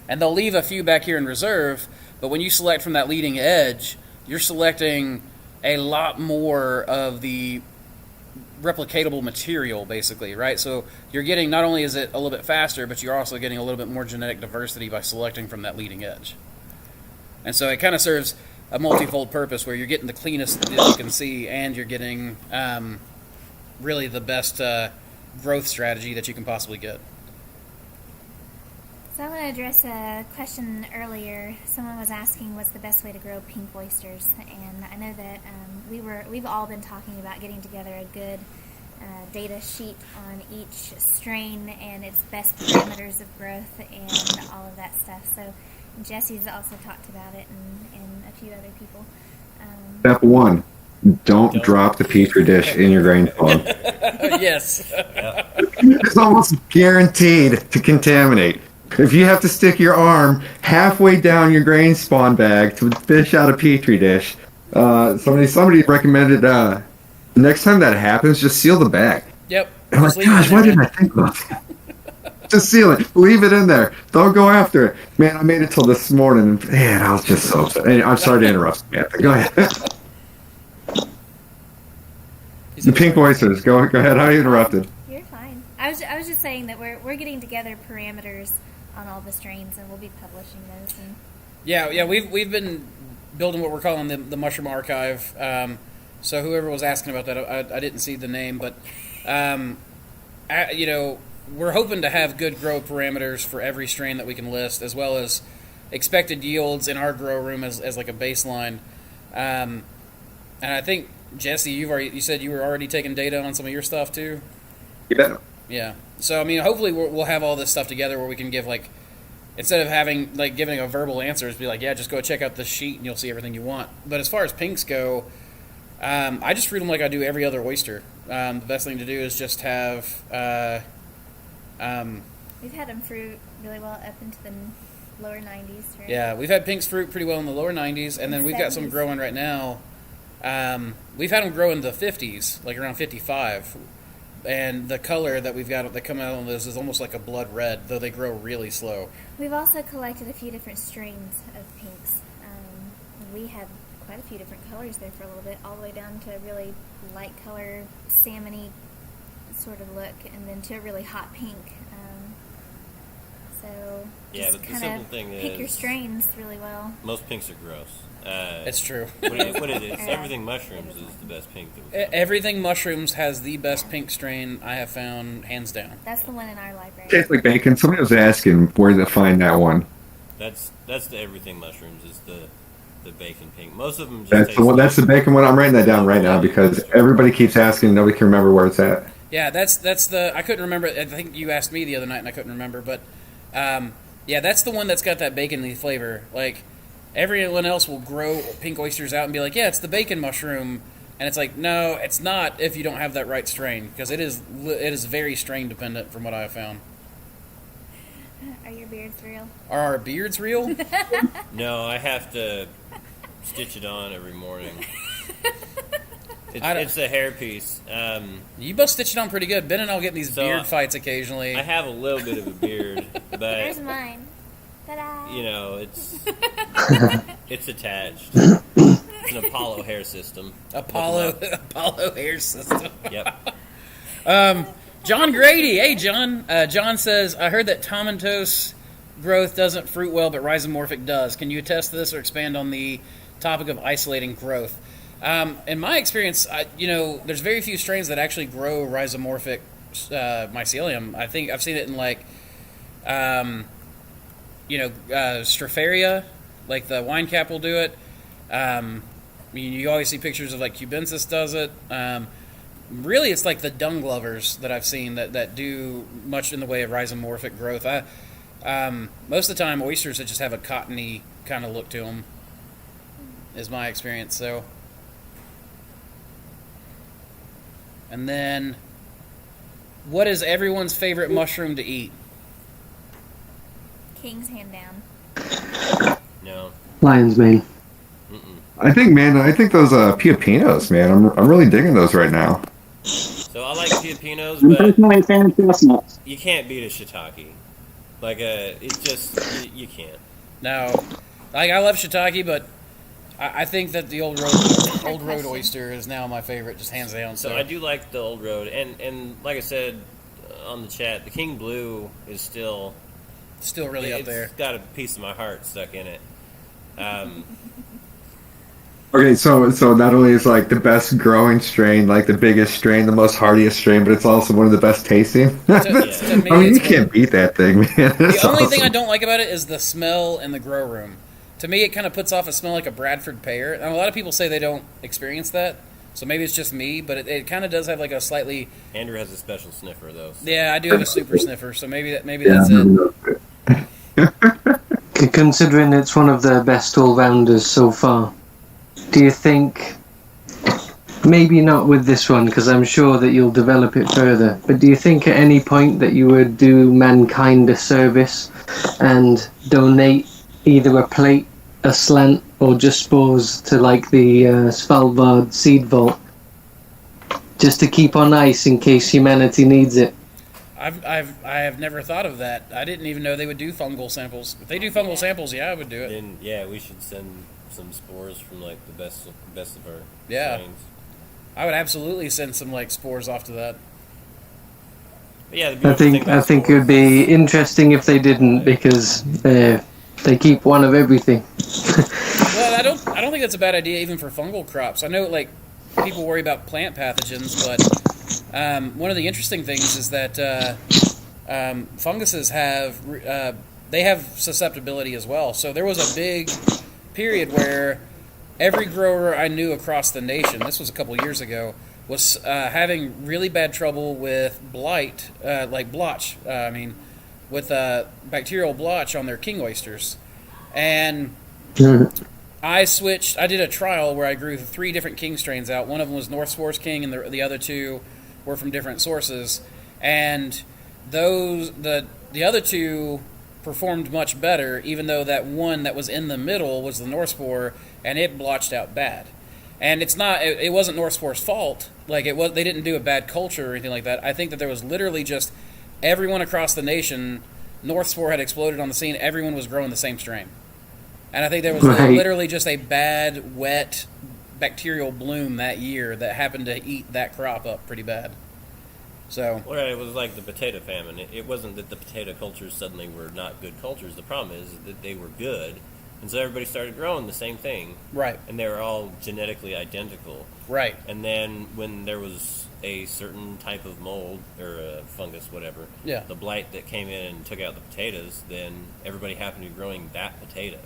A: And they'll leave a few back here in reserve, but when you select from that leading edge, you're selecting a lot more of the replicatable material, basically, right? So you're getting, not only is it a little bit faster, but you're also getting a little bit more genetic diversity by selecting from that leading edge. And so it kind of serves a multifold purpose where you're getting the cleanest that you can see, and you're getting really the best growth strategy that you can possibly get.
H: So I want to address a question earlier. Someone was asking what's the best way to grow pink oysters, and I know that we've all been talking about getting together a good data sheet on each strain and its best parameters of growth and all of that stuff. So Jesse's also talked about it, and a few other people.
B: Step 1. Don't drop the petri dish in your grain spawn.
A: Yes.
B: It's almost guaranteed to contaminate. If you have to stick your arm halfway down your grain spawn bag to fish out a petri dish, somebody recommended next time that happens, just seal the bag.
A: Yep.
B: I'm like, gosh, why didn't I think about that? Just seal it. Leave it in there. Don't go after it. Man, I made it till this morning, and I was just so upset. Hey, I'm sorry to interrupt, Samantha. Go ahead. The pink oysters. Go ahead. I interrupted.
H: You're fine. I was just saying that we're getting together parameters on all the strains, and we'll be publishing those. And
A: Yeah. We've been building what we're calling the mushroom archive. So whoever was asking about that, I didn't see the name, but we're hoping to have good grow parameters for every strain that we can list, as well as expected yields in our grow room as like a baseline. And I think, Jesse, you said you were already taking data on some of your stuff too?
B: You bet.
A: Yeah. So, I mean, hopefully we'll have all this stuff together where we can give, like, instead of having, like, giving a verbal answers, be like, yeah, just go check out this sheet and you'll see everything you want. But as far as pinks go, I just fruit them like I do every other oyster. The best thing to do is just have...
H: we've had them fruit really well up into the lower 90s, right?
A: Yeah, we've had pinks fruit pretty well in the lower 90s, and then we've got some growing right now. We've had them grow in the 50s, like around 55. And the color that we've got that come out on this is almost like a blood red, though they grow really slow.
H: We've also collected a few different strains of pinks. We had quite a few different colors there for a little bit, all the way down to a really light color, salmony sort of look, and then to a really hot pink. So
G: Yeah,
H: just
G: but the
H: kind
G: simple
H: of
G: thing
H: pick your
G: is
H: strains really well.
G: most pinks are gross.
A: It's true.
G: What it is, everything mushrooms is the best pink that we found.
A: Everything mushrooms has the best pink strain I have found, hands down.
H: That's the one in our library.
B: Tastes like bacon. Somebody was asking where to find that one.
G: That's the everything mushrooms is the bacon pink. Most of them just
B: That's
G: taste
B: the one. That's the bacon one. I'm writing that down right now because everybody keeps asking. Nobody can remember where it's at.
A: Yeah, that's the. I couldn't remember. I think you asked me the other night and I couldn't remember. But yeah, that's the one that's got that bacon-y flavor. Like everyone else will grow pink oysters out and be like, yeah, it's the bacon mushroom, and it's like, no, it's not. If you don't have that right strain, because it is very strain dependent from what I have found.
H: Are your beards real?
A: Are our beards real?
G: No, I have to stitch it on every morning. It's a hairpiece.
A: You both stitch it on pretty good. Ben and I'll get in these
G: So,
A: beard fights occasionally.
G: I have a little bit of a beard, but
H: There's mine. Ta-da!
G: you know, it's attached. It's an Apollo hair system.
A: Apollo hair system.
G: Yep.
A: John Grady. Hey, John. John says, I heard that tomentose growth doesn't fruit well, but rhizomorphic does. Can you attest to this or expand on the topic of isolating growth? In my experience, there's very few strains that actually grow rhizomorphic mycelium. I think I've seen it in Stropharia, like the wine cap will do it. You always see pictures of like cubensis does it. Really, it's like the dung glovers that I've seen that do much in the way of rhizomorphic growth. Most of the time, oysters that just have a cottony kind of look to them is my experience. So, and then, what is everyone's favorite mushroom to eat?
H: King's hand down.
G: No.
D: Lion's mane.
B: I think those piopinos, man. I'm really digging those right now.
G: So I like piopinos,
F: I'm
G: but
F: personally a fan of chestnuts.
G: you can't beat a shiitake. Like it's just you can't.
A: No, like I love shiitake, but I think that the old road oyster is now my favorite, just hands down.
G: So I do like the old road, and like I said on the chat, the King Blue is still
A: really up there.
G: It's got a piece of my heart stuck in it.
B: Okay, so not only is like the best growing strain, like the biggest strain, the most hardiest strain, but it's also one of the best tasting.
A: To me,
B: I mean, you
A: it's
B: can't beat that thing, man.
A: The only thing I don't like about it is the smell in the grow room. To me, it kind of puts off a smell like a Bradford pear. And a lot of people say they don't experience that, so maybe it's just me, but it kind of does have like a slightly...
G: Andrew has a special sniffer, though. So.
A: Yeah, I do have a super sniffer, so maybe that's it.
D: Considering it's one of the best all-rounders so far, do you think, maybe not with this one, because I'm sure that you'll develop it further, but do you think at any point that you would do mankind a service and donate either a plate, a slant, or just spores to like the Svalbard seed vault, just to keep on ice in case humanity needs it?
A: I have never thought of that. I didn't even know they would do fungal samples. If they do fungal samples, yeah, I would do it.
G: Then we should send some spores from like the best of our strains.
A: I would absolutely send some like spores off to that.
G: But yeah,
D: I think it would be interesting if they didn't, because they keep one of everything.
A: Well, I don't think that's a bad idea even for fungal crops. I know like people worry about plant pathogens, but one of the interesting things is that funguses have susceptibility as well. So there was a big period where every grower I knew across the nation, this was a couple years ago, was having really bad trouble with blight, like blotch. With bacterial blotch on their king oysters. And I did a trial where I grew 3 different king strains out. One of them was North Spores King, and the other 2 were from different sources. And the other 2 performed much better, even though that one that was in the middle was the North Spore, and it blotched out bad. And it wasn't North Spore's fault. Like they didn't do a bad culture or anything like that. I think that there was literally just everyone across the nation, North Spore had exploded on the scene. Everyone was growing the same strain. And I think there was literally just a bad, wet, bacterial bloom that year that happened to eat that crop up pretty bad. So
G: Well, it was like the potato famine. It wasn't that the potato cultures suddenly were not good cultures. The problem is that they were good, and so everybody started growing the same thing.
A: right,
G: And they were all genetically identical.
A: right,
G: And then when there was a certain type of mold or a fungus, whatever,
A: Yeah.
G: the blight that came in and took out the potatoes, then everybody happened to be growing that potato.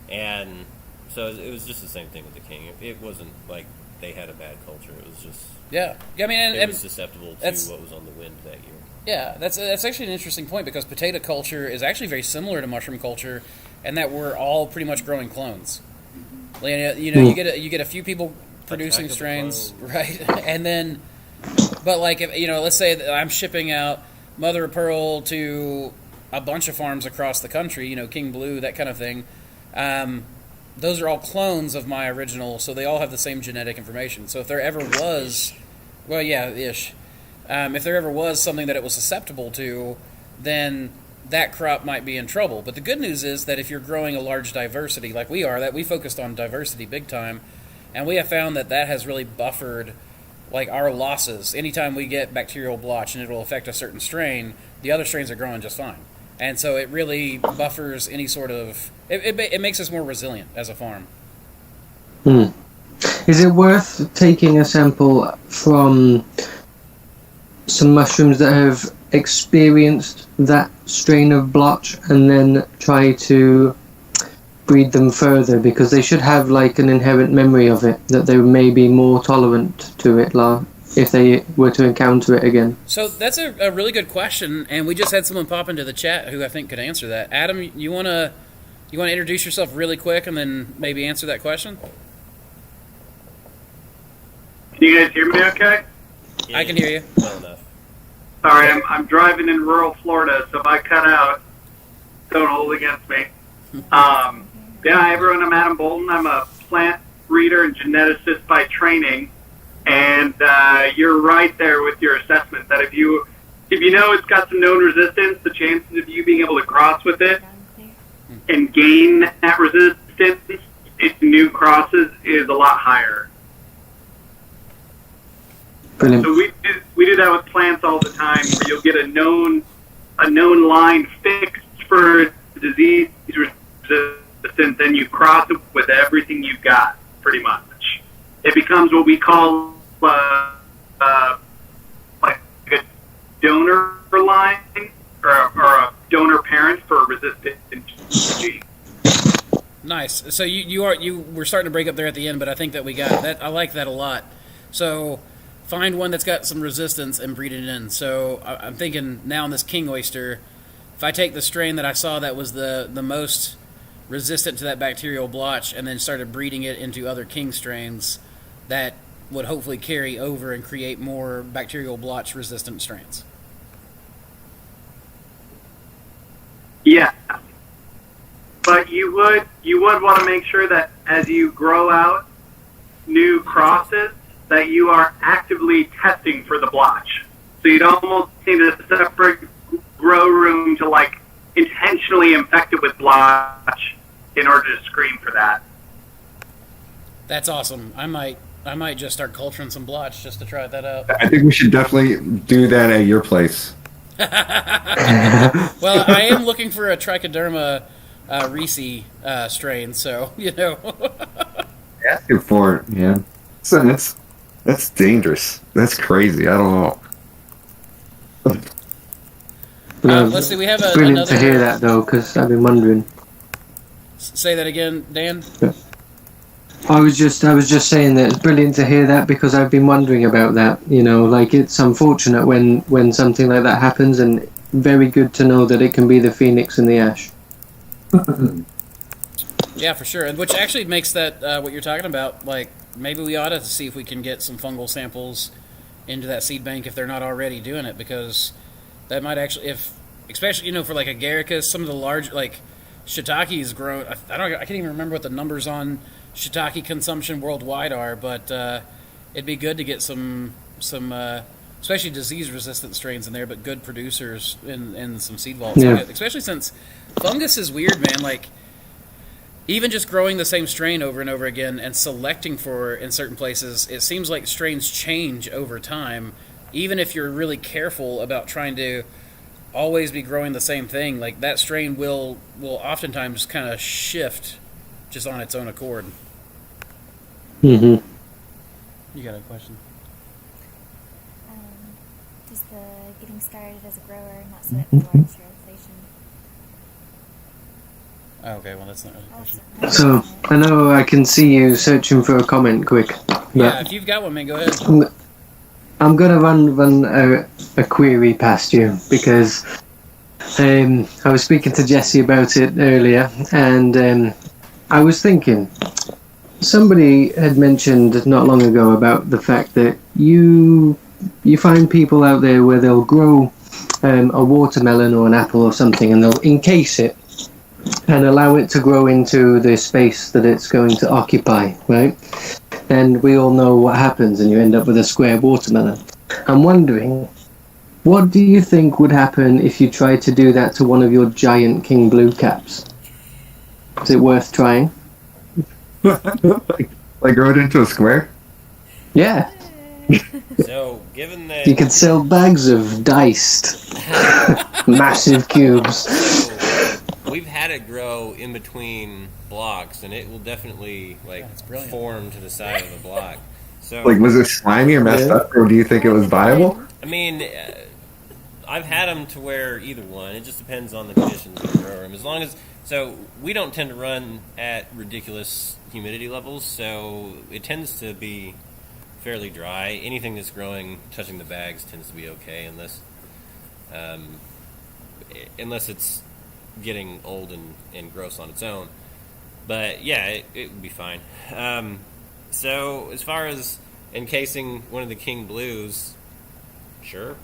G: And so it was just the same thing with the king. It wasn't like they had a bad culture. It was just
A: yeah. I mean,
G: they
A: and
G: were susceptible to
A: that's-
G: what was on the wind that year.
A: yeah, that's actually an interesting point because potato culture is actually very similar to mushroom culture, and that we're all pretty much growing clones. Like, you know, you get a few people producing
G: Attack of the
A: strains,
G: clones.
A: right? And then, but like if you know, let's say that I'm shipping out mother of pearl to a bunch of farms across the country, you know, King Blue, that kind of thing. Those are all clones of my original, so they all have the same genetic information. So if there ever was, well, yeah, ish. If there ever was something that it was susceptible to, then that crop might be in trouble. But the good news is that if you're growing a large diversity, like we are, that we focused on diversity big time, and we have found that that has really buffered like our losses. Anytime we get bacterial blotch and it will affect a certain strain, the other strains are growing just fine. And so it really buffers any sort of... It makes us more resilient as a farm.
D: Is it worth taking a sample from some mushrooms that have experienced that strain of blotch and then try to breed them further? Because they should have like an inherent memory of it, that they may be more tolerant to it if they were to encounter it again.
A: So that's a really good question, and we just had someone pop into the chat who I think could answer that. Adam, you wanna introduce yourself really quick and then maybe answer that question?
J: Can you guys hear me okay?
G: Yeah,
A: I can hear you.
G: Well enough.
J: Sorry, I'm driving in rural Florida, so if I cut out, don't hold it against me. Yeah, everyone, I'm Adam Bolton. I'm a plant breeder and geneticist by training, and you're right there with your assessment that if you know it's got some known resistance, the chances of you being able to cross with it and gain that resistance in new crosses is a lot higher.
D: Brilliant.
J: So we do that with plants all the time, where you'll get a known line fixed for disease resistance, and you cross it with everything you've got, pretty much. It becomes what we call like a donor line or a donor parent for resistant gene.
A: Nice. So you were starting to break up there at the end, but I think that we got that. I like that a lot. So find one that's got some resistance and breed it in. So I'm thinking now in this king oyster, if I take the strain that I saw that was the most resistant to that bacterial blotch and then started breeding it into other king strains, that would hopefully carry over and create more bacterial blotch resistant strains.
J: Yeah. But you would want to make sure that as you grow out new crosses, that you are actively testing for the blotch. So you'd almost need a separate grow room to like intentionally infect it with blotch in order to screen for that.
A: That's awesome. I might just start culturing some blotch just to try that out.
B: I think we should definitely do that at your place.
A: Well, I am looking for a Trichoderma Reese strain, so you know.
B: Asking for it, yeah. So that's dangerous. That's crazy. I don't know.
A: Let's see. We have
D: Brilliant
A: another.
D: to hear that though, because I've been wondering.
A: Say that again, Dan.
D: I was just saying that it's brilliant to hear that because I've been wondering about that. You know, like it's unfortunate when something like that happens, and very good to know that it can be the phoenix in the ash.
A: Yeah, for sure. And which actually makes that what you're talking about. Like maybe we ought to see if we can get some fungal samples into that seed bank if they're not already doing it, because that might actually, especially for like agaricus, some of the large like shiitake is grown. I can't even remember what the numbers on shiitake consumption worldwide are, but it'd be good to get some especially disease-resistant strains in there, but good producers in some seed vaults.
D: Yeah.
A: Especially since fungus is weird, man. Like even just growing the same strain over and over again and selecting for in certain places, it seems like strains change over time, even if you're really careful about trying to always be growing the same thing, like that strain will oftentimes kind of shift just on its own accord.
D: Mm-hmm.
A: You got a question?
H: Just getting started as a grower, not so much large sterilization.
A: Oh, okay, well that's not really a question.
D: So, I know I can see you searching for a comment quick.
A: Yeah, if you've got one, man, go ahead.
D: I'm going to run a query past you, because I was speaking to Jesse about it earlier, and I was thinking, somebody had mentioned not long ago about the fact that you find people out there where they'll grow a watermelon or an apple or something, and they'll encase it and allow it to grow into the space that it's going to occupy, right? And we all know what happens, and you end up with a square watermelon. I'm wondering, what do you think would happen if you tried to do that to one of your giant king blue caps? Is it worth trying?
B: Like grow it into a square?
D: Yeah.
G: So, given that
D: You could sell bags of diced, massive cubes.
G: So, we've had it grow in between blocks, and it will definitely form to the side of the block. So,
B: Like, was it slimy or messed up, or do you think it was viable?
G: I mean, I've had them to where either one. It just depends on the conditions of the grow room. As long as we don't tend to run at ridiculous humidity levels, so it tends to be fairly dry. Anything that's growing, touching the bags, tends to be okay, unless it's getting old and gross on its own. But yeah, it would be fine. So as far as encasing one of the King Blues, sure.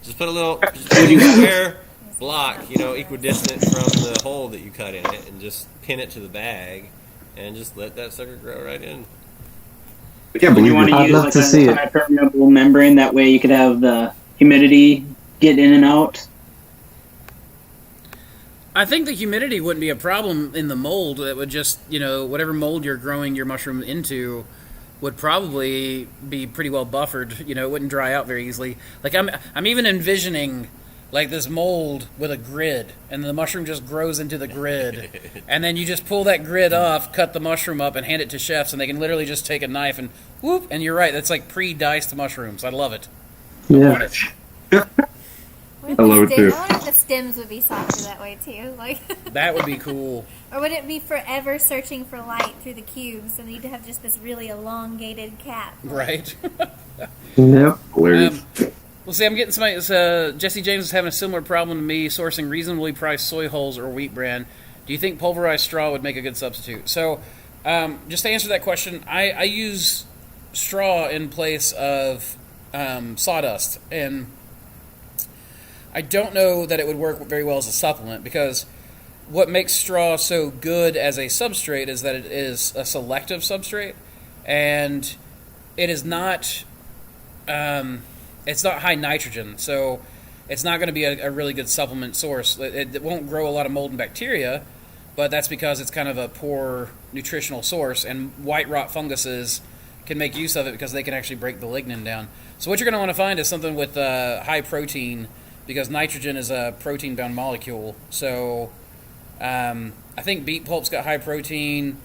G: Just put a square block, equidistant from the hole that you cut in it, and just pin it to the bag, and just let that sucker grow right in.
B: Yeah, but
F: You want to
D: I'd
F: use
D: love
F: like
D: to see
F: a
D: it.
F: semi-permeable membrane, that way you could have the humidity get in and out.
A: I think the humidity wouldn't be a problem in the mold. It would just, whatever mold you're growing your mushroom into would probably be pretty well buffered. It wouldn't dry out very easily. Like I'm even envisioning like this mold with a grid, and the mushroom just grows into the grid, and then you just pull that grid off, cut the mushroom up, and hand it to chefs, and they can literally just take a knife and whoop. And you're right, that's like pre-diced mushrooms. I love it. I want it.
B: I love it too.
H: I wonder if the stems would be softer that way too. Like
A: That would be cool.
H: Or would it be forever searching for light through the cubes, and you'd have just this really elongated cap?
A: Right.
D: Yep.
B: Hilarious.
A: Well, see, I'm getting somebody. Jesse James is having a similar problem to me, sourcing reasonably priced soy hulls or wheat bran. Do you think pulverized straw would make a good substitute? So, just to answer that question, I use straw in place of sawdust, and I don't know that it would work very well as a supplement, because what makes straw so good as a substrate is that it is a selective substrate, and it is not it's not high nitrogen, so it's not going to be a really good supplement source. It won't grow a lot of mold and bacteria, but that's because it's kind of a poor nutritional source, and white rot funguses can make use of it because they can actually break the lignin down. So what you're going to want to find is something with high protein, because nitrogen is a protein-bound molecule. So I think beet pulp's got high protein.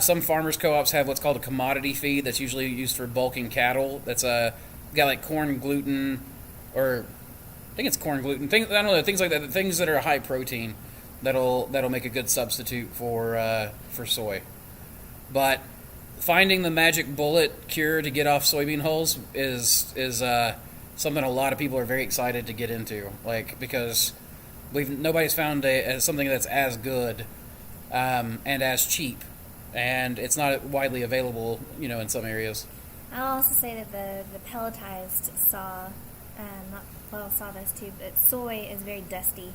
A: Some farmers co-ops have what's called a commodity feed that's usually used for bulking cattle. That's got like corn gluten, or I think it's corn gluten. I don't know, things like that. Things that are high protein that'll make a good substitute for soy. But finding the magic bullet cure to get off soybean hulls is something a lot of people are very excited to get into, because nobody's found something that's as good and as cheap, and it's not widely available, in some areas.
H: I'll also say that the pelletized sawdust too, but soy is very dusty,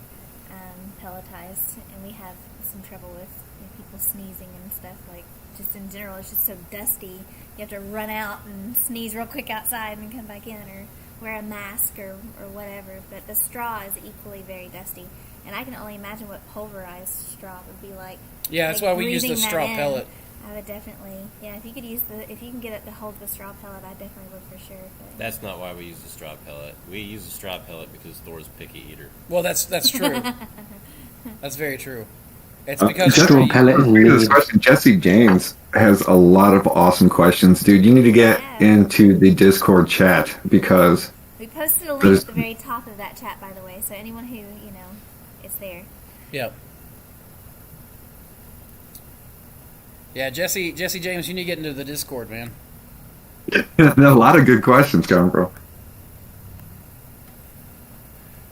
H: pelletized, and we have some trouble with people sneezing and stuff. Like, just in general, it's just so dusty. You have to run out and sneeze real quick outside and come back in, or wear a mask or whatever. But the straw is equally very dusty, and I can only imagine what pulverized straw would be like.
A: Yeah, that's why we use the
H: breathing that
A: straw
H: in.
A: pellet.
H: I would definitely, yeah. If you can get it to hold the straw pellet, I definitely would for sure. But.
G: That's not why we use the straw pellet. We use the straw pellet because Thor's a picky eater.
A: Well, that's true. That's very true. It's because
D: straw pellet is
B: this question. Jesse James has a lot of awesome questions, dude. You need to get into the Discord chat because
H: we posted a link at the very top of that chat, by the way. So anyone who it's there.
A: Yep. Yeah, Jesse James, you need to get into the Discord, man.
B: a lot of good questions coming, bro.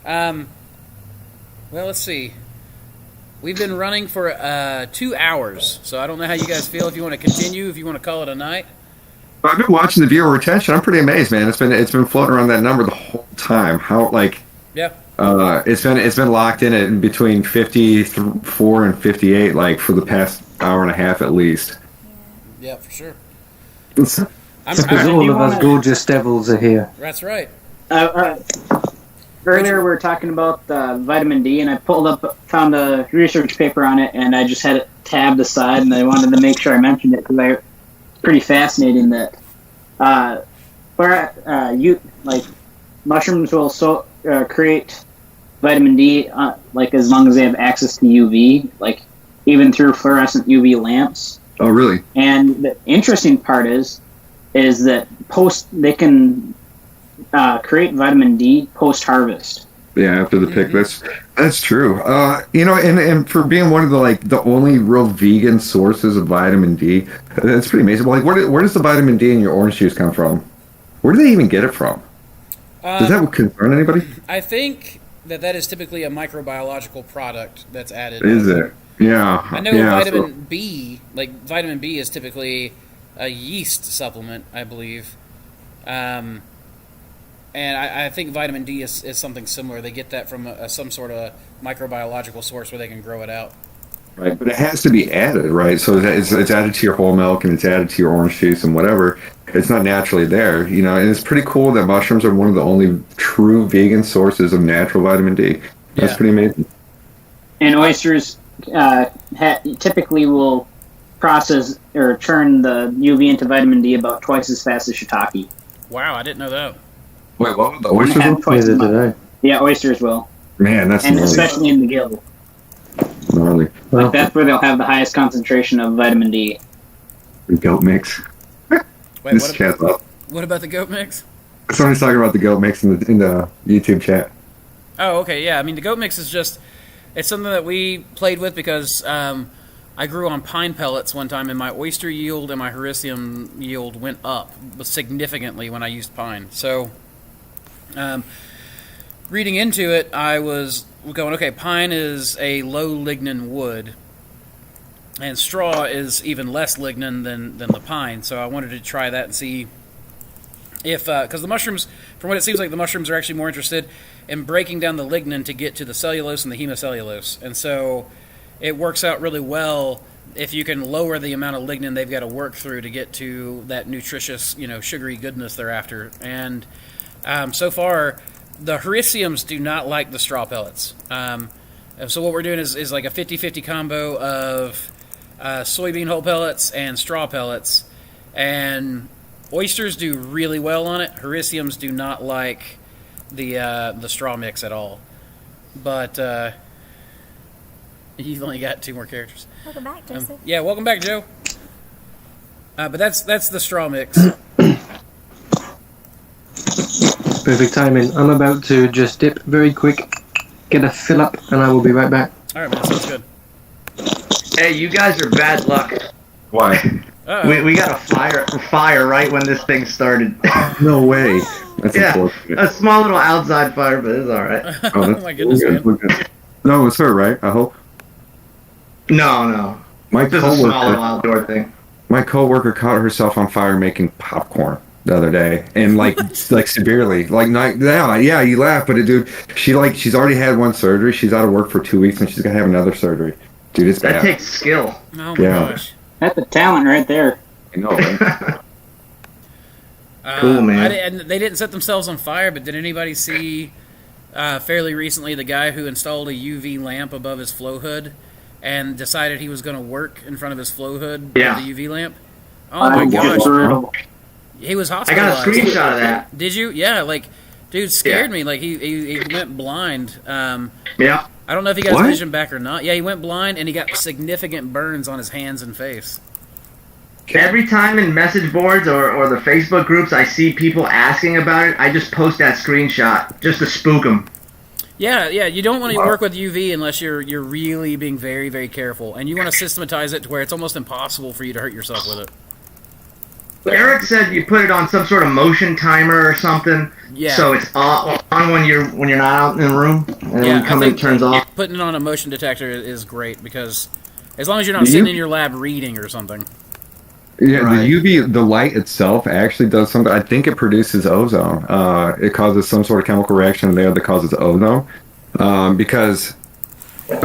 A: Well, let's see. We've been running for 2 hours, so I don't know how you guys feel. If you want to continue, if you want to call it a night.
B: I've been watching the viewer retention. I'm pretty amazed, man. It's been floating around that number the whole time. How
A: yeah.
B: It's been locked in between 54 and 58, like for the past hour and a half at least.
A: Yeah, for sure.
D: Because all of us gorgeous devils are here.
A: That's right.
F: Earlier we were talking about vitamin D, and I found a research paper on it, and I just had it tabbed aside, and I wanted to make sure I mentioned it because it's pretty fascinating that mushrooms will create vitamin D as long as they have access to UV, even through fluorescent UV lamps.
B: Oh, really?
F: And the interesting part is that they can create vitamin D post-harvest.
B: Yeah, after the pick. That's true. And for being one of the only real vegan sources of vitamin D, that's pretty amazing. Like, where does the vitamin D in your orange juice come from? Where do they even get it from? Does that concern anybody?
A: I think that is typically a microbiological product that's added.
B: Is it? Yeah.
A: I know vitamin B is typically a yeast supplement, I believe. And I think vitamin D is something similar. They get that from some sort of microbiological source where they can grow it out.
B: Right, but it has to be added, right? So it's added to your whole milk and it's added to your orange juice and whatever. It's not naturally there, and it's pretty cool that mushrooms are one of the only true vegan sources of natural vitamin D. That's pretty amazing.
F: And oysters typically will process or turn the UV into vitamin D about twice as fast as shiitake.
A: Wow, I didn't know that.
B: Wait, what? The oysters
F: will? Yeah, oysters will.
B: Man, that's
F: and especially in the gill.
B: Gnarly.
F: That's where they'll have the highest concentration of vitamin D.
B: Goat mix.
A: Wait, what about the goat mix?
B: Somebody's talking about the goat mix in the YouTube chat.
A: Oh, okay, yeah. I mean, the goat mix is it's something that we played with because I grew on pine pellets one time, and my oyster yield and my Hericium yield went up significantly when I used pine. So, reading into it, I was going, okay, pine is a low lignin wood, and straw is even less lignin than the pine. So I wanted to try that and see if, because the mushrooms, from what it seems like, the mushrooms are actually more interested in breaking down the lignin to get to the cellulose and the hemicellulose. And so it works out really well if you can lower the amount of lignin they've got to work through to get to that nutritious, sugary goodness they're after. And so far, the Hericiums do not like the straw pellets. So what we're doing is like a 50-50 combo of soybean hull pellets and straw pellets, and oysters do really well on it. Hericiums do not like the straw mix at all. But you've only got 2 more characters.
H: Welcome back, Joseph.
A: Yeah, welcome back, Joe. But that's the straw mix.
D: Perfect timing. I'm about to just dip very quick, get a fill up, and I will be right back.
A: All right, man, sounds good.
E: Hey, you guys are bad luck.
B: Why?
E: We got a fire right when this thing started.
B: No way. That's
E: unfortunate. A small little outside fire, but it's all right.
A: Oh my goodness, man.
B: Good. No, it's her, right? I hope.
E: No.
B: Just
E: a small little outdoor thing.
B: My coworker caught herself on fire making popcorn the other day, and like severely. Yeah, you laugh, but dude, she's already had 1 surgery. She's out of work for 2 weeks, and she's gonna have another surgery. Dude, it's bad.
E: That takes skill.
A: Oh my gosh.
F: That's a talent right there.
B: I know, right?
E: Cool, man.
A: They didn't set themselves on fire, but did anybody see fairly recently the guy who installed a UV lamp above his flow hood and decided he was going to work in front of his flow hood
E: Yeah.
A: with the UV lamp. Oh my gosh.
F: Brutal.
A: He was
E: I
A: hospitalized.
E: got a screenshot of that.
A: Did you? Yeah, like, dude, scared me. Like, he went blind.
E: Yeah.
A: I don't know if he got
B: What?
A: his vision back or not. Yeah, he went blind, and he got significant burns on his hands and face.
E: Every time in message boards or the Facebook groups I see people asking about it, I just post that screenshot just to spook them.
A: Yeah, you don't want to work with UV unless you're really being very, very careful, and you want to systematize it to where it's almost impossible for you to hurt yourself with it.
E: Eric said you put it on some sort of motion timer or something,
A: Yeah.
E: so it's on when you're not out in the room, and when you come in, it turns off.
A: Putting it on a motion detector is great because as long as you're not
B: Do
A: sitting
B: you?
A: in your lab reading or something.
B: Yeah,
E: Right.
B: the UV, the light itself actually does something. I think it produces ozone. It causes some sort of chemical reaction there that causes ozone. Because, I've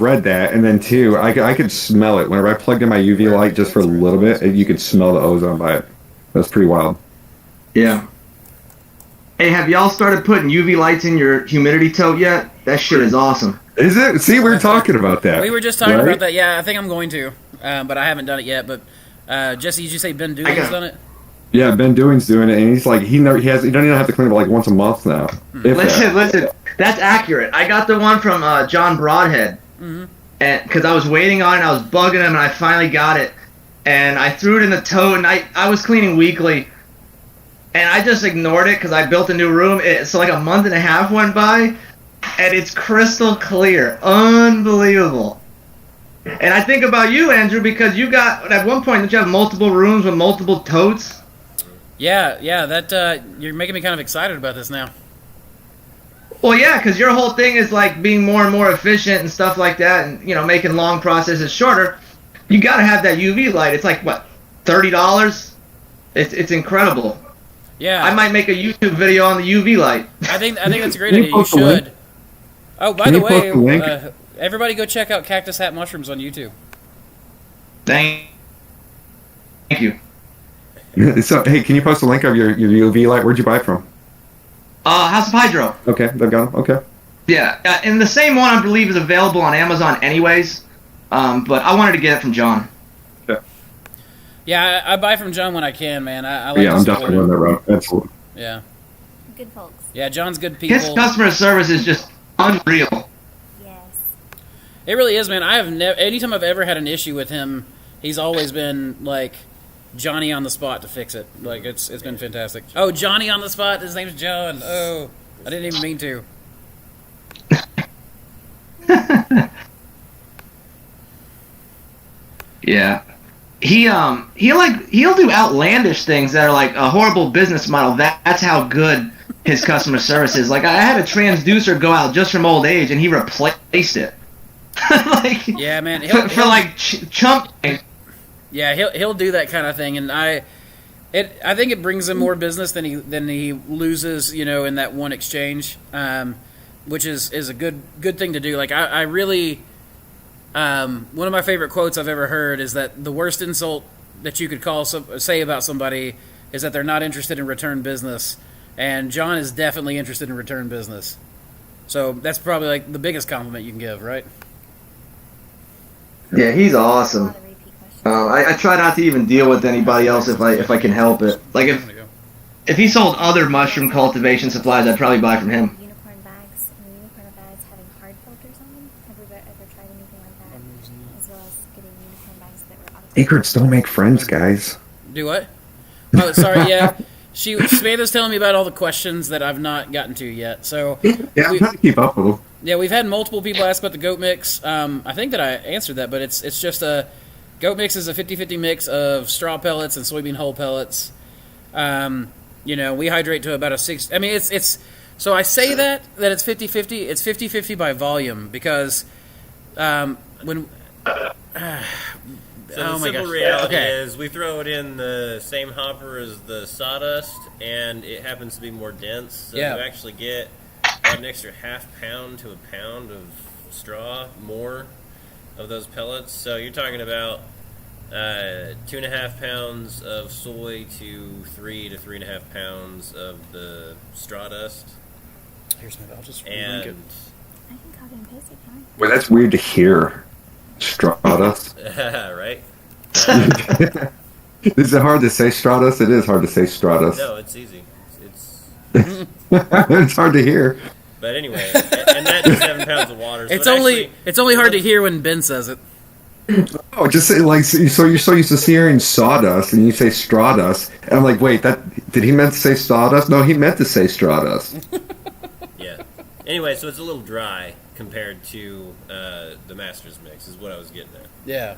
B: read that, and then two, I could smell it whenever I plugged in my UV light just for a little bit. You could smell the ozone by it. That's pretty wild.
E: Yeah. Hey, have y'all started putting UV lights in your humidity tote yet? That shit is awesome.
B: Is it? See, we were talking about that.
A: We were just talking
B: right?
A: about that. Yeah, I think I'm going to, but I haven't done it yet. But Jesse, did you say Ben Dooley's done it?
B: Yeah, Ben Doing's doing it, and he's like, he don't even have to clean it like once a month now. If that.
E: Listen, that's accurate. I got the one from John Broadhead, and because I was waiting on it, I was bugging him, and I finally got it, and I threw it in the tote, and I was cleaning weekly, and I just ignored it because I built a new room. So like a month and a half went by, and it's crystal clear, unbelievable. And I think about you, Andrew, because you got at one point, did you have multiple rooms with multiple totes?
A: Yeah. That you're making me kind of excited about this now.
E: Well, yeah, because your whole thing is like being more and more efficient and stuff like that, and making long processes shorter. You got to have that UV light. It's like what, $30? It's incredible.
A: Yeah,
E: I might make a YouTube video on the UV light.
A: I think that's a great
B: Can
A: idea. You
B: post the link?
A: should. Oh, by
B: Can
A: the
B: you post
A: way,
B: the link?
A: everybody go check out Cactus Hat Mushrooms on YouTube.
E: Thank you.
B: So, hey, can you post a link of your UV light? Where'd you buy it from?
E: House of Hydro.
B: Okay, they've got them. Okay.
E: Yeah, and the same one I believe is available on Amazon anyways. But I wanted to get it from John.
A: Yeah, I buy from John when I can, man. I like
B: Yeah,
A: to
B: I'm
A: support
B: definitely on
A: him.
B: that route. Absolutely.
A: Yeah,
H: Good folks.
A: yeah. John's good people.
E: His customer service is just unreal.
H: Yes.
A: It really is, man. I have never. Anytime I've ever had an issue with him, he's always been like Johnny on the spot to fix it. Like it's been fantastic. Oh, Johnny on the spot. His name's John. Oh, I didn't even mean to.
E: Yeah. He'll do outlandish things that are like a horrible business model. That's how good his customer service is. Like I had a transducer go out just from old age, and he replaced it. like
A: Yeah, man.
E: for like chump.
A: Yeah, he'll do that kind of thing, and I think it brings him more business than he loses, in that one exchange, which is a good thing to do. Like I really, one of my favorite quotes I've ever heard is that the worst insult that you could say about somebody is that they're not interested in return business, and John is definitely interested in return business. So that's probably like the biggest compliment you can give, right?
E: Yeah, he's
H: A
E: awesome.
H: lot of repeat questions.
E: I try not to even deal with anybody else if I can help it. Like if he sold other mushroom cultivation supplies, I'd probably buy from him.
H: Unicorn bags having hard filters on them. Have we ever tried anything like that? As well as getting unicorn bags that were auto.
B: Secrets don't make friends, guys.
A: Do what? Oh, sorry. Yeah, Samantha's telling me about all the questions that I've not gotten to yet. So
B: Yeah, I'm trying to keep up with them.
A: yeah, we've had multiple people ask about the goat mix. I think that I answered that, but it's just a goat mix is a 50-50 mix of straw pellets and soybean hull pellets. We hydrate to about a 6. I mean, it's so I say that it's 50-50. It's 50-50 by volume because when.
G: So the simple reality is we throw it in the same hopper as the sawdust, and it happens to be more dense. So you actually get about an extra half pound to a pound of straw more of those pellets. So you're talking about 2.5 pounds of soy to 3 to 3.5 pounds of the straw dust.
A: Here's my. I'll just
G: And
A: link it.
H: I can copy and paste it, can
B: Well, that's weird to hear. Straw dust.
G: Right?
B: Is it hard to say straw dust? It is hard to say straw dust.
G: No, it's easy. It's
B: It's hard to hear.
G: But anyway, and that's 7 pounds of water. So
A: It's only hard to hear when Ben says it.
B: Oh, just say, like, so you're so used to hearing sawdust, and you say straw dust, and I'm like, wait, did he meant to say sawdust? No, he meant to say straw dust.
G: Yeah. Anyway, so it's a little dry compared to the Masters mix, is what I was getting at.
A: Yeah.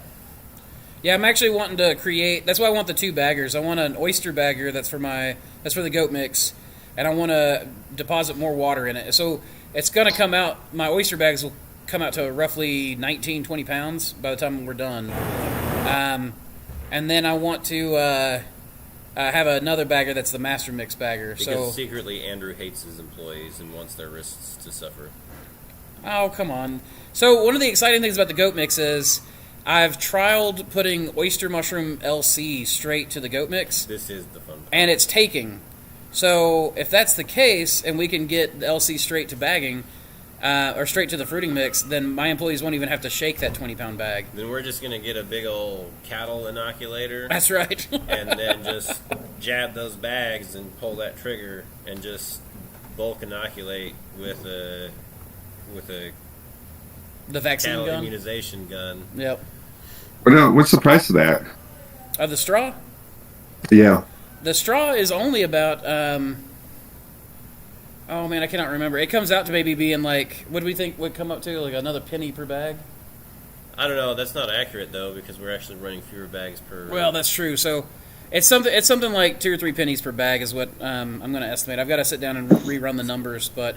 A: Yeah, I'm actually wanting to create. That's why I want the 2 baggers. I want an oyster bagger that's for the goat mix, and I want to deposit more water in it. So it's going to come out. My oyster bags will come out to roughly 19, 20 pounds by the time we're done. And then I want to have another bagger that's the master mix bagger.
G: Because secretly Andrew hates his employees and wants their wrists to suffer.
A: Oh, come on. So one of the exciting things about the goat mix is I've trialed putting oyster mushroom LC straight to the goat mix.
G: This is the fun part.
A: And it's taking. So if that's the case, and we can get the LC straight to bagging, or straight to the fruiting mix, then my employees won't even have to shake that 20-pound bag.
G: Then we're just going to get a big old cattle inoculator.
A: That's right.
G: And then just jab those bags and pull that trigger and just bulk inoculate with the
A: vaccine
G: cattle
A: gun?
G: immunization gun.
A: Yep.
B: What's the price of that?
A: Of the straw?
B: Yeah.
A: The straw is only about, oh man, I cannot remember. It comes out to maybe being like, what do we think would come up to? Like another penny per bag?
G: I don't know. That's not accurate, though, because we're actually running fewer bags per...
A: Well, that's true. So it's something like 2 or 3 pennies per bag is what I'm going to estimate. I've got to sit down and rerun the numbers, but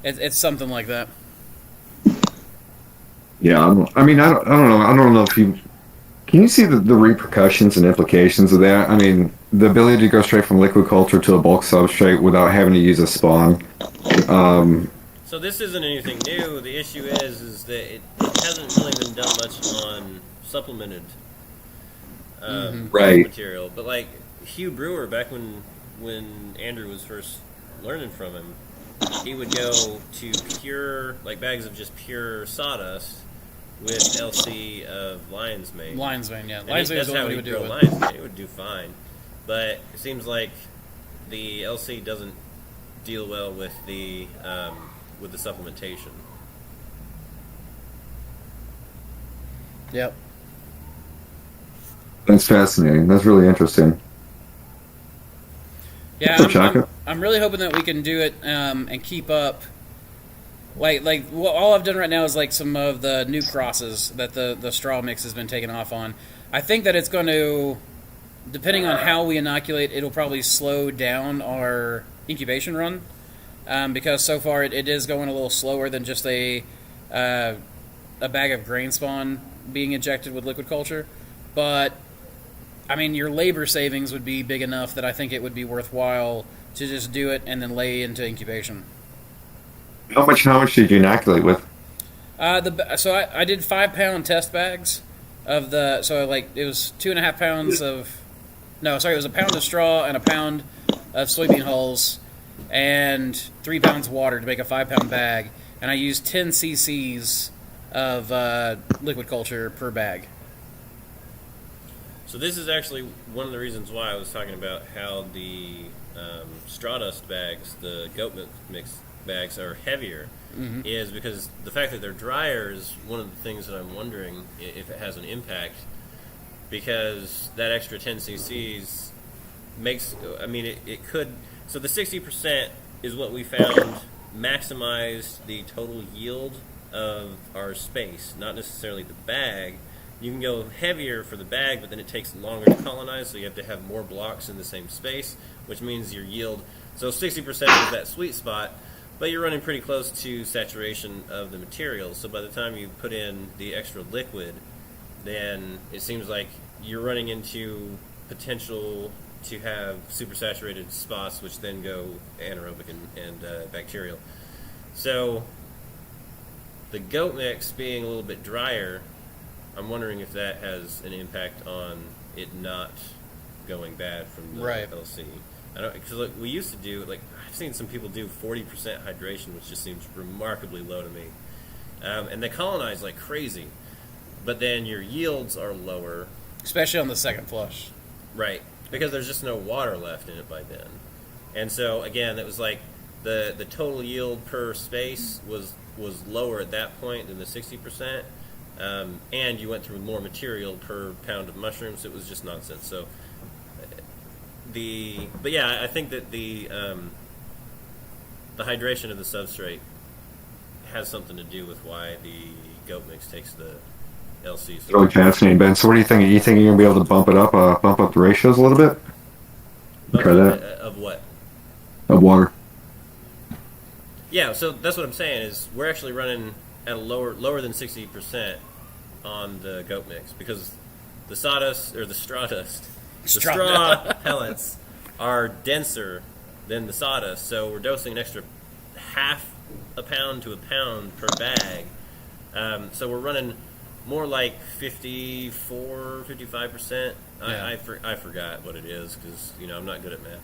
A: it's something like that.
B: Yeah, I don't know. I don't know if you... Can you see the repercussions and implications of that? I mean, the ability to go straight from liquid culture to a bulk substrate without having to use a spawn.
G: So this isn't anything new. The issue is that it hasn't really been done much on supplemented
B: Right.
G: material. But like Hugh Brewer, back when Andrew was first learning from him, he would go to pure, like bags of just pure sawdust with LC of lion's mane.
A: Lion's mane, yeah.
G: And
A: Lion's mane is
G: that's
A: what
G: how
A: he
G: he
A: would
G: would
A: do
G: grow
A: it.
G: lion's mane. It would do fine. But it seems like the LC doesn't deal well with the supplementation.
A: Yep.
B: That's fascinating. That's really interesting.
A: Yeah,
B: So, Chaka?
A: I'm really hoping that we can do it and keep up. All I've done right now is like some of the new crosses that the straw mix has been taken off on. I think that it's going to, depending on how we inoculate, it'll probably slow down our incubation run because so far it is going a little slower than just a bag of grain spawn being injected with liquid culture. But I mean, your labor savings would be big enough that I think it would be worthwhile to just do it and then lay into incubation.
B: How much did you inoculate with?
A: So I did 5-pound test bags of the. So like it was 2.5 pounds of. No, sorry, it was a pound of straw and a pound of soybean hulls, and 3 pounds of water to make a 5-pound bag. And I used 10 cc's of liquid culture per bag.
G: So this is actually one of the reasons why I was talking about how the straw dust bags, the goat mix bags, are heavier, is because the fact that they're drier is one of the things that I'm wondering if it has an impact, because that extra 10 cc's makes, I mean, it could, so the 60% is what we found maximized the total yield of our space, not necessarily the bag. You can go heavier for the bag, but then it takes longer to colonize, so you have to have more blocks in the same space, which means your yield. So 60% is that sweet spot, but you're running pretty close to saturation of the material. So by the time you put in the extra liquid, then it seems like you're running into potential to have supersaturated spots, which then go anaerobic and bacterial. So the goat mix being a little bit drier, I'm wondering if that has an impact on it not going bad from the
A: Right.
G: LC. I don't, because like, we used to do, like, I've seen some people do 40% hydration, which just seems remarkably low to me. And they colonize like crazy, but then your yields are lower.
A: Especially on the second flush.
G: Right, because there's just no water left in it by then. And so, again, it was like the total yield per space was lower at that point than the 60%, and you went through more material per pound of mushrooms. It was just nonsense. So, but yeah, I think that the hydration of the substrate has something to do with why the goat mix takes the LC.
B: It's really fascinating, Ben. So what do you think? You think you're going to be able to bump up the ratios a little bit? Try that.
G: Of what?
B: Of water.
G: Yeah, so that's what I'm saying is we're actually running at a lower than 60% on the goat mix because the sawdust or the straw pellets are denser than the sawdust, so we're dosing an extra half a pound to a pound per bag. So we're running more like 54, 55%.
A: Yeah.
G: I forgot what it is because I'm not good at math.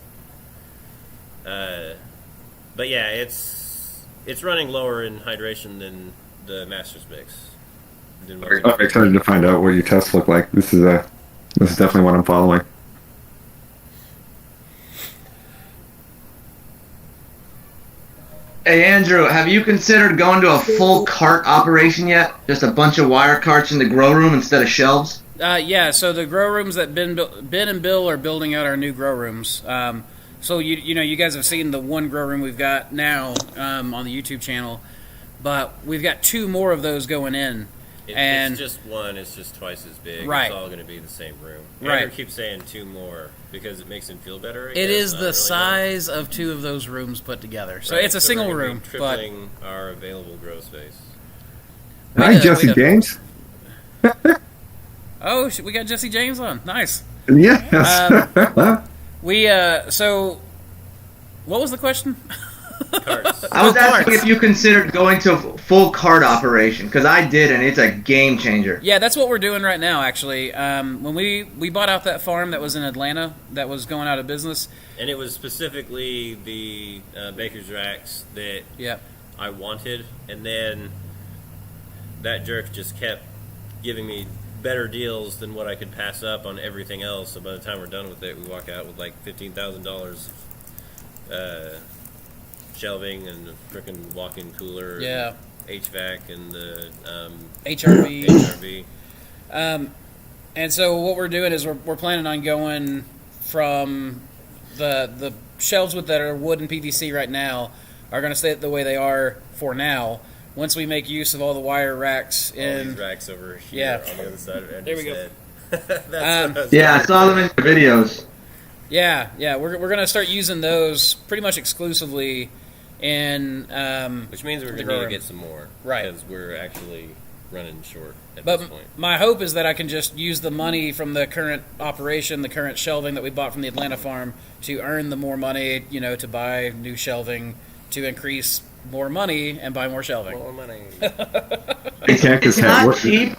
G: But yeah, it's running lower in hydration than the Master's mix.
B: I'm excited to find out what your tests look like. This is definitely what I'm following.
E: Hey Andrew, have you considered going to a full cart operation yet? Just a bunch of wire carts in the grow room instead of shelves?
A: Yeah, so the grow rooms that Ben and Bill are building out our new grow rooms. So you guys have seen the one grow room we've got now on the YouTube channel, but we've got 2 more of those going in.
G: It's just one. It's just twice as big.
A: Right.
G: It's all going to be the same room.
A: Right.
G: Andrew keeps saying 2 more because it makes him feel better.
A: It is the size of 2 of those rooms put together. So it's a single
G: we're
A: room.
G: Tripling our available grow space.
B: Hi, Jesse James.
A: Oh, we got Jesse James on. Nice.
B: Yes.
A: So, what was the question?
G: Carts.
E: I was asking if you considered going to a full cart operation, because I did, and it's a game changer.
A: Yeah, that's what we're doing right now, actually. When we bought out that farm that was in Atlanta that was going out of business.
G: And it was specifically the baker's racks that I wanted, and then that jerk just kept giving me better deals than what I could pass up on everything else. So by the time we're done with it, we walk out with like $15,000 shelving and a frickin' walk-in cooler, and HVAC and the HRV.
A: And so what we're doing is we're planning on going from the shelves that are wood and PVC right now are going to stay the way they are for now. Once we make use of all the wire racks
G: all these racks over here on the other side of Andrew's
A: there we go.
G: head.
E: I saw them in the videos.
A: Yeah, we're going to start using those pretty much exclusively in
G: which means we're going to need to get some more,
A: right?
G: Because we're actually running short at
A: this
G: point.
A: My hope is that I can just use the money from the current operation, the current shelving that we bought from the Atlanta farm, to earn the more money, to buy new shelving, to increase more money and buy more shelving.
G: More money.
E: It's not cheap,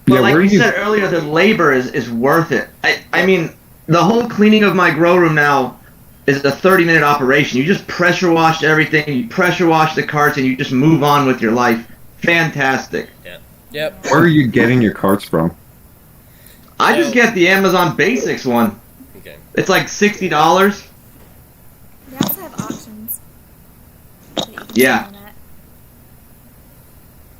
E: but like you said earlier, the labor is worth it. I mean, the whole cleaning of my grow room now is a 30-minute operation. You just pressure wash everything, you pressure wash the carts, and you just move on with your life. Fantastic.
G: Yeah.
A: Yep.
B: Where are you getting your carts from?
E: I just get the Amazon Basics one.
G: Okay.
E: It's like $60.
H: They also have auctions.
E: Yeah.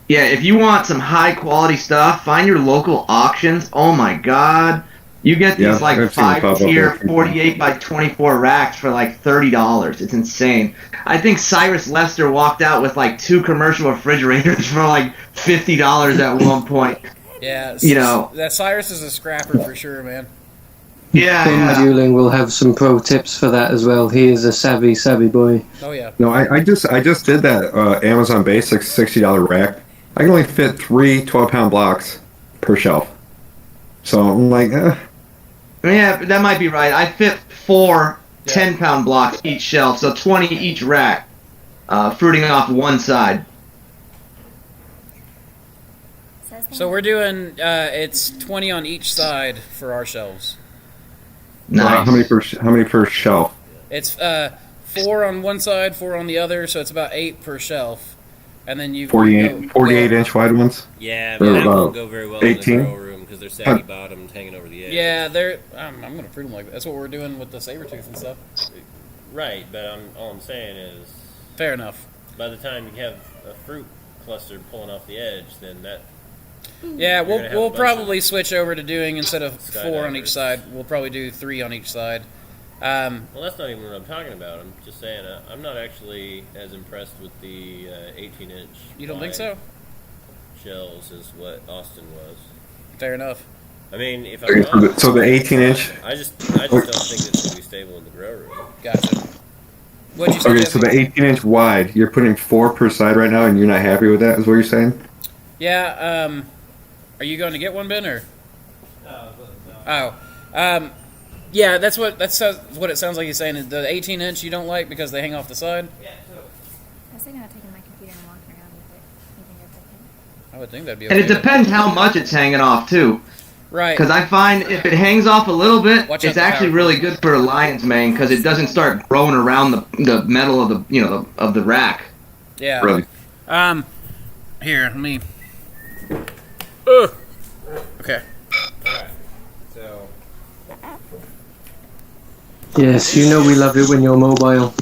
E: Yeah, if you want some high-quality stuff, find your local auctions. Oh my god. You get these like 5-tier 48 by 24 racks for like $30. It's insane. I think Cyrus Lester walked out with like 2 commercial refrigerators for like $50 at one point.
A: Yeah, that Cyrus is a scrapper for sure, man.
D: Ben Dueling will have some pro tips for that as well. He is a savvy boy.
A: Oh yeah.
B: No, I just did that Amazon Basics $60 rack. I can only fit 3 12-pound blocks per shelf. So I'm like,
E: Yeah, that might be right. I fit 4 10-pound blocks each shelf, so 20 each rack, fruiting off one side.
A: So we're doing it's 20 on each side for our shelves.
E: Nice.
B: how many per shelf?
A: It's 4 on one side, 4 on the other, so it's about 8 per shelf. And then you
B: 48 inch wide ones.
G: Yeah, but that won't go very well
B: 18?
G: in the grow room because they're saggy bottoms hanging over the edge.
A: Yeah, they're. I'm going to fruit them like that. That's what we're doing with the saber-tooth and stuff.
G: Right, but all I'm saying is,
A: Fair enough.
G: by the time you have a fruit cluster pulling off the edge, then that.
A: Yeah,
G: You're gonna have
A: we'll
G: a bunch
A: probably switch over to doing, instead of
G: Sky
A: 4 on each
G: divers.
A: side, we'll probably do 3 on each side.
G: Well, that's not even what I'm talking about. I'm just saying I'm not actually as impressed with the 18-inch.
A: You don't think so?
G: Shells as what Austin was.
A: Fair enough.
G: I mean, if I'm wrong,
B: So the 18 inch.
G: I just don't think it's going to be stable in the grow room.
A: Gotcha. What'd you say?
B: Okay,
A: Jesse?
B: so the 18 inch wide, you're putting 4 per side right now, and you're not happy with that, is what you're saying?
A: Yeah, are you going to get one, Ben, or? Yeah, that's what it sounds like he's saying. The 18-inch you don't like because they hang off the side?
H: I was thinking about taking my computer and walking around with it. You think that's okay?
A: I would think that'd be
E: And
A: okay.
E: it depends how much it's hanging off too.
A: Right.
E: Because I find if it hangs off a little bit,
A: Watch out
E: it's
A: the
E: actually
A: power.
E: really good for a lion's mane because it doesn't start growing around the metal of the of the rack.
A: Yeah.
B: Really?
A: Here, let me... Okay.
G: Alright, so.
D: Yes, you know we love it when you're mobile.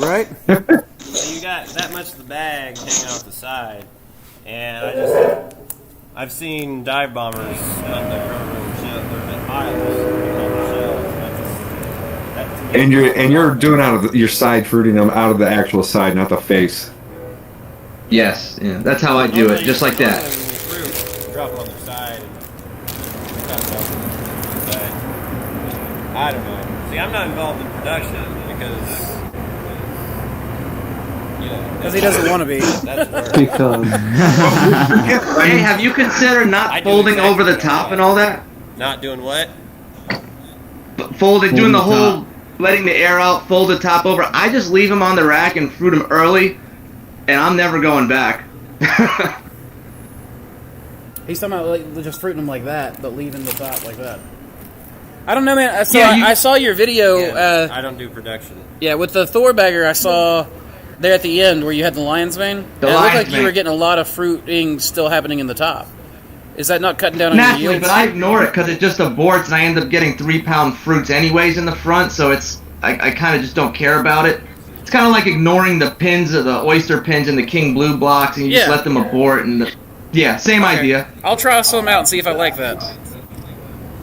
A: Right?
G: So you got that much of the bag hanging off the side, and I've seen dive bombers on the grow room shells, piles.
B: And you're doing out of your side fruiting them out of the actual side, not the face.
E: Yes, yeah, that's how I do it, just like that.
G: Drop them on their side. I don't know. See, I'm not involved in production because.
A: Because he doesn't want to be.
G: That's work.
D: Because
E: Hey, have you considered
G: I
E: not
G: do
E: folding
G: exactly
E: over the
G: what I
E: top
G: want.
E: and all that?
G: Not doing what?
E: Doing the
D: the
E: whole, letting the air out, fold the top over. I just leave them on the rack and fruit them early, and I'm never going back.
A: He's talking about like, just fruiting them like that, but leaving the top like that. I don't know, man.
E: Yeah,
A: I saw your video.
G: Yeah, I don't do production.
A: Yeah, with the Thor bagger, I saw there at the end where you had the lion's mane. And it looked
E: lion's
A: like you
E: mane.
A: were getting a lot of fruiting still happening in the top. Is that not cutting down on your
E: Naturally,
A: yields?
E: but I ignore it because it just aborts, and I end up getting 3-pound fruits anyways in the front. So I kind of just don't care about it. It's kind of like ignoring the pins of the oyster pins and the king blue blocks, and you just
A: Yeah.
E: let them abort. And same
A: Okay.
E: idea.
A: I'll try some out and see if I like that.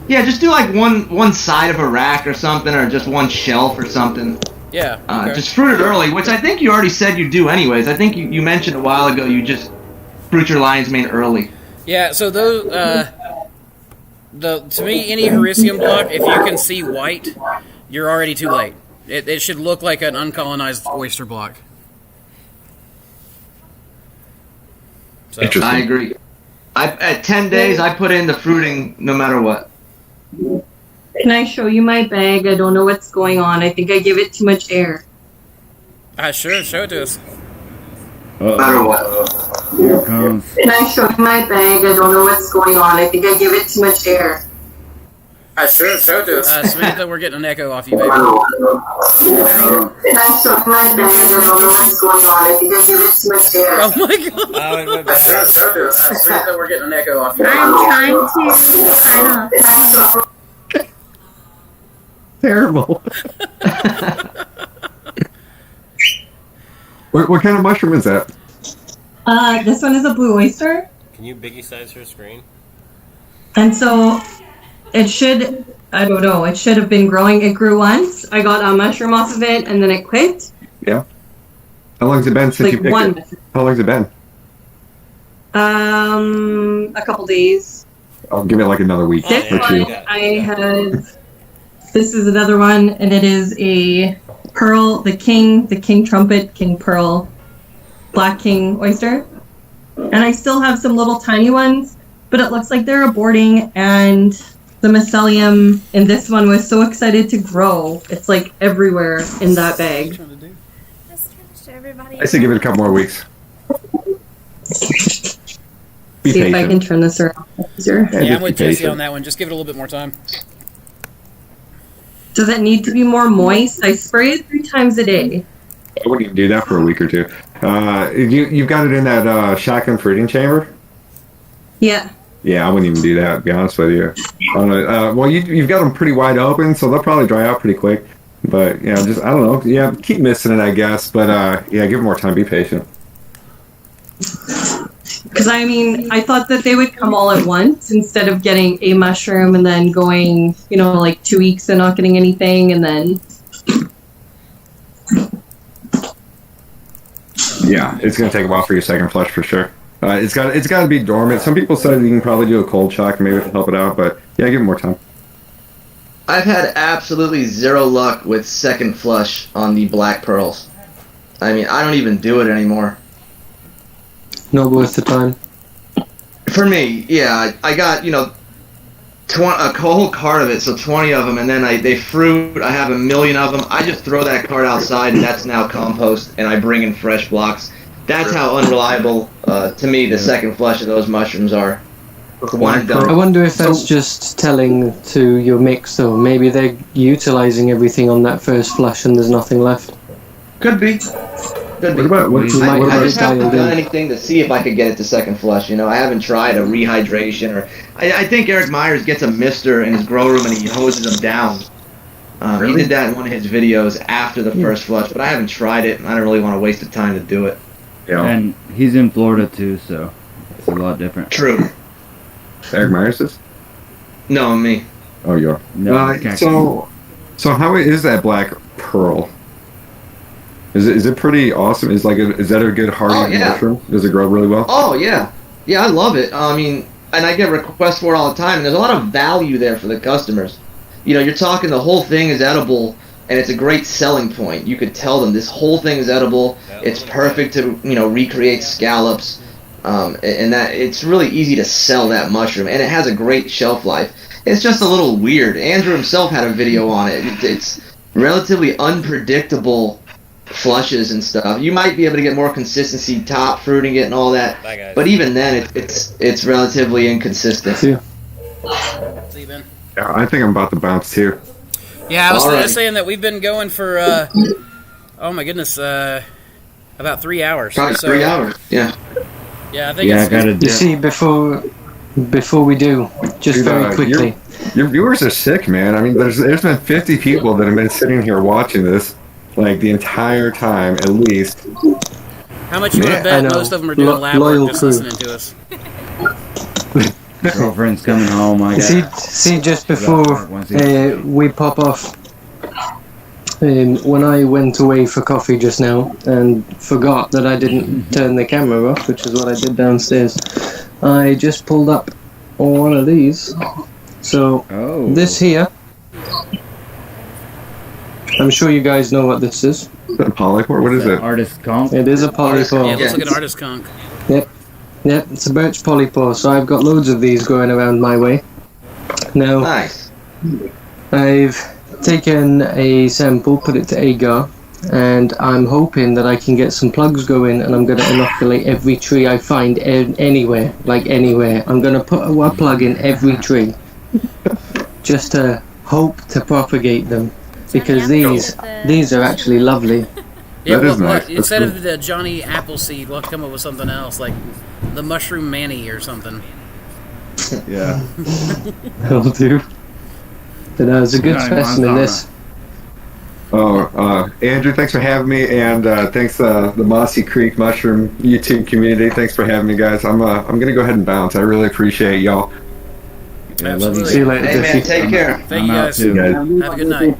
E: Yeah, just do like one side of a rack or something, or just one shelf or something.
A: Yeah. Okay.
E: Just fruit it early, which I think you already said you do anyways. I think you mentioned a while ago you just fruit your lion's mane early.
A: Yeah, so those, to me, any Hericium block, if you can see white, you're already too late. It should look like an uncolonized oyster block. So,
B: Interesting.
E: I agree. At 10 days, I put in the fruiting no matter what.
K: Can I show you my bag? I don't know what's going on. I think I give it too much air.
A: sure, show it to us.
E: No matter what.
L: Here it comes.
K: Can I show you my bag? I don't know what's going on. I think I give it too much air.
A: Sure, show it to us. Samantha, we're getting an echo off you, baby.
K: Can I show you my bag? I don't know what's going on. I think I give it too much air.
A: Oh my god!
G: Oh, it went back.
A: Show it to us. Samantha, we're getting an echo off you.
H: I'm trying to turn off.
B: Terrible. what kind of mushroom is that?
K: This one is a blue oyster.
G: Can you biggie size her screen?
K: And so it should, I don't know, it should have been growing. It grew once. I got a mushroom off of it and then it quit.
B: Yeah. How long's it been since
K: Like
B: you picked
K: one.
B: it? How long's it been?
K: A couple days.
B: I'll give it like another week
K: This
B: or two.
K: one I have, this is another one and it is a pearl, the king trumpet, king pearl, black king oyster. And I still have some little tiny ones, but it looks like they're aborting, and the mycelium in this one was so excited to grow. It's like everywhere in that bag.
H: Just trying to show everybody.
B: I say give it a couple more weeks. Be
K: See if I
B: patient.
K: can turn this around easier.
A: Yeah,
B: just
A: I'm with
B: be
A: Jesse
B: patient.
A: on that one. Just give it a little bit more time.
K: Does it need to be more moist? I spray it 3 times a day.
B: I wouldn't even do that for a week or two. You've got it in that shotgun fruiting chamber?
K: Yeah.
B: Yeah, I wouldn't even do that, to be honest with you. Well, you've got them pretty wide open, so they'll probably dry out pretty quick. But, yeah, just, I don't know. Yeah, keep missing it, I guess. But, yeah, give it more time. Be patient.
K: Because, I mean, I thought that they would come all at once instead of getting a mushroom and then going, you know, like 2 weeks and not getting anything, and then...
B: Yeah, it's going to take a while for your second flush for sure. It's got to be dormant. Some people said you can probably do a cold shock, maybe it'll help it out, but yeah, give it more time.
E: I've had absolutely zero luck with second flush on the black pearls. I mean, I don't even do it anymore.
D: Not worth the time.
E: For me, yeah, I got, you know, a whole cart of it, so 20 of them, and then they fruit. I have 1 million of them. I just throw that cart outside, and that's now compost, and I bring in fresh blocks. That's how unreliable, to me, the second flush of those mushrooms are. One and done.
D: I wonder if that's just telling to your mix, though. Maybe they're utilizing everything on that first flush and there's nothing left.
E: Could be. Could be. I just haven't done anything to see if I could get it to second flush. You know, I haven't tried a rehydration or. I think Eric Myers gets a mister in his grow room and he hoses them down. He did that in one of his videos after the first flush, but I haven't tried it and I don't really want to waste the time to do it.
L: Yeah. And he's in Florida too, so it's a lot different.
E: True.
B: Eric Myers is?
E: No, me.
B: Oh, you are.
L: No,
B: so how is that black pearl? Is it pretty awesome? Is that a good hardy mushroom? Does it grow really well?
E: Oh yeah, yeah, I love it. I mean, and I get requests for it all the time. And there's a lot of value there for the customers. You know, you're talking the whole thing is edible, and it's a great selling point. You could tell them this whole thing is edible. It's perfect to recreate scallops. And that it's really easy to sell that mushroom, and it has a great shelf life. It's just a little weird. Andrew himself had a video on it. It's relatively unpredictable flushes and stuff. You might be able to get more consistency, top fruiting it and all that, but even then, it's relatively inconsistent.
B: Yeah, I think I'm about to bounce too.
A: Yeah, I was saying that we've been going for oh my goodness, about 3 hours.
E: Probably 3 hours. Yeah.
A: Yeah, I think it's...
D: You see, before we do, just very quickly.
B: Your viewers are sick, man. I mean, there's been 50 people that have been sitting here watching this, like, the entire time, at least.
A: How much you want to bet most of them are doing lab work just listening to us?
L: Girlfriend's coming home, I guess.
D: See, just before we pop off, when I went away for coffee just now and forgot that I didn't turn the camera off, which is what I did downstairs, I just pulled up one of these. So, this here, I'm sure you guys know what this is.
B: Is that a polypore? What is it?
L: Artist conch?
D: It is a polypore.
A: Yeah, it looks like an artist conch.
D: Yep, it's a birch polypore, so I've got loads of these going around my way. Now,
E: nice.
D: I've taken a sample, put it to agar, and I'm hoping that I can get some plugs going, and I'm going to inoculate every tree I find anywhere, like anywhere. I'm going to put a plug in every tree, just to hope to propagate them, because these are actually lovely.
A: Yeah,
B: that is nice.
A: Instead of the Johnny Appleseed, we'll come up with something else, like the Mushroom Manny or something.
B: Yeah.
D: That'll do. But it's a good specimen, this.
B: Oh, Andrew, thanks for having me, and thanks the Mossy Creek Mushroom YouTube community. Thanks for having me, guys. I'm gonna go ahead and bounce. I really appreciate y'all.
A: Yeah, love you.
D: See you later.
E: Hey man, take care.
A: Thank you guys.
B: See you guys.
A: Have a good night.